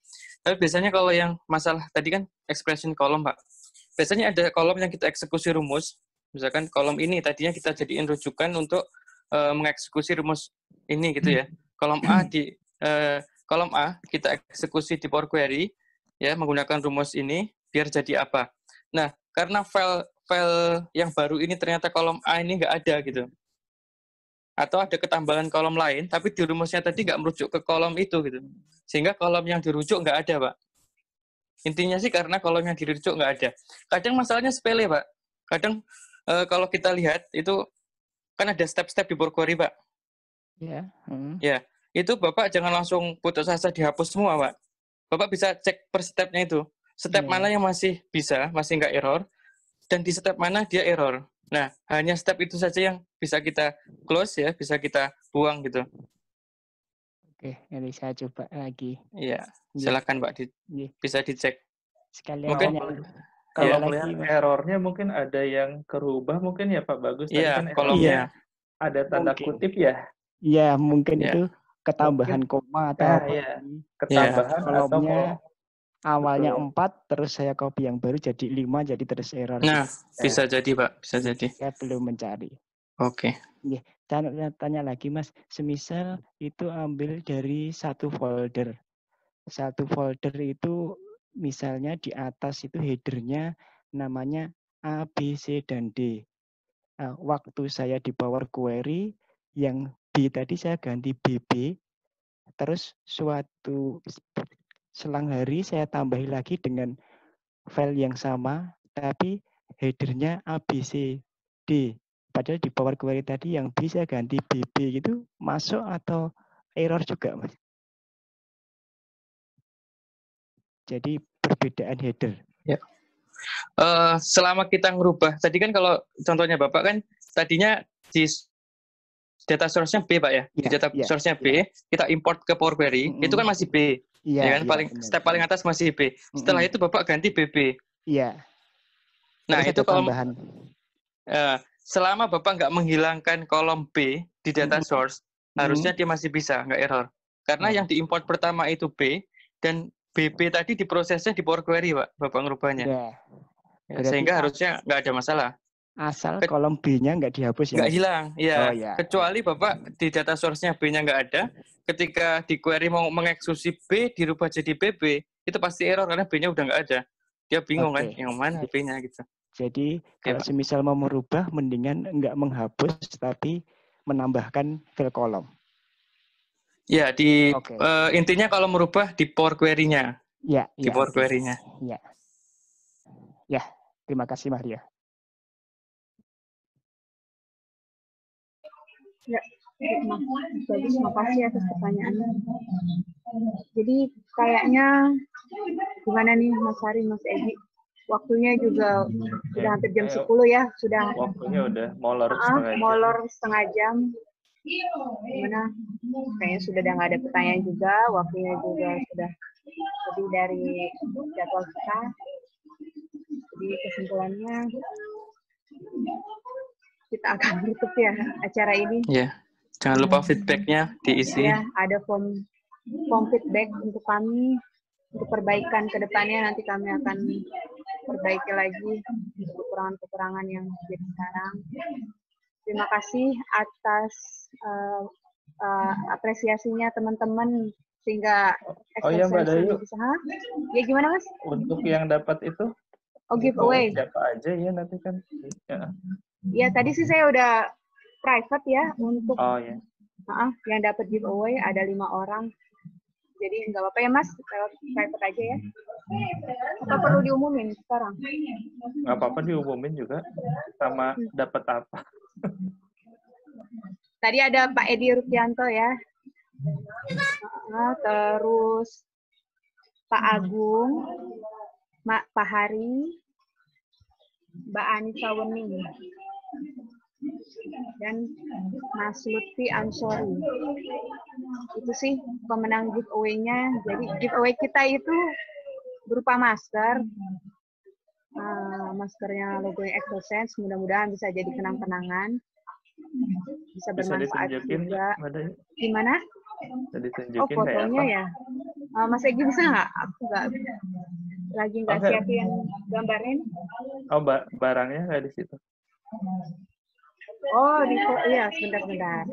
biasanya kalau yang masalah tadi kan expression kolom Pak. Biasanya ada kolom yang kita eksekusi rumus. Misalkan kolom ini tadinya kita jadiin rujukan untuk mengeksekusi rumus ini gitu ya. Kolom A kita eksekusi di Power Query ya menggunakan rumus ini biar jadi apa. Nah, karena file yang baru ini ternyata kolom A ini nggak ada gitu. Atau ada ketambahan kolom lain, tapi di rumusnya tadi nggak merujuk ke kolom itu gitu. Sehingga kolom yang dirujuk nggak ada, Pak. Intinya sih karena kolom yang dirujuk nggak ada. Kadang masalahnya sepele, Pak. Kadang kalau kita lihat itu kan ada step-step di Power Query, Pak. Ya. Ya, itu Bapak jangan langsung putus asa dihapus semua, Pak. Bapak bisa cek per stepnya itu. Step mana yang masih bisa, masih nggak error, dan di step mana dia error. Nah, hanya step itu saja yang bisa kita close ya, bisa kita buang gitu. Oke, ini saya coba lagi. Iya, silakan Pak, bisa dicek. Sekalian Mungkin Kalau lagi, melihat Mas. errornya mungkin ada yang kerubah mungkin ya Pak Bagus. Tadi Iya, kan kolomnya. ada tanda Mungkin. kutip ya. Ya, mungkin Ya. itu ketambahan koma atau apa. ya, Jadi ketambahan atau kolomnya awalnya betul. 4, terus saya copy yang baru jadi 5, jadi terus error. Nah, bisa jadi Pak, bisa Ini jadi. saya belum mencari. Oke. Ya, tanya lagi Mas, semisal itu ambil dari satu folder. Satu folder itu misalnya di atas itu headernya namanya A, B, C, dan D. Nah, waktu saya di Power Query, yang B tadi saya ganti BB, terus suatu selang hari saya tambahi lagi dengan file yang sama, tapi headernya A, B, C, D. Padahal di Power Query tadi yang B saya ganti BB gitu, masuk atau error juga, Mas? Jadi perbedaan header. Ya. Selama kita ngerubah, tadi kan kalau contohnya Bapak kan tadinya di data source-nya B, Pak ya. Di data source-nya B, kita import ke Power Query, itu kan masih B. Ya kan, step paling atas masih B. Setelah itu Bapak ganti BB. Iya. Nah, itu kalau selama Bapak nggak menghilangkan kolom B di data source, harusnya dia masih bisa, nggak error. Karena yang diimport pertama itu B, dan BB tadi diprosesnya di Power Query, Pak, Bapak ngerubahnya. Ya, sehingga harusnya nggak ada masalah. Asal kolom B-nya nggak dihapus ya? Nggak hilang, ya. Kecuali Bapak di data source-nya B-nya nggak ada, ketika di query mau mengeksekusi B, dirubah jadi BB, itu pasti error karena B-nya udah nggak ada. Dia bingung kan, yang mana B-nya gitu. Jadi kalau semisal mau merubah, mendingan nggak menghapus, tapi menambahkan file kolom. Ya, intinya kalau merubah di Power Query-nya. Ya, di Power Query-nya. Ya, terima kasih Maria. Ya, bagus, makasih atas pertanyaannya. Jadi kayaknya gimana nih Mas Hari, Mas Egi? Waktunya juga sudah hampir jam 10 ya, sudah. Waktunya udah molor setengah jam. Gimana? Kayaknya sudah nggak ada pertanyaan juga, waktunya juga sudah lebih dari jadwal kita. Jadi kesimpulannya kita akan tutup ya acara ini. Ya, jangan lupa feedback-nya diisi. Ya, ada form feedback untuk kami, untuk perbaikan ke depannya. Nanti kami akan perbaiki lagi kekurangan-kekurangan yang terjadi sekarang. Terima kasih atas apresiasinya teman-teman, sehingga Mbak Dayu bisa. Ya gimana Mas? Untuk yang dapat itu? Giveaway. Siapa aja ya nanti kan? Ya tadi sih saya udah private ya untuk yang dapat giveaway ada 5 orang. Jadi nggak apa-apa ya Mas, private aja ya. Atau perlu diumumin sekarang? Nggak apa-apa diumumin juga. Sama dapat apa? Tadi ada Pak Edi Rupianto ya. Terus Pak Agung, Pak Hari, Mbak Anissa Wening, dan Mas Lutfi Ansori. Itu sih pemenang giveaway-nya. Jadi giveaway kita itu berupa masker. Maskernya logonya Exosense, mudah-mudahan bisa jadi kenang-kenangan. Bisa bermanfaat juga. Gimana? Fotonya ya. Mas Egi bisa nggak? Aku lagi nggak siapin gambarnya. Barangnya nggak di situ. Iya, sebentar.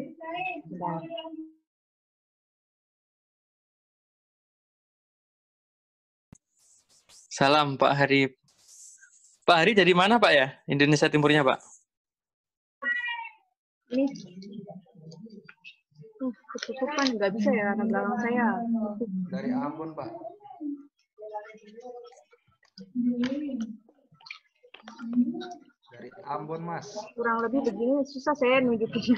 Salam Pak Hari. Pak Hari dari mana Pak ya? Indonesia Timurnya Pak? Ini ketutupan, nggak bisa ya karena belakang saya. Dari Ambon Pak. Dari Ambon Mas. Kurang lebih begini, susah saya nunjukinnya.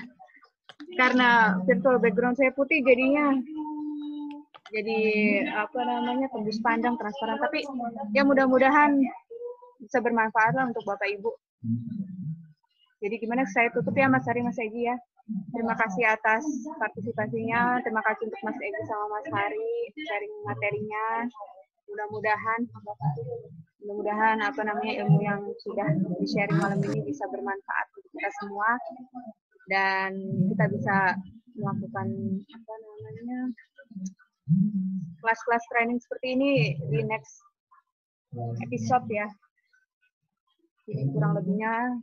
Karena virtual background saya putih jadinya. Jadi tembus pandang, transparan. Tapi ya mudah-mudahan bisa bermanfaat lah untuk Bapak Ibu. Jadi gimana saya tutup ya Mas Hari, Mas Egi ya. Terima kasih atas partisipasinya. Terima kasih untuk Mas Egi sama Mas Hari sharing materinya. Mudah-mudahan Mudah-mudahan ilmu yang sudah di-sharing malam ini bisa bermanfaat untuk kita semua dan kita bisa melakukan kelas-kelas training seperti ini di next episode ya. Jadi kurang lebihnya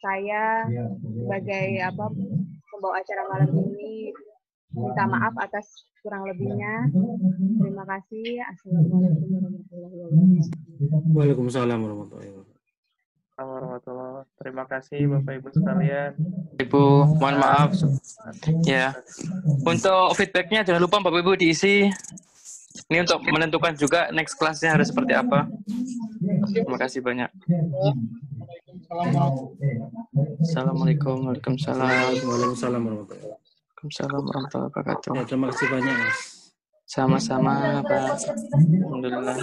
saya sebagai pembawa acara malam ini minta maaf atas kurang lebihnya. Terima kasih. Assalamualaikum warahmatullahi wabarakatuh. Waalaikumsalam warahmatullahi Warahmatullahi. Terima kasih Bapak Ibu sekalian. Ibu, mohon maaf. Ya. Untuk feedbacknya jangan lupa Bapak Ibu diisi. Ini untuk menentukan juga next kelasnya harus seperti apa. Terima kasih banyak. Assalamualaikum warahmatullahi wabarakatuh. Waalaikumsalam warahmatullahi wabarakatuh. Ya, terima kasih banyak, Mas. Sama-sama, Pak. Alhamdulillah.